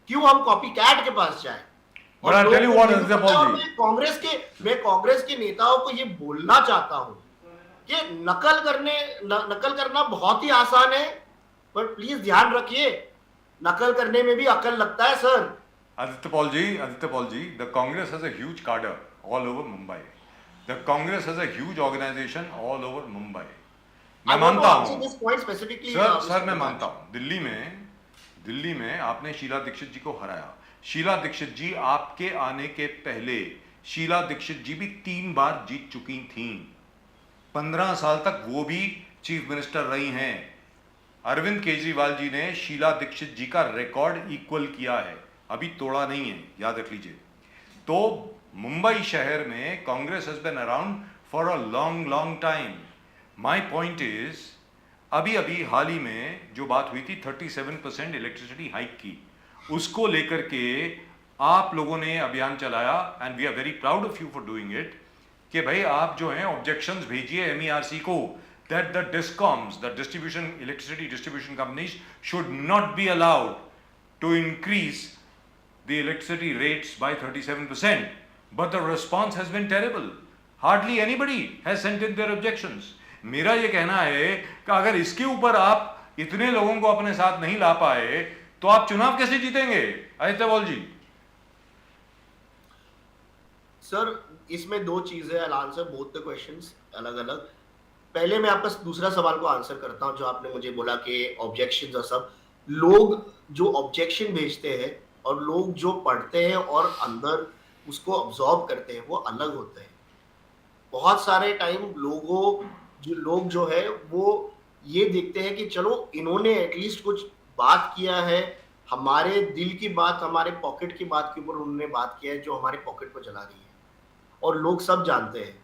क्यों हम कॉपी कैट के पास जाए। But I'll tell you what, Aditya Paul ji, मैं कांग्रेस के नेताओं को ये बोलना चाहता हूं कि नकल करना बहुत ही आसान है, पर प्लीज ध्यान रखिए, नकल करने में भी अकल लगता है sir. Aditya Paul ji, the Congress has a huge cadre all over Mumbai. The Congress has a huge organization all over Mumbai. मैं मानता हूँ सर, मैं मानता हूँ, दिल्ली में आपने शीला दीक्षित जी को हराया। शीला दीक्षित जी आपके आने के पहले, शीला दीक्षित जी भी 3 बार जीत चुकी थीं। 15 साल तक वो भी चीफ मिनिस्टर रही हैं। अरविंद केजरीवाल जी ने शीला दीक्षित जी का रिकॉर्ड इक्वल किया है, अभी तोड़ा नहीं है, याद रख लीजिए। तो मुंबई शहर में Congress has been around for a long time. My point is, अभी हाल ही में जो बात हुई थी 37% इलेक्ट्रिसिटी हाइक की, उसको लेकर के आप लोगों ने अभियान चलाया, and we are very proud of you for doing it, कि भाई आप जो हैं ऑब्जेक्शंस भेजिए MERC को, that the discoms, the electricity distribution companies should not be allowed to increase the electricity rates by 37%, but the response has been terrible. Hardly anybody has sent in their objections. मेरा ये कहना है कि अगर इसके ऊपर आप इतने लोगों को अपने साथ नहीं ला पाए, तो आप चुनाव कैसे जीतेंगे? आदित्य पॉल जी। सर, इसमें 2 चीजें, I answer both the questions अलग अलग। पहले मैं आपका दूसरा सवाल को आंसर करता हूं, जो आपने मुझे बोला कि ऑब्जेक्शंस और सब। लोग जो ऑब्जेक्शन भेजते हैं और लोग जो पढ़ते हैं और अंदर उसको ऑब्जॉर्व करते हैं, वो अलग होते हैं। बहुत सारे टाइम लोग जो है वो ये देखते हैं कि चलो इन्होंने एटलीस्ट कुछ बात किया है, हमारे दिल की बात, हमारे पॉकेट की बात के ऊपर उन्होंने बात किया है, जो हमारे पॉकेट को जला रही है। और लोग सब जानते हैं,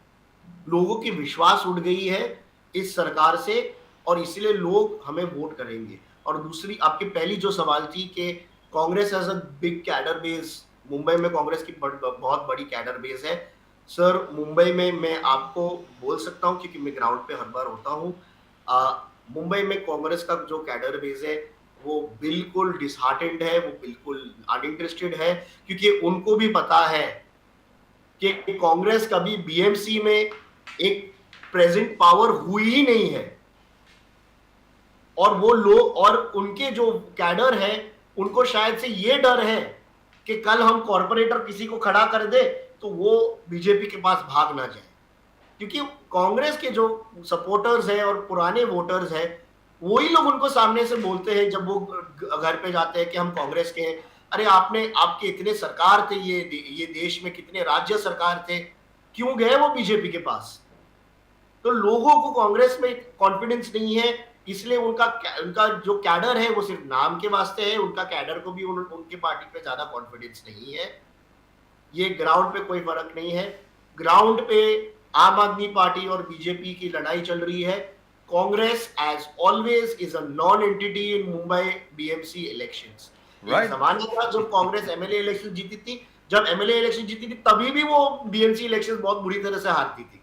लोगों की विश्वास उड़ गई है इस सरकार से, और इसलिए लोग हमें वोट करेंगे। और दूसरी आपकी पहली जो सवाल थी कि Congress has a big cadre base, Mumbai में कांग्रेस की बहुत बड़ी कैडर बेस है। सर, मुंबई में मैं आपको बोल सकता हूं, क्योंकि मैं ग्राउंड पे हर बार होता हूं, मुंबई में कांग्रेस का जो कैडर बेस है वो बिल्कुल डिसहार्टेंड है, वो बिल्कुल अनइंटरेस्टेड है, क्योंकि उनको भी पता है कि कांग्रेस कभी BMC में एक प्रेजेंट पावर हुई ही नहीं है। और वो लोग और उनके जो कैडर है, उनको शायद से ये डर है कि कल हम कॉर्पोरेटर किसी को खड़ा कर दे तो वो बीजेपी के पास भाग ना जाए। क्योंकि कांग्रेस के जो सपोर्टर्स हैं और पुराने वोटर्स हैं, वही लोग उनको सामने से बोलते हैं जब वो घर पे जाते हैं कि हम कांग्रेस के हैं। अरे आपके इतने सरकार थे, ये देश में कितने राज्य सरकार थे, क्यों गए वो बीजेपी के पास? तो लोगों को कांग्रेस में कॉन्फिडेंस नहीं है, इसलिए उनका जो कैडर है वो सिर्फ नाम के वास्ते है। उनका कैडर को भी उनकी पार्टी पे ज्यादा कॉन्फिडेंस नहीं है। ये ग्राउंड पे कोई फर्क नहीं है। ग्राउंड पे आम आदमी पार्टी और बीजेपी की लड़ाई चल रही है। Congress as always is a non entity in Mumbai BMC elections. जमाना था जब कांग्रेस MLA इलेक्शन जीती थी, जब MLA इलेक्शन जीती थी तभी भी वो BMC इलेक्शन बहुत बुरी तरह से हारती थी।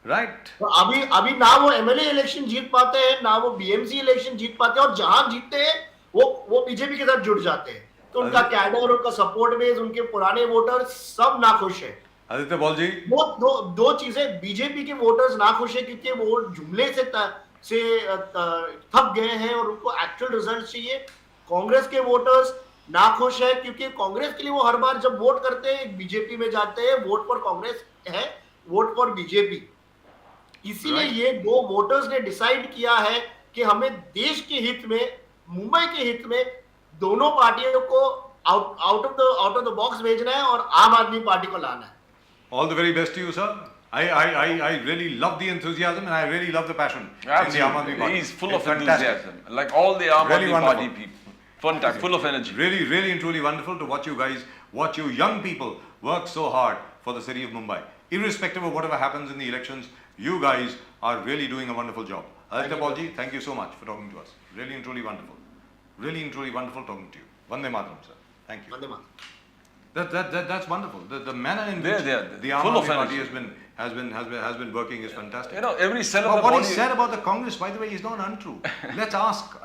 राइट। तो अभी ना वो एमएलए इलेक्शन जीत पाते हैं, ना वो बीएमसी इलेक्शन जीत पाते हैं, और जहां जीतते हैं वो बीजेपी के साथ जुड़ जाते हैं। तो उनका कैडर, उनका सपोर्ट बेस, उनके पुराने वोटर्स सब नाखुश है। आदित्य पॉल जी, वो दो चीजें, बीजेपी के वोटर्स नाखुश है क्योंकि वो जुमले से थक गए हैं और उनको एक्चुअल रिजल्ट चाहिए। कांग्रेस के वोटर्स नाखुश है क्योंकि कांग्रेस के लिए वो हर बार जब वोट करते हैं बीजेपी में जाते हैं, वोट फॉर कांग्रेस है, वोट फॉर बीजेपी। इसीलिए ये दो वोटर्स ने डिसाइड किया है कि हमें देश के हित में, मुंबई के हित में दोनों पार्टियों को आउट ऑफ द बॉक्स भेजना है और आम आदमी पार्टी को लाना है। all the very best to you, sir. I really love the enthusiasm and I really love the passion in the Aam Aadmi Party. He's full It's of fantastic. enthusiasm, like all the Aam Really Aadmi Party people. Fantastic, full of energy. Really, really and truly wonderful to watch you guys, watch you young people work so hard for the city of Mumbai. Irrespective of whatever happens in the elections, you guys are really doing a wonderful job. Aditya Paul ji, thank you so much for talking to us. Really and truly wonderful. Really and truly wonderful talking to you. Vande Mataram, sir. Thank you. Vande Mataram. That's wonderful. The manner in They- which they- the Aam full of Aadmi Party energy. has been working is fantastic. You know, every cell of But the what body. he said about the Congress, by the way, is not untrue. Let's ask.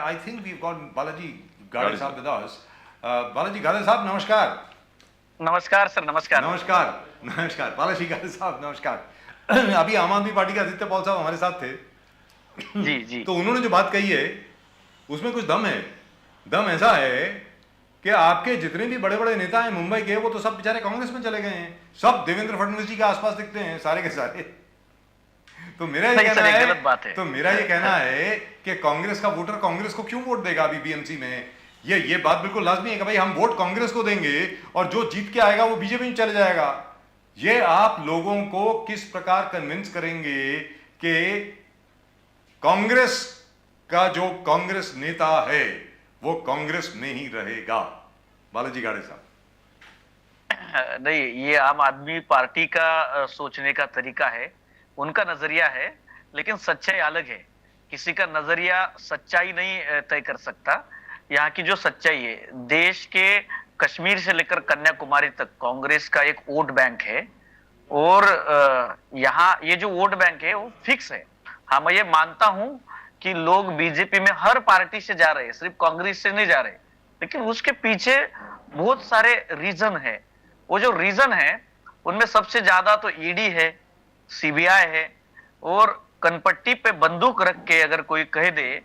I think we've got Balaji Gade Saab with us. Balaji Gade Saab, namaskar. नमस्कार sir, नमस्कार। नमस्कार बालाजी गारे साहब, नमस्कार। अभी आम Aadmi party के Aditya Paul साहब हमारे साथ थे। जी जी। तो उन्होंने जो बात कही है उसमें कुछ दम है। दम ऐसा है कि आपके जितने भी बड़े बड़े नेता हैं मुंबई के, वो तो सब बेचारे कांग्रेस में चले गए हैं। सब देवेंद्र फडणवीस जी के आसपास दिखते हैं सारे के सारे। तो मेरा ये कहना है, गलत बात है। तो मेरा ये कहना है कि कांग्रेस का वोटर कांग्रेस को क्यों वोट देगा अभी बीएमसी में? ये बात बिल्कुल लाजमी है कि भाई हम वोट कांग्रेस को देंगे और जो जीत के आएगा वो बीजेपी में चले जाएगा। ये आप लोगों को किस प्रकार कन्विंस करेंगे कि कांग्रेस का जो कांग्रेस नेता है वो कांग्रेस में ही रहेगा? बालाजी गाड़े साहब। नहीं, ये आम आदमी पार्टी का सोचने का तरीका है, उनका नजरिया है, लेकिन सच्चाई अलग है। किसी का नजरिया सच्चाई नहीं तय कर सकता। यहाँ की जो सच्चाई है, देश के कश्मीर से लेकर कन्याकुमारी तक कांग्रेस का एक वोट बैंक है और यहाँ ये जो वोट बैंक है वो फिक्स है। हाँ, मैं ये मानता हूं कि लोग बीजेपी में हर पार्टी से जा रहे हैं, सिर्फ कांग्रेस से नहीं जा रहे, लेकिन उसके पीछे बहुत सारे रीजन है। वो जो रीजन है उनमें सबसे ज्यादा तो ईडी है, सीबीआई है, और कनपट्टी पे बंदूक रख के अगर कोई कह दे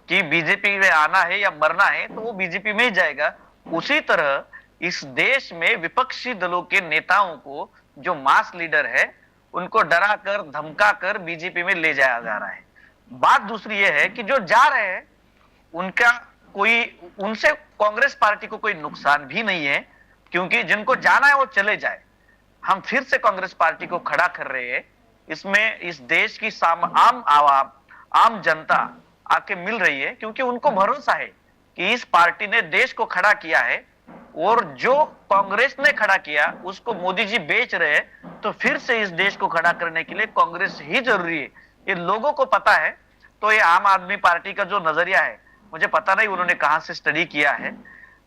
कि बीजेपी में आना है या मरना है तो वो बीजेपी में ही जाएगा। उसी तरह इस देश में विपक्षी दलों के नेताओं को, जो मास लीडर है, उनको डरा कर धमका कर बीजेपी में ले जाया जा रहा है। बात दूसरी ये है कि जो जा रहे हैं उनसे कांग्रेस पार्टी को कोई नुकसान भी नहीं है, क्योंकि जिनको जाना है वो चले जाए। हम फिर से कांग्रेस पार्टी को खड़ा कर रहे हैं। इसमें इस देश की आम आवाम, आम जनता आके मिल रही है, क्योंकि उनको भरोसा है कि इस पार्टी ने देश को खड़ा किया है और जो कांग्रेस ने खड़ा किया उसको मोदी जी बेच रहे हैं। तो फिर से इस देश को खड़ा करने के लिए कांग्रेस ही जरूरी है, ये लोगों को पता है। तो ये आम आदमी पार्टी का जो नजरिया है, मुझे पता नहीं उन्होंने कहां से स्टडी किया है,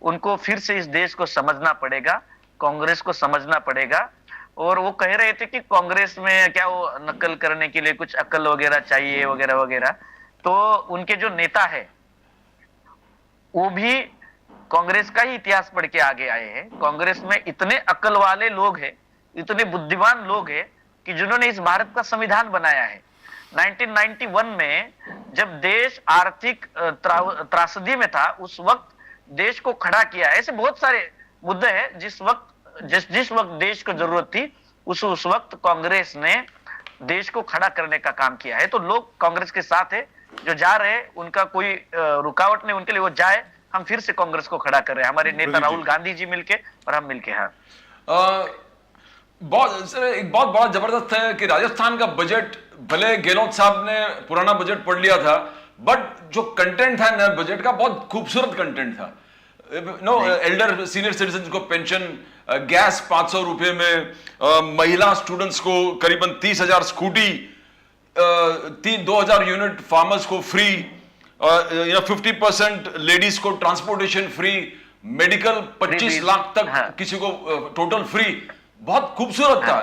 उनको फिर से इस देश को समझना पड़ेगा, कांग्रेस को समझना पड़ेगा। और वो कह रहे थे कि कांग्रेस में क्या वो नकल करने के लिए कुछ अकल वगैरह चाहिए वगैरह वगैरह। तो उनके जो नेता है वो भी कांग्रेस का ही इतिहास पढ़ के आगे आए हैं। कांग्रेस में इतने अकल वाले लोग हैं, इतने बुद्धिमान लोग हैं कि जिन्होंने इस भारत का संविधान बनाया है। 1991 में जब देश आर्थिक त्रासदी में था, उस वक्त देश को खड़ा किया। ऐसे बहुत सारे मुद्दे हैं जिस वक्त देश को जरूरत थी, उस वक्त कांग्रेस ने देश को खड़ा करने का काम किया है। तो लोग कांग्रेस के साथ है, जो जा रहे हैं उनका कोई रुकावट नहीं, उनके लिए वो जाए। हम फिर से कांग्रेस को खड़ा कर रहे हैं, हमारे नेता राहुल गांधी जी मिलके और हम मिलके। हाँ, एक बहुत बड़ा जबरदस्त है कि राजस्थान का बजट, भले गहलोत साहब ने पुराना बजट पढ़ लिया था, बट जो कंटेंट था नए बजट का बहुत खूबसूरत कंटेंट था। एल्डर सीनियर सिटीजन को पेंशन, गैस 500 रुपए में, महिला स्टूडेंट्स को करीबन 30,000 स्कूटी, 2000 यूनिट फार्मर्स को फ्री, 50% लेडीज को ट्रांसपोर्टेशन फ्री, मेडिकल 25 लाख तक किसी को टोटल फ्री। बहुत खूबसूरत था।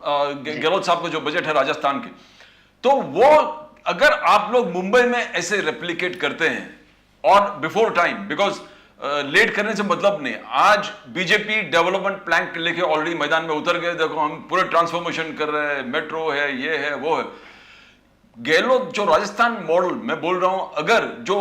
गहलोत साहब का जो बजट है राजस्थान के, तो वो अगर आप लोग मुंबई में ऐसे रेप्लिकेट करते हैं और बिफोर टाइम, बिकॉज लेट करने से मतलब नहीं, आज बीजेपी डेवलपमेंट प्लान लेके ऑलरेडी मैदान में उतर गए, देखो हम पूरे ट्रांसफॉर्मेशन कर रहे हैं, मेट्रो है, ये है, वो है। गहलोत जो राजस्थान मॉडल मैं बोल रहा हूं, अगर जो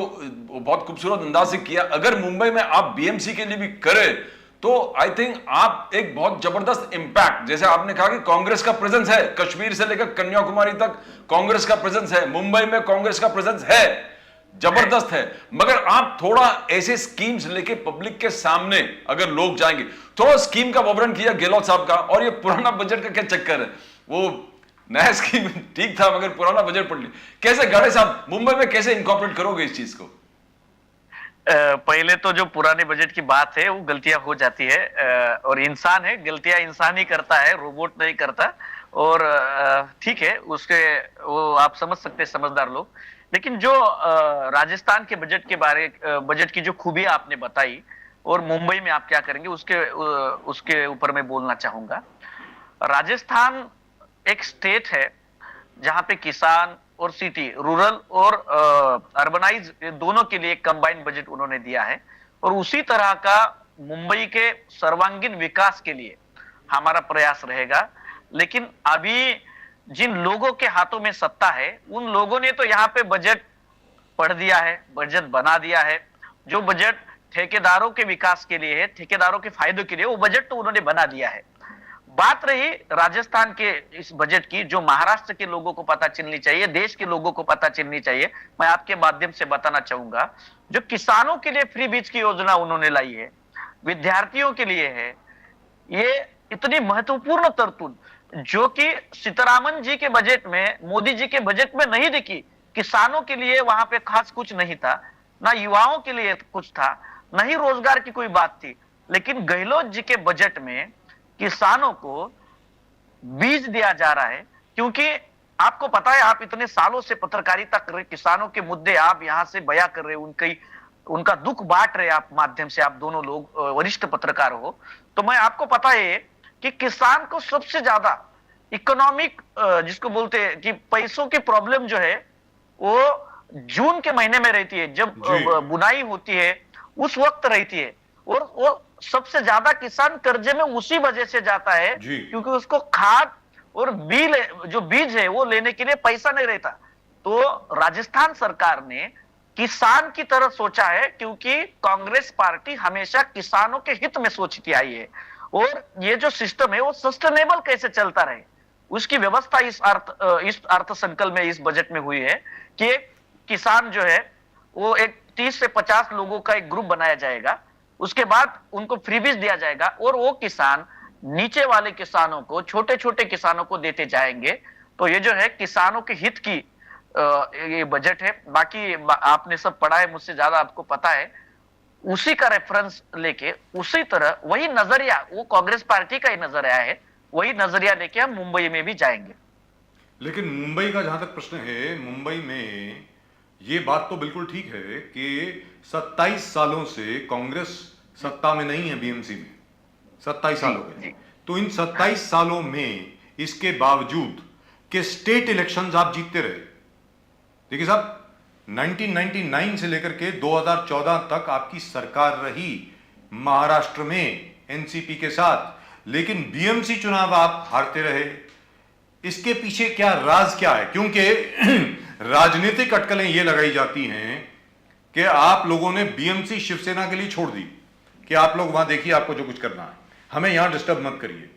बहुत खूबसूरत अंदाज से किया, अगर मुंबई में आप बीएमसी के लिए भी करें तो आई थिंक आप एक बहुत जबरदस्त इंपैक्ट, जैसे आपने कहा कि कांग्रेस का प्रेजेंस है, कश्मीर से लेकर कन्याकुमारी तक कांग्रेस का प्रेजेंस है, मुंबई में कांग्रेस का प्रेजेंस है, जबरदस्त है, मगर आप थोड़ा ऐसे स्कीम्स लेके पब्लिक के सामने अगर लोग जाएंगे, थोड़ा स्कीम का विवरण किया गहलोत साहब का, और ये पुराना बजट का क्या चक्कर है, वो नया स्कीम ठीक था मगर पुराना बजट पड़ लिया, कैसे गाड़े साहब मुंबई में कैसे इनकॉर्पोरेट करोगे इस चीज को? पहले तो जो पुराने बजट की बात है वो गलतियां हो जाती है, और इंसान है, गलतियां इंसान ही करता है, रोबोट नहीं करता, और ठीक है उसके वो आप समझ सकते हैं, समझदार लोग। लेकिन जो राजस्थान के बजट की जो खूबियां आपने बताई और मुंबई में आप क्या करेंगे उसके ऊपर मैं बोलना चाहूंगा। राजस्थान एक स्टेट है जहां पे किसान और सिटी, रूरल और अर्बनाइज दोनों के लिए एक कंबाइंड बजट उन्होंने दिया है, और उसी तरह का मुंबई के सर्वांगीण विकास के लिए हमारा प्रयास रहेगा। लेकिन अभी जिन लोगों के हाथों में सत्ता है उन लोगों ने तो यहाँ पे बजट पढ़ दिया है, बजट बना दिया है। जो बजट ठेकेदारों के विकास के लिए है, ठेकेदारों के फायदे के लिए, वो बजट तो उन्होंने बना दिया है। बात रही राजस्थान के इस बजट की, जो महाराष्ट्र के लोगों को पता चलनी चाहिए, देश के लोगों को पता चलनी चाहिए, मैं आपके माध्यम से बताना चाहूंगा। जो किसानों के लिए फ्री बीज की योजना उन्होंने लाई है, विद्यार्थियों के लिए है, ये इतनी महत्वपूर्ण तरतूद जो कि सीतारामन जी के बजट में, मोदी जी के बजट में नहीं दिखी। किसानों के लिए वहां पे खास कुछ नहीं था, ना युवाओं के लिए कुछ था, न ही रोजगार की कोई बात थी। लेकिन गहलोत जी के बजट में किसानों को बीज दिया जा रहा है, क्योंकि आपको पता है, आप इतने सालों से पत्रकारिता कर रहे, किसानों के मुद्दे आप यहां से बयां कर रहे, उनका दुख बांट रहे आप माध्यम से, आप दोनों लोग वरिष्ठ पत्रकार हो, तो मैं आपको पता है कि किसान को सबसे ज्यादा इकोनॉमिक, जिसको बोलते हैं कि पैसों की प्रॉब्लम जो है वो जून के महीने में रहती है, जब बुनाई होती है उस वक्त रहती है, और वो सबसे ज्यादा किसान कर्जे में उसी वजह से जाता है क्योंकि उसको खाद और जो बीज है वो लेने के लिए पैसा नहीं रहता। तो राजस्थान सरकार ने किसान की तरह सोचा है, क्योंकि कांग्रेस पार्टी हमेशा किसानों के हित में सोचती आई है, और ये जो सिस्टम है वो सस्टेनेबल कैसे चलता रहे उसकी व्यवस्था इस अर्थ संकल्प में, इस बजट में हुई है कि किसान जो है वो एक 30 से 50 लोगों का एक ग्रुप बनाया जाएगा, उसके बाद उनको फ्रीबीज दिया जाएगा, और वो किसान नीचे वाले किसानों को, छोटे छोटे किसानों को देते जाएंगे। तो ये जो है किसानों के हित की ये बजट है। बाकी आपने सब पढ़ा है, मुझसे ज्यादा आपको पता है, उसी का रेफरेंस लेके, उसी तरह वही नजरिया, वो कांग्रेस पार्टी का ही नजरिया है, वही नजरिया लेके हम मुंबई में भी जाएंगे। लेकिन मुंबई का जहां तक प्रश्न है, मुंबई में ये बात तो बिल्कुल ठीक है कि 27 सालों से कांग्रेस सत्ता में नहीं है बीएमसी में, 27 साल हो गए। तो इन 27 सालों में इसके बावजूद कि स्टेट इलेक्शंस आप जीतते रहे। देखिए साहब, 1999 से लेकर के 2014 तक आपकी सरकार रही महाराष्ट्र में एनसीपी के साथ, लेकिन बीएमसी चुनाव आप हारते रहे। इसके पीछे क्या राज क्या है? क्योंकि राजनीतिक अटकलें ये लगाई जाती हैं कि आप लोगों ने बीएमसी शिवसेना के लिए छोड़ दी कि आप लोग वहां देखिए, आपको जो कुछ करना है, हमें यहां डिस्टर्ब मत करिए।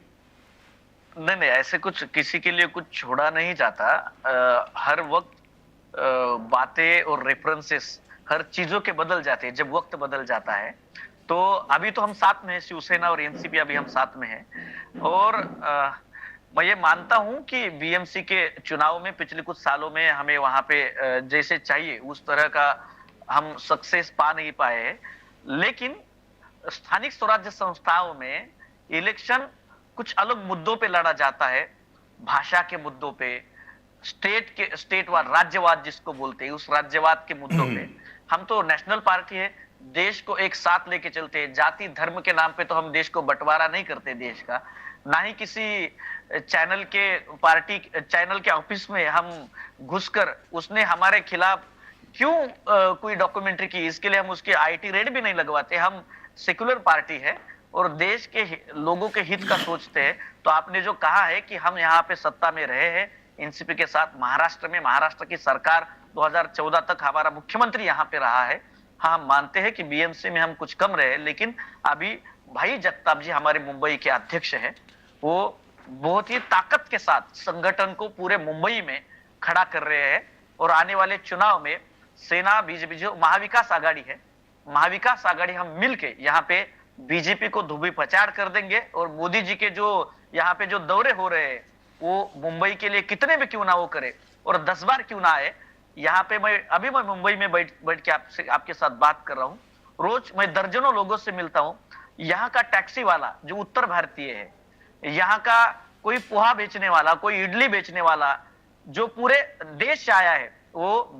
नहीं, ऐसे कुछ किसी के लिए कुछ छोड़ा नहीं जाता। हर वक्त बातें और रेफरेंसेस हर चीजों के बदल जाते हैं जब वक्त बदल जाता है। तो अभी तो हम साथ में हैं, शिवसेना और एनसीपी अभी हम साथ में हैं, और मैं ये मानता हूं कि बीएमसी के चुनाव में पिछले कुछ सालों में हमें वहां पे जैसे चाहिए उस तरह का हम सक्सेस पा नहीं पाए हैं। लेकिन स्थानिक स्वराज्य संस्थाओं में इलेक्शन कुछ अलग मुद्दों पे लड़ा जाता है, भाषा के मुद्दों पे, स्टेटवाद, राज्यवाद जिसको बोलते हैं, उस राज्यवाद के मुद्दों पे। हम तो नेशनल पार्टी है, देश को एक साथ लेके चलते हैं। जाति धर्म के नाम पे तो हम देश को बंटवारा नहीं करते देश का, ना ही किसी चैनल के ऑफिस में हम घुसकर उसने हमारे खिलाफ क्यों कोई डॉक्यूमेंट्री की, इसके लिए हम उसके आईटी रेड भी नहीं लगवाते। हम सेक्युलर पार्टी है और देश के लोगों के हित का सोचते हैं। तो आपने जो कहा है कि हम यहाँ पे सत्ता में रहे हैं एनसीपी के साथ महाराष्ट्र में, महाराष्ट्र की सरकार 2014 तक हमारा मुख्यमंत्री यहाँ पे रहा है। हाँ, हम मानते हैं कि बीएमसी में हम कुछ कम रहे, लेकिन अभी भाई जगताप जी हमारे मुंबई के अध्यक्ष हैं, वो बहुत ही ताकत के साथ संगठन को पूरे मुंबई में खड़ा कर रहे हैं। और आने वाले चुनाव में सेना, बीजेपी जो महाविकास आघाड़ी है, महाविकास आघाड़ी हम मिलके यहाँ पे बीजेपी को धोबी पछाड़ कर देंगे। और मोदी जी के जो यहाँ पे जो दौरे हो रहे हैं वो मुंबई के लिए कितने भी क्यों ना वो करे और 10 बार क्यों ना आए। यहाँ पे मैं मुंबई में बैठ के आपके साथ बात कर रहा हूँ। रोज मैं दर्जनों लोगों से मिलता हूँ। यहाँ का टैक्सी वाला जो उत्तर भारतीय है, यहाँ का कोई पोहा बेचने वाला, कोई इडली बेचने वाला जो पूरे देश से आया है, वो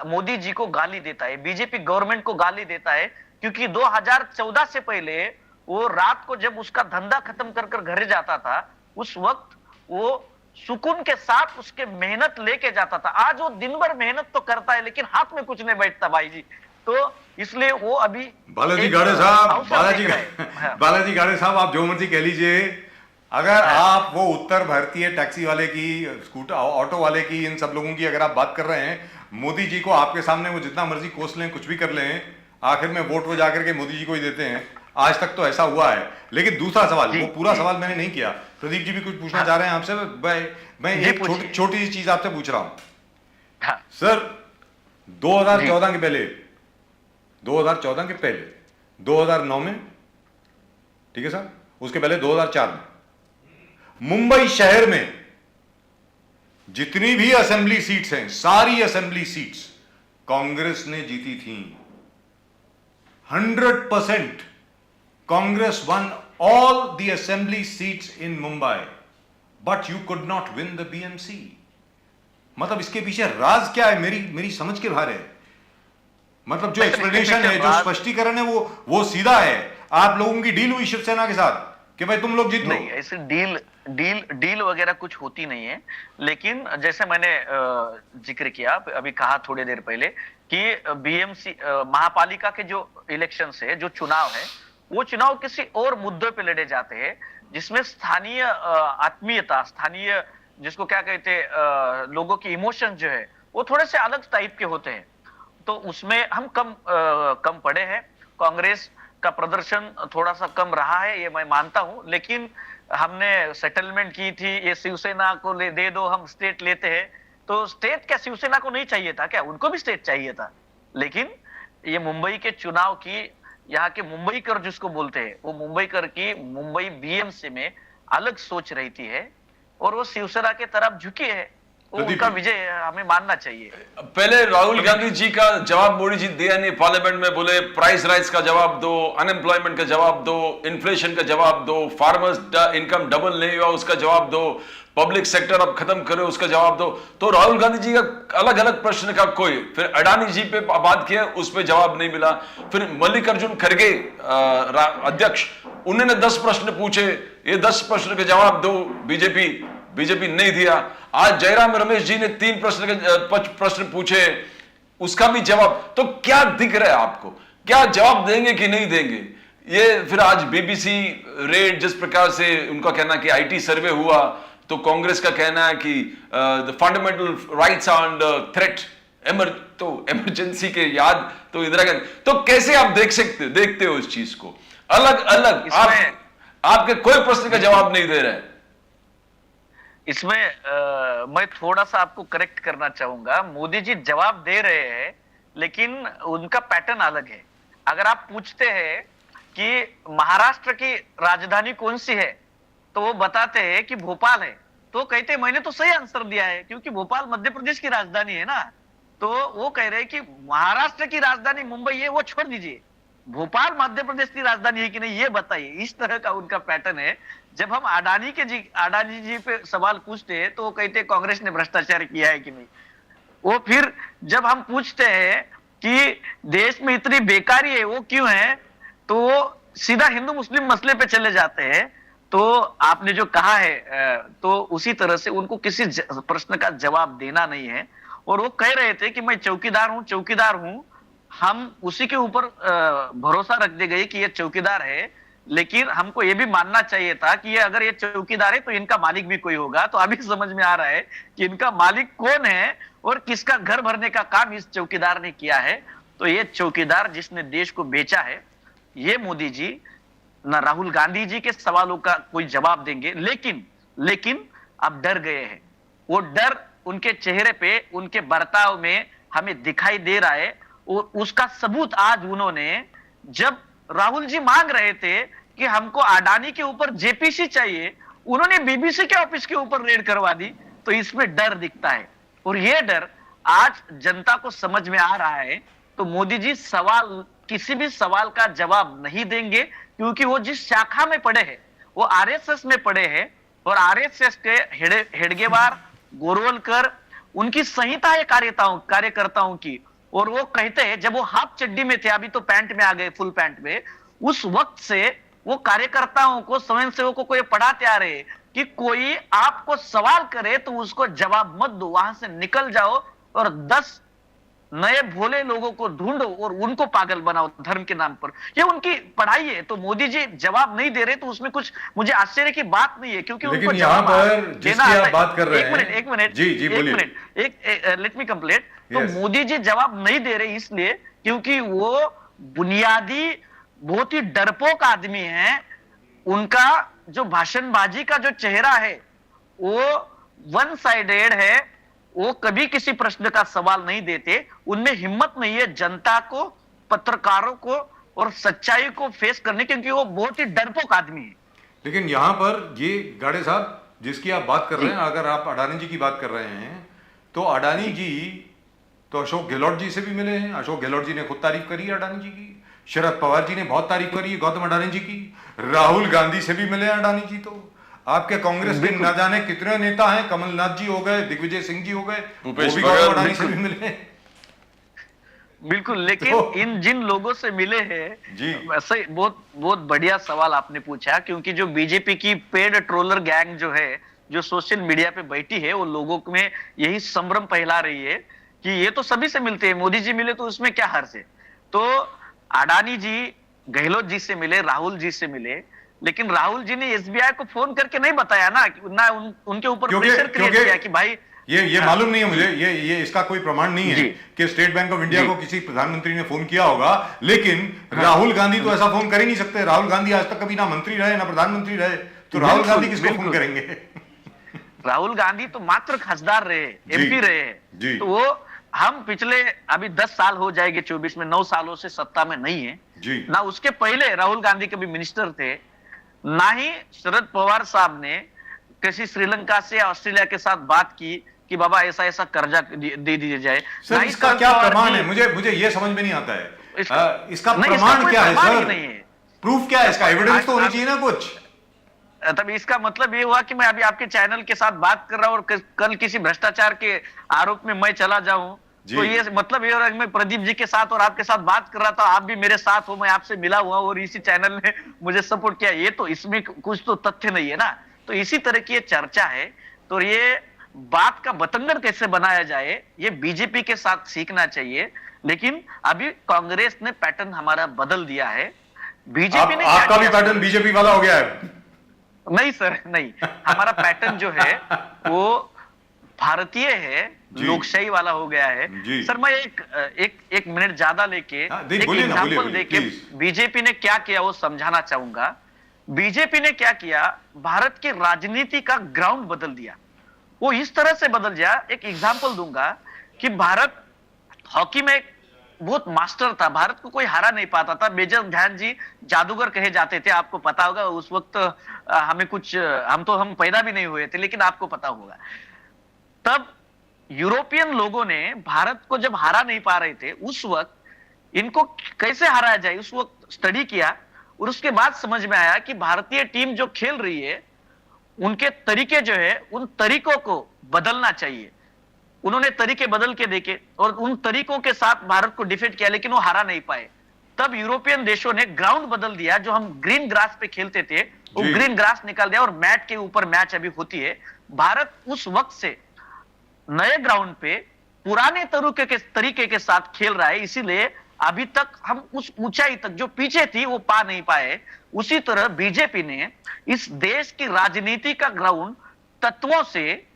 मोदी जी को गाली देता है, बीजेपी गवर्नमेंट को गाली देता है। क्योंकि 2014 से पहले वो रात को जब उसका धंधा खत्म कर घर जाता था, उस वक्त वो सुकून के साथ उसके मेहनत लेके जाता था। आज वो दिन भर मेहनत तो करता है लेकिन हाथ में कुछ नहीं बैठता भाई जी। तो इसलिए वो अभी बालाजी गाड़े साहब, बालाजी गाड़े साहब, आप जो मर्जी कह लीजिए, अगर आप वो उत्तर भारतीय टैक्सी वाले की, स्कूटर ऑटो वाले की, इन सब लोगों की अगर आप बात कर रहे हैं, मोदी जी को आपके सामने वो जितना मर्जी कोस लें, कुछ भी कर लें, आखिर में वोट वो जाकर के मोदी जी को ही देते हैं। आज तक तो ऐसा हुआ है। लेकिन दूसरा सवाल, वो पूरा सवाल मैंने नहीं किया, प्रदीप जी भी कुछ पूछना चाह रहे हैं आपसे। मैं एक छोटी सी चीज आपसे पूछ रहा हूं। सर 2014 के पहले 2009 में, ठीक है सर, उसके पहले 2004 में मुंबई शहर में जितनी भी असेंबली सीट्स हैं, सारी असेंबली सीट्स कांग्रेस ने जीती थी। 100% Congress won all the assembly seats in Mumbai, but you could not win the BMC. मतलब इसके पीछे राज क्या है, मेरी समझ के बाहर है। मतलब जो एक्सप्लेनेशन है, जो स्पष्टीकरण है, वो सीधा है। आप लोगों की डील हुई शिवसेना के साथ कि भाई तुम लोग जीत लो। नहीं, ऐसे डील वगैरह कुछ होती नहीं है। लेकिन जैसे मैंने जिक्र किया, अभी कहा थोड़ी देर पहले कि बीएमसी महापालिका के जो इलेक्शंस है, जो चुनाव है, वो चुनाव किसी और मुद्दे पे लड़े जाते हैं, जिसमें स्थानीय आत्मीयता, स्थानीय जिसको क्या कहते हैं, लोगों की इमोशन जो है वो थोड़े से अलग टाइप के होते हैं। तो उसमें हम कम पड़े हैं। कांग्रेस का प्रदर्शन थोड़ा सा कम रहा है, ये मैं मानता हूं। लेकिन हमने सेटलमेंट की थी, ये शिवसेना को दे दो, हम स्टेट लेते हैं। तो स्टेट क्या शिवसेना को नहीं चाहिए था क्या? उनको भी स्टेट चाहिए था। लेकिन ये मुंबई के चुनाव की, यहाँ के मुंबईकर जिसको बोलते हैं, वो मुंबईकर की मुंबई बीएमसी में अलग सोच रहती है और वो शिवसेना के तरफ झुकी है। वो उनका विजय हमें मानना चाहिए। पहले राहुल गांधी जी का जवाब मोदी जी दिया नहीं, पार्लियामेंट में बोले प्राइस राइज का जवाब दो, अनएम्प्लॉयमेंट का जवाब दो, इन्फ्लेशन का जवाब दो, फार्मर्स इनकम डबल नहीं हुआ उसका जवाब दो, पब्लिक सेक्टर अब खत्म करो उसका जवाब दो। तो राहुल गांधी जी का अलग अलग प्रश्न का कोई, फिर अडानी जी पे बात किया, उस पर जवाब नहीं मिला। फिर मल्लिकार्जुन खड़गे अध्यक्ष, उन्होंने 10 प्रश्न पूछे, ये 10 प्रश्न के जवाब दो, बीजेपी नहीं दिया। आज जयराम रमेश जी ने 3 प्रश्न पूछे, उसका भी जवाब। तो क्या दिख रहा है आपको, क्या जवाब देंगे कि नहीं देंगे? ये फिर आज बीबीसी रेड, जिस प्रकार से उनका कहना कि आईटी सर्वे हुआ, तो कांग्रेस का कहना है कि the fundamental rights are under threat, तो इमरजेंसी के याद तो इंदिरा गांधी। तो कैसे आप देखते हो इस चीज को अलग अलग? आपके कोई प्रश्न का जवाब नहीं दे रहे। इसमें मैं थोड़ा सा आपको करेक्ट करना चाहूंगा। मोदी जी जवाब दे रहे हैं लेकिन उनका पैटर्न अलग है। अगर आप पूछते हैं कि महाराष्ट्र की राजधानी कौन सी है, तो वो बताते हैं कि भोपाल है। तो कहते हैं मैंने तो सही आंसर दिया है, क्योंकि भोपाल मध्य प्रदेश की राजधानी है ना। तो वो कह रहे हैं कि महाराष्ट्र की राजधानी मुंबई है, वो छोड़ दीजिए, भोपाल मध्य प्रदेश की राजधानी है कि नहीं ये बताइए। इस तरह का उनका पैटर्न है। जब हम अडानी जी पे सवाल पूछते हैं तो वो कहते हैं कांग्रेस ने भ्रष्टाचार किया है कि नहीं। वो फिर जब हम पूछते हैं कि देश में इतनी बेकारी है वो क्यों है, तो वो सीधा हिंदू मुस्लिम मसले पे चले जाते हैं। तो आपने जो कहा है तो उसी तरह से उनको किसी प्रश्न का जवाब देना नहीं है। और वो कह रहे थे कि मैं चौकीदार हूं, हम उसी के ऊपर भरोसा रख दे गए कि ये चौकीदार है, लेकिन हमको ये भी मानना चाहिए था कि ये अगर ये चौकीदार है तो इनका मालिक भी कोई होगा। तो अभी समझ में आ रहा है कि इनका मालिक कौन है और किसका घर भरने का काम इस चौकीदार ने किया है। तो ये चौकीदार जिसने देश को बेचा है, ये मोदी जी न राहुल गांधी जी के सवालों का कोई जवाब देंगे। लेकिन अब डर गए हैं। वो डर उनके चेहरे पे, उनके बर्ताव में हमें दिखाई दे रहा है। और उसका सबूत आज उन्होंने, जब राहुल जी मांग रहे थे कि हमको अडानी के ऊपर जेपीसी चाहिए, उन्होंने बीबीसी के ऑफिस के ऊपर रेड करवा दी। तो इसमें डर दिखता है और यह डर आज जनता को समझ में आ रहा है। तो मोदी जी किसी भी सवाल का जवाब नहीं देंगे, क्योंकि वो जिस शाखा में पड़े हैं वो आरएसएस में पड़े हैं। और आरएसएस के हेडगेवार गोरवलकर, उनकी संहिता है कार्यकर्ताओं की। और वो कहते हैं, जब वो हाफ चड्डी में थे, अभी तो पैंट में आ गए, फुल पैंट में, उस वक्त से वो कार्यकर्ताओं को, स्वयंसेवकों को ये पढ़ाते आ रहे कि कोई आपको सवाल करे तो उसको जवाब मत दो, वहां से निकल जाओ और 10 नए भोले लोगों को ढूंढो और उनको पागल बनाओ धर्म के नाम पर। ये उनकी पढ़ाई है। तो मोदी जी जवाब नहीं दे रहे तो उसमें कुछ मुझे आश्चर्य की बात नहीं है, क्योंकि उनको यहाँ पर जिसकी आप बात कर रहे हैं, एक मिनट लेट मी कंप्लीट। तो Yes. मोदी जी जवाब नहीं दे रहे इसलिए क्योंकि वो बुनियादी बहुत ही डरपोक आदमी है। उनका जो भाषणबाजी का जो चेहरा है वो वन साइडेड है। वो कभी किसी प्रश्न का सवाल नहीं देते। उनमें हिम्मत नहीं है जनता को, पत्रकारों को और सच्चाई को फेस करने, क्योंकि वो बहुत ही डरपोक आदमी है। लेकिन यहाँ पर ये गाड़े साहब जिसकी आप बात कर रहे हैं, अगर आप अडानी जी की बात कर रहे हैं, तो अडानी जी तो अशोक गहलोत जी से भी मिले हैं। अशोक गहलोत जी ने खुद तारीफ करी है अडानी जी की। शरद पवार जी ने बहुत तारीफ करी है गौतम अडानी जी की। राहुल गांधी से भी मिले हैं अडानी जी। तो आपके कांग्रेस के न जाने कितने नेता हैं, कमलनाथ जी हो गए, दिग्विजय सिंह जी हो गए, वो भी गौतम अडानी से भी मिले हैं। बिल्कुल, लेकिन तो, इन जिन लोगों से मिले हैं जी, वैसे बहुत बढ़िया सवाल आपने पूछा, क्योंकि जो बीजेपी की पेड ट्रोलर गैंग जो है, जो सोशल मीडिया पे बैठी है, वो लोगों में यही संभ्रम फैला रही है कि ये तो सभी से मिलते हैं, मोदी जी मिले तो उसमें क्या हर्ज है। तो अडानी जी गहलोत जी से मिले, राहुल जी से मिले, लेकिन राहुल जी ने एसबीआई को फोन करके नहीं बताया ना उनके ऊपर प्रेशर क्रिएट किया कि भाई ये मालूम नहीं है मुझे, ये इसका कोई प्रमाण नहीं है कि स्टेट बैंक ऑफ इंडिया को किसी प्रधानमंत्री ने फोन किया होगा। लेकिन राहुल गांधी तो ऐसा फोन कर ही नहीं सकते। राहुल गांधी आज तक कभी ना मंत्री रहे ना प्रधानमंत्री रहे, तो राहुल गांधी किसको फोन करेंगे? राहुल गांधी तो मात्र खासदार रहे, एमपी रहे। तो वो हम पिछले अभी 10 साल हो जाएंगे 24 में, 9 सालों से सत्ता में नहीं है जी। ना उसके पहले राहुल गांधी कभी मिनिस्टर थे, ना ही शरद पवार साहब ने किसी श्रीलंका से या ऑस्ट्रेलिया के साथ बात की कि बाबा ऐसा ऐसा कर्जा दे दिया जाए। सर इसका क्या प्रमाण है? मुझे ये समझ में नहीं आता है। इसका प्रमाण क्या है सर? प्रूफ क्या है इसका? एविडेंस तो होनी चाहिए ना कुछ। तब इसका मतलब ये हुआ कि मैं अभी आपके चैनल के साथ बात कर रहा हूं और कल किसी भ्रष्टाचार के आरोप में मैं चला जाऊं, तो ये मतलब ये हो रहा है कि मैं प्रदीप जी के साथ और आपके साथ बात कर रहा था, आप भी मेरे साथ हो, मैं आपसे मिला हुआ और इसी चैनल ने मुझे सपोर्ट किया। ये तो इसमें कुछ तो तथ्य नहीं है ना। तो इसी तरह की ये चर्चा है। तो ये बात का बतंगड़ कैसे बनाया जाए, ये बीजेपी के साथ सीखना चाहिए। लेकिन अभी कांग्रेस ने पैटर्न हमारा बदल दिया है। बीजेपी ने आपका भी पैटर्न बीजेपी वाला हो गया है? नहीं सर, नहीं। हमारा पैटर्न जो है वो भारतीय है, लोकशाही वाला हो गया है। सर मैं एक मिनट ज्यादा लेके एक एग्जांपल देके बीजेपी ने क्या किया वो समझाना चाहूंगा। बीजेपी ने क्या किया, भारत की राजनीति का ग्राउंड बदल दिया। वो इस तरह से बदल गया, एक एग्जांपल दूंगा कि भारत हॉकी में बहुत मास्टर था, भारत को कोई हरा नहीं पाता था। मेजर ध्यान जी जादूगर कहे जाते थे, आपको पता होगा। उस वक्त हम पैदा भी नहीं हुए थे, लेकिन आपको पता होगा। तब यूरोपियन लोगों ने भारत को जब हरा नहीं पा रहे थे, उस वक्त इनको कैसे हराया जाए उस वक्त स्टडी किया और उसके बाद समझ में आया कि भारतीय टीम जो खेल रही है उनके तरीके जो है, उन तरीकों को बदलना चाहिए। उन्होंने तरीके बदल के देखे और उन तरीकों के साथ भारत को डिफीट किया, लेकिन वो हरा नहीं पाए। तब यूरोपियन देशों ने ग्राउंड बदल दिया, जो हम ग्रीन ग्रास पे खेलते थे वो जी। ग्रीन ग्रास निकाल दिया और मैट के ऊपर मैच अभी होती है। भारत उस वक्त से नए ग्राउंड पे पुराने तरीके के साथ खेल रहा है, इसीलिए अभी तक हम उस ऊंचाई तक जो पीछे थी वो पा नहीं पाए। उसी तरह बीजेपी ने इस देश की राजनीति का ग्राउंड तत्वों से,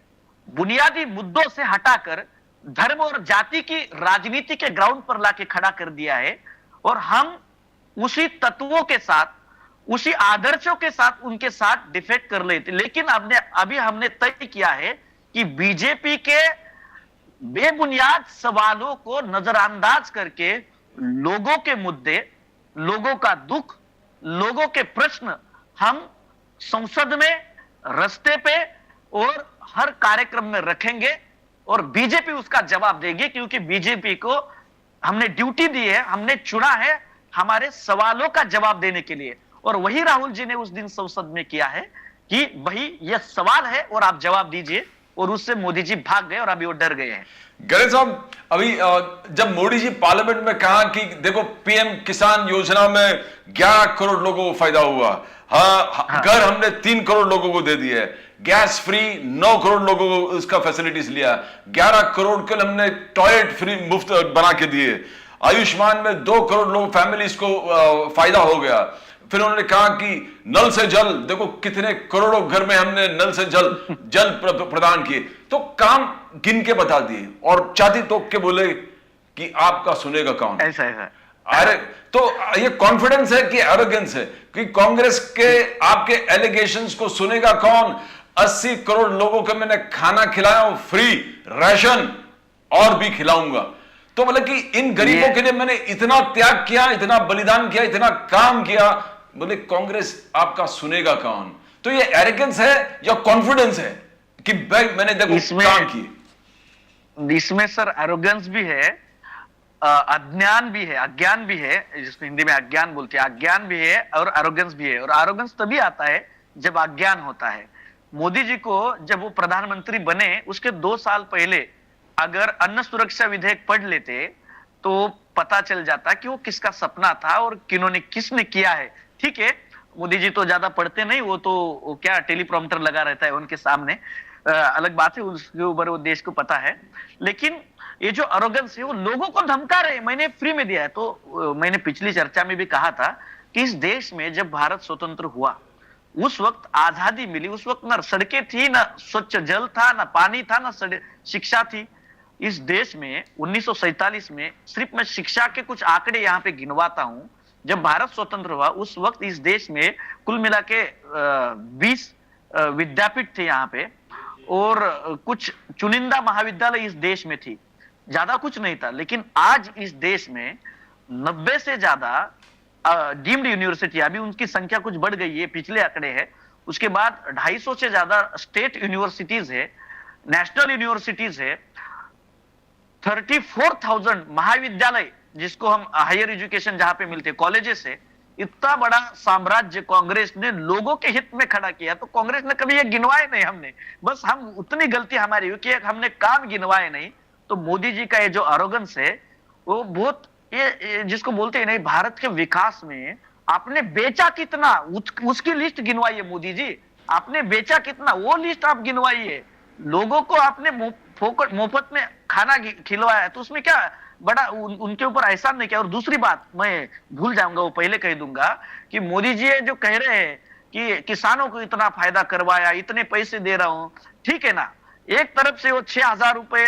बुनियादी मुद्दों से हटाकर धर्म और जाति की राजनीति के ग्राउंड पर लाके खड़ा कर दिया है और हम उसी तत्वों के साथ, उसी आदर्शों के साथ उनके साथ डिफेक्ट कर लेते। लेकिन अभी हमने तय किया है कि बीजेपी के बेबुनियाद सवालों को नजरअंदाज करके लोगों के मुद्दे, लोगों का दुख, लोगों के प्रश्न हम संसद में, रस्ते पे और हर कार्यक्रम में रखेंगे और बीजेपी उसका जवाब देगी, क्योंकि बीजेपी को हमने ड्यूटी दी है, हमने चुना है हमारे सवालों का जवाब देने के लिए। और वही राहुल जी ने उस दिन संसद में किया है कि भाई यह सवाल है और आप जवाब दीजिए, और उससे मोदी जी भाग गए और अभी वो डर गए हैं। गणेश साहब, अभी जब मोदी जी पार्लियामेंट में कहा कि देखो पीएम किसान योजना में 11 करोड़ लोगों को फायदा हुआ, हाँ, घर हमने 3 करोड़ लोगों को दे दिए, गैस फ्री 9 करोड़ लोगों को उसका फैसिलिटीज लिया, 11 करोड़ के हमने टॉयलेट फ्री मुफ्त बना के दिए, आयुष्मान में 2 करोड़ लोग फैमिलीज को फायदा हो गया। फिर उन्होंने कहा कि नल से जल, देखो कितने करोड़ों घर में हमने नल से जल प्रदान किए। तो काम गिन के बता दिए और छाती ठोक के बोले कि आपका सुनेगा कौन। ऐसा है। अरे तो ये कॉन्फिडेंस है कि एरोगेंस है कि कांग्रेस के आपके एलिगेशंस को सुनेगा कौन? 80 करोड़ लोगों को मैंने खाना खिलाया हूं, फ्री राशन, और भी खिलाऊंगा। तो मतलब कि इन गरीबों के लिए मैंने इतना त्याग किया, इतना बलिदान किया, इतना काम किया, बोले कांग्रेस आपका सुनेगा कौन? तो ये एरोगेंस है या कॉन्फिडेंस है कि भाई मैंने देखो काम किए? इसमें सर एरोगेंस भी है, अज्ञान भी है, अज्ञान भी है, जिसको हिंदी में अज्ञान बोलते हैं, अज्ञान भी है और एरोगेंस भी है। और एरोगेंस तभी आता है जब अज्ञान होता है। मोदी जी को जब वो प्रधानमंत्री बने उसके 2 साल पहले अगर अन्न सुरक्षा विधेयक पढ़ लेते तो पता चल जाता कि वो किसका सपना था और किसने किया है। ठीक है, मोदी जी तो ज्यादा पढ़ते नहीं, वो तो क्या टेलीप्रॉम्प्टर लगा रहता है उनके सामने, अलग बात है, उसके ऊपर वो देश को पता है। लेकिन ये जो अरोगेंस है वो लोगों को धमका रहे, मैंने फ्री में दिया है। तो मैंने पिछली चर्चा में भी कहा था कि इस देश में जब भारत स्वतंत्र हुआ उस वक्त आजादी मिली, उस वक्त ना सड़कें थी, ना स्वच्छ जल था, ना पानी था, ना शिक्षा थी। इस देश में 1947 में, सिर्फ मैं शिक्षा के कुछ आंकड़े यहाँ पे गिनवाता हूं, जब भारत स्वतंत्र हुआ उस वक्त इस देश में कुल मिला के 20 विद्यापीठ थे यहाँ पे, और कुछ चुनिंदा महाविद्यालय इस देश में थी, ज्यादा कुछ नहीं था। लेकिन आज इस देश में 90 से ज्यादा डीम्ड यूनिवर्सिटी, अभी उनकी संख्या कुछ बढ़ गई है, पिछले आंकड़े है। उसके बाद 250 से ज्यादा स्टेट यूनिवर्सिटीज है, नेशनल यूनिवर्सिटीज है, 34,000 महाविद्यालय जिसको हम हायर एजुकेशन जहां पे मिलते, कॉलेजेस है। इतना बड़ा साम्राज्य कांग्रेस ने लोगों के हित में खड़ा किया। तो कांग्रेस ने कभी ये गिनवाए नहीं, हमने बस हम उतनी गलती हमारी हुई कि हमने काम गिनवाए नहीं। तो मोदी जी का ये जो अरोगेंस है वो बहुत, ये जिसको बोलते हैं नहीं, भारत के विकास में आपने बेचा कितना उसकी लिस्ट गिनवाइए मोदी जी, आपने बेचा कितना वो लिस्ट आप गिनवाइए। लोगों को आपने मुफ्त में खाना खिलवाया, तो उसमें क्या बड़ा उनके ऊपर एहसान नहीं किया। और दूसरी बात मैं भूल जाऊंगा, वो पहले कह दूंगा कि मोदी जी जो कह रहे हैं कि किसानों को इतना फायदा करवाया, इतने पैसे दे रहा हूं, ठीक है ना, एक तरफ से वो 6,000 रुपए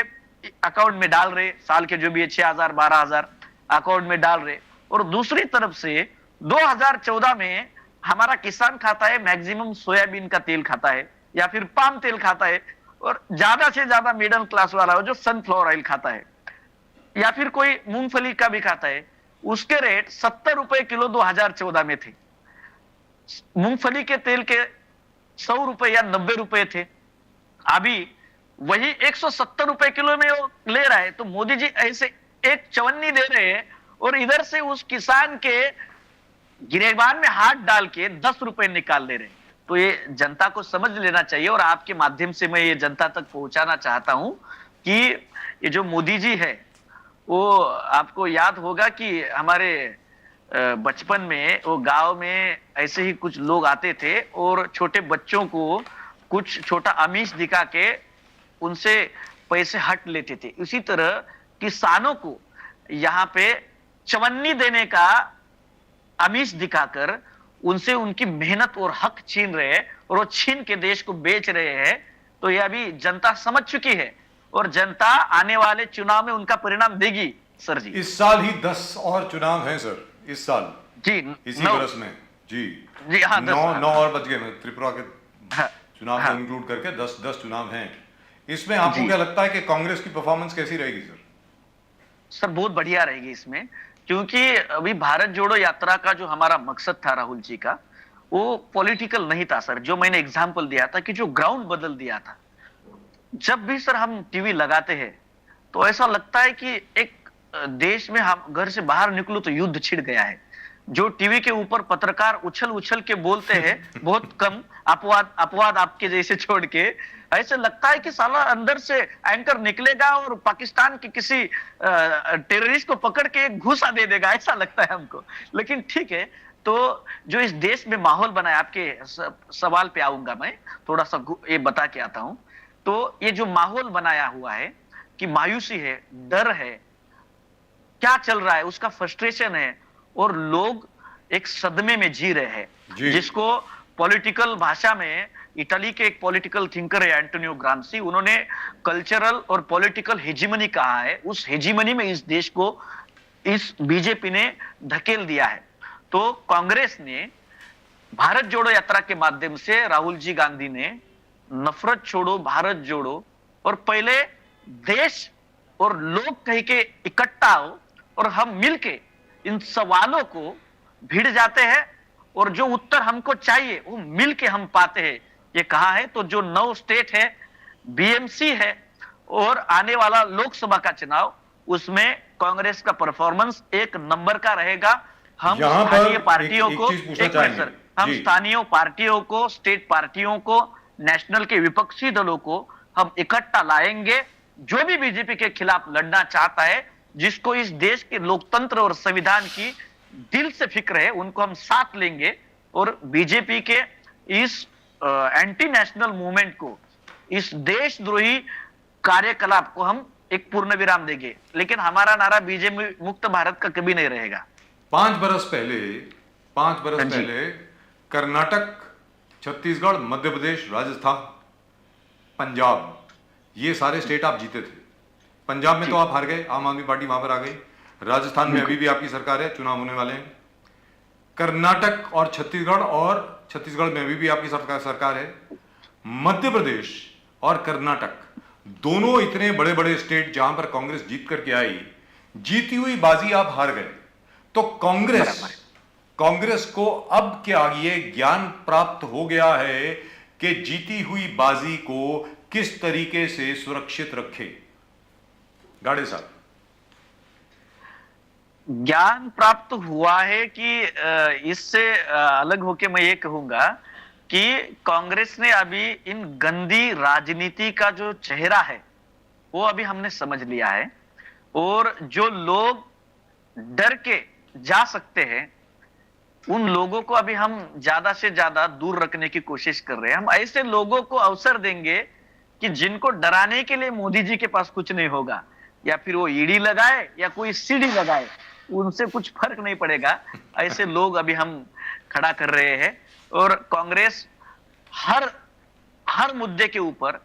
अकाउंट में डाल रहे, साल के जो भी है 6,000 12,000 अकाउंट में डाल रहे, और दूसरी तरफ से 2014 में हमारा किसान खाता है मैक्सिमम सोयाबीन का तेल खाता है या फिर पाम तेल खाता है, और ज्यादा से ज्यादा मिडिल क्लास वाला हो जो सनफ्लावर ऑयल खाता है या फिर कोई मूंगफली का भी खाता है। उसके रेट 70 रुपए किलो 2014 में थे, मूंगफली के तेल के 100 रुपए या 90 रुपए थे, अभी वही 170 रुपए किलो में वो ले रहा है। तो मोदी जी ऐसे एक चवन्नी दे रहे हैं और इधर से उस किसान के गिरेबान में हाथ डाल के 10 रुपए निकाल ले रहे हैं। तो ये जनता को समझ लेना चाहिए, और आपके माध्यम से मैं ये जनता तक पहुंचाना चाहता हूं कि ये जो मोदी जी है, वो आपको याद होगा कि हमारे बचपन में वो गांव में ऐसे ही कुछ लोग आते थे और छोटे बच्चों को कुछ छोटा आमिष दिखा के उनसे पैसे हट लेते थे। उसी तरह किसानों को यहाँ पे चवन्नी देने का आमिष दिखाकर उनसे उनकी मेहनत और हक छीन रहे हैं और वो छीन के देश को बेच रहे हैं। तो ये अभी जनता समझ चुकी है और जनता आने वाले चुनाव में उनका परिणाम देगी सर जी। इस साल ही 10 और चुनाव हैं सर, इस साल जी इसी नौ- बरस में जी जी हाँ, 9 और बच गए, त्रिपुरा के हाँ, चुनाव हाँ। को इंक्लूड करके 10 चुनाव हैं। इसमें आपको जी। क्या लगता है कि कांग्रेस की परफॉर्मेंस कैसी रहेगी सर? सर बहुत बढ़िया रहेगी इसमें, क्योंकि अभी भारत जोड़ो यात्रा का जो हमारा मकसद था राहुल जी का, वो पॉलिटिकल नहीं था सर। जो मैंने एग्जाम्पल दिया था कि जो ग्राउंड बदल दिया था। जब भी सर हम टीवी लगाते हैं तो ऐसा लगता है कि एक देश में हम घर से बाहर निकलो तो युद्ध छिड़ गया है। जो टीवी के ऊपर पत्रकार उछल उछल के बोलते हैं बहुत कम, अपवाद आपके जैसे छोड़ के, ऐसे लगता है कि साला अंदर से एंकर निकलेगा और पाकिस्तान के किसी टेररिस्ट को पकड़ के एक घूसा दे देगा, ऐसा लगता है हमको। लेकिन ठीक है, तो जो इस देश में माहौल बना है, आपके सवाल पे आऊंगा मैं, थोड़ा सा ये बता के आता हूं। तो ये जो माहौल बनाया हुआ है कि मायूसी है, डर है, क्या चल रहा है उसका फ्रस्ट्रेशन है, और लोग एक सदमे में जी रहे हैं, जी। जिसको पॉलिटिकल भाषा में इटली के एक पॉलिटिकल थिंकर है एंटोनियो ग्राम्सी, उन्होंने कल्चरल और पॉलिटिकल हेजिमनी कहा है। उस हेजिमनी में इस देश को इस बीजेपी ने धकेल दिया है। तो कांग्रेस ने भारत जोड़ो यात्रा के माध्यम से, राहुल जी गांधी ने नफरत छोड़ो भारत जोड़ो, और पहले देश और लोग कह के इकट्ठा हो और हम मिलके इन सवालों को भिड़ जाते हैं और जो उत्तर हमको चाहिए वो मिलके हम पाते हैं, ये कहा है। तो जो 9 स्टेट है, बीएमसी है, और आने वाला लोकसभा का चुनाव, उसमें कांग्रेस का परफॉर्मेंस एक नंबर का रहेगा। हम यहां पर स्थानीय पार्टियों एक को, चीज पूछना एक मिनट चाहेंगे। सर, हम जी। स्थानीय पार्टियों को, स्टेट पार्टियों को, नेशनल के विपक्षी दलों को हम इकट्ठा लाएंगे। जो भी बीजेपी के खिलाफ लड़ना चाहता है, जिसको इस देश के लोकतंत्र और संविधान की दिल से फिक्र है, उनको हम साथ लेंगे और बीजेपी के इस एंटी नेशनल मूवमेंट को, इस देशद्रोही कार्यकलाप को हम एक पूर्ण विराम देंगे। लेकिन हमारा नारा बीजेपी मुक्त भारत का कभी नहीं रहेगा। 5 बरस पहले हाँ जी। कर्नाटक, छत्तीसगढ़, मध्य प्रदेश, राजस्थान, पंजाब, ये सारे स्टेट आप जीते थे। पंजाब में तो आप हार गए, आम आदमी पार्टी वहां पर आ गई। राजस्थान में अभी भी आपकी सरकार है, चुनाव होने वाले हैं। कर्नाटक और छत्तीसगढ़ में अभी भी आपकी सरकार है। मध्य प्रदेश और कर्नाटक दोनों इतने बड़े बड़े स्टेट जहां पर कांग्रेस जीत करके आई, जीती हुई बाजी आप हार गए। तो कांग्रेस को अब क्या ये ज्ञान प्राप्त हो गया है कि जीती हुई बाजी को किस तरीके से सुरक्षित रखे? गाड़े साहब, ज्ञान प्राप्त हुआ है कि इससे अलग होके मैं ये कहूंगा कि कांग्रेस ने अभी इन गंदी राजनीति का जो चेहरा है वो अभी हमने समझ लिया है, और जो लोग डर के जा सकते हैं उन लोगों को अभी हम ज्यादा से ज्यादा दूर रखने की कोशिश कर रहे हैं। हम ऐसे लोगों को अवसर देंगे कि जिनको डराने के लिए मोदी जी के पास कुछ नहीं होगा, या फिर वो ईडी लगाए या कोई सीडी लगाए, उनसे कुछ फर्क नहीं पड़ेगा। ऐसे लोग अभी हम खड़ा कर रहे हैं, और कांग्रेस हर मुद्दे के ऊपर,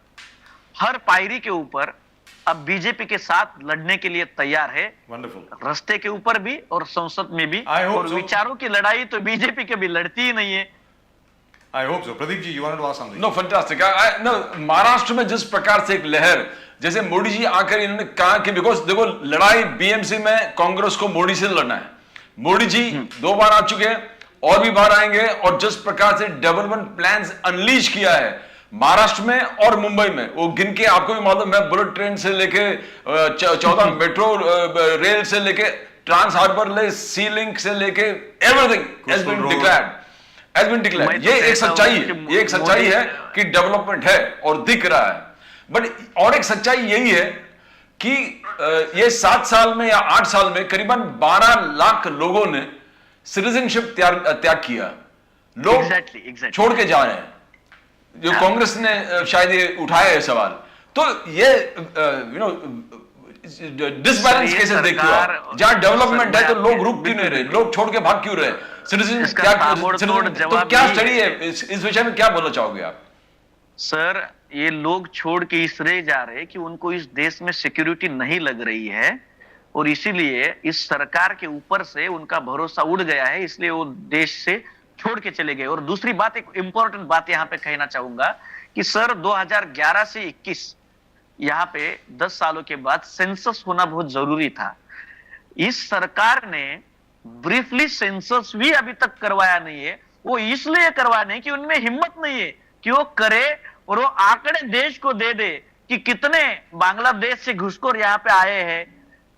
हर पायरी के ऊपर अब बीजेपी के साथ लड़ने के लिए तैयार है। वंडरफुल। रास्ते के ऊपर भी और संसद में भी। I hope और so. विचारों की लड़ाई तो बीजेपी कभी लड़ती ही नहीं है। I hope so. Pradeep ji, you wanted to ask something? No fantastic. No, Maharashtra में जिस प्रकार से एक लहर, जैसे मोदी जी आकर इन्होंने कहा कि बिकॉज देखो लड़ाई बीएमसी में कांग्रेस को मोदी से लड़ना है। मोदी जी 2 बार आ चुके हैं और भी बार आएंगे, और जिस प्रकार से डेवलपमेंट प्लान्स अनलीश किया है महाराष्ट्र में और मुंबई में, वो गिन के आपको भी मालूम है, बुलेट ट्रेन से लेके 14 मेट्रो रेल से लेके ट्रांस हार्बर ले, सी लिंक से लेके एवरीथिंग हैज बीन डिक्लेयर्ड। ये एक सच्चाई है, ये एक सच्चाई है कि डेवलपमेंट है और दिख रहा है। बट और एक सच्चाई यही है कि ये 7 साल में या 8 साल में करीबन 12 लाख लोगों ने सिटीजनशिप त्याग किया। लोग Exactly. छोड़ के जा रहे हैं। जो कांग्रेस ने शायद ये उठाया है सवाल, तो ये डिसबैलेंस केसेस देखते हो आप, जहां डेवलपमेंट है तो लोग रुक क्यों नहीं रहे, लोग छोड़ के भाग क्यों रहे, सिटीजन तो क्या स्टडी है इस विषय में क्या बोलना चाहोगे आप? सर, ये लोग छोड़ के इसलिए जा रहे हैं कि उनको इस देश में सिक्योरिटी नहीं लग रही है और इसीलिए इस सरकार के ऊपर से उनका भरोसा उड़ गया है, इसलिए वो देश से छोड़ के चले गए। और दूसरी बात, एक इंपॉर्टेंट बात यहां पे कहना चाहूंगा कि सर 2011 से 21 यहां पे 10 सालों के बाद सेंसस होना बहुत जरूरी था। इस सरकार ने ब्रीफली सेंसस भी अभी तक करवाया नहीं है। वो इसलिए करवाया नहीं कि उनमें हिम्मत नहीं है कि वो करे और वो आंकड़े देश को दे दे कि कितने बांग्लादेश से घुसखोर यहाँ पे आए हैं,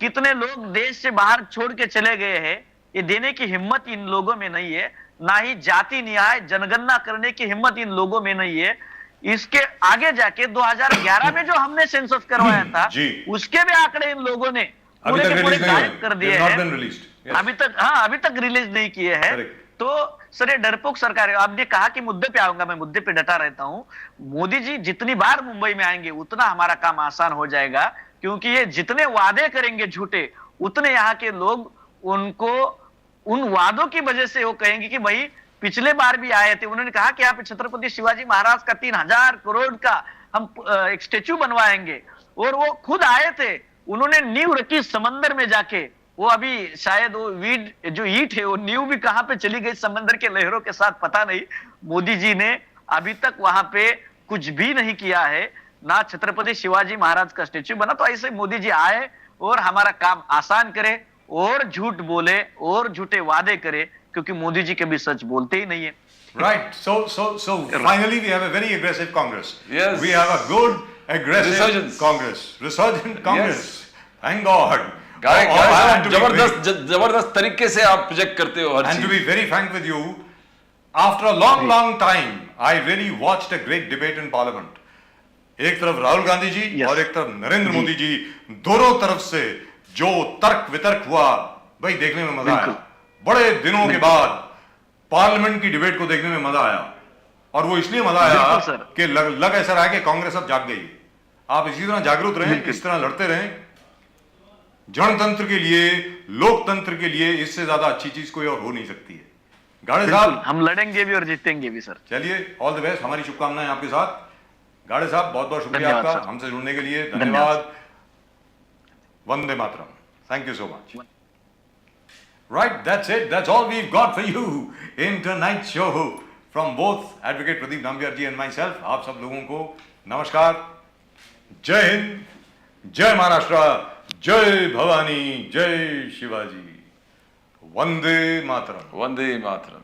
कितने लोग देश से बाहर छोड़ के चले गए हैं। ये देने की हिम्मत इन लोगों में नहीं है, ना ही जाति न्याय जनगणना करने की हिम्मत इन लोगों में नहीं है। इसके आगे जाके 2011 में जो हमने सेंसस करवाया था उसके भी आंकड़े इन लोगों ने पूरे के पूरे गायब कर दिए हैं। अभी तक रिलीज नहीं किए हैं। तो सर ये डरपोक सरकार है। आपने कहा कि मुद्दे पे आऊंगा, मैं मुद्दे पे डटा रहता हूं। मोदी जी जितनी बार मुंबई में आएंगे उतना हमारा काम आसान हो जाएगा, क्योंकि ये जितने वादे करेंगे झूठे उतने यहाँ के लोग उनको उन वादों की वजह से वो कहेंगे कि भाई पिछले बार भी आए थे, उन्होंने कहा कि यहाँ पे छत्रपति शिवाजी महाराज का 3000 करोड़ का हम एक स्टेच्यू बनवाएंगे, और वो खुद आए थे, उन्होंने नींव रखी समंदर में जाके। वो अभी शायद वो जो ईंट है वो नींव भी कहां पे चली गई समंदर के लहरों के साथ पता नहीं। मोदी जी ने अभी तक वहां पे कुछ भी नहीं किया है, ना छत्रपति शिवाजी महाराज का स्टेच्यू बना। तो ऐसे मोदी जी आए और हमारा काम आसान करे और झूठ बोले और झूठे वादे करे, क्योंकि मोदी जी कभी सच बोलते ही नहीं है। Right. So finally we have a very aggressive Congress. Yes. We have a good aggressive Resurgence. Congress. Resurgent Congress. Yes. Thank God. जबरदस्त तरीके से आप प्रोजेक्ट करते हो हर And to चीज। be very frank with you, after a long time, I really watched a great debate in Parliament. एक तरफ Rahul Gandhi ji Yes. और एक तरफ नरेंद्र मोदी जी, दोनों तरफ से जो तर्क वितर्क हुआ, भाई देखने में मजा आया। बड़े दिनों के बाद पार्लियामेंट की डिबेट को देखने में मजा आया, और वो इसलिए मजा आया बिल्कुल सर। कि लग ऐसा रहा कि कांग्रेस अब जाग गई। आप इसी तरह जागरूक रहें, इस तरह लड़ते रहें जनतंत्र के लिए, लोकतंत्र के लिए। इससे ज्यादा अच्छी चीज कोई और हो नहीं सकती है। गाड़े साहब, हम लड़ेंगे भी और जीतेंगे भी सर। चलिए, ऑल द बेस्ट, हमारी शुभकामनाएं आपके साथ। गाड़े साहब, बहुत बहुत शुक्रिया धन्यवाद आपका सर। हमसे जुड़ने के लिए। धन्यवाद। Vande Mataram. Thank you so much. Right, that's it. That's all we've got for you in tonight's show from both Advocate Pradeep Nambiar ji and myself. आप सब लोगों को नमस्कार, जय हिंद, जय महाराष्ट्र, जय भवानी, जय शिवाजी, वंदे मातरम। वंदे मातरम।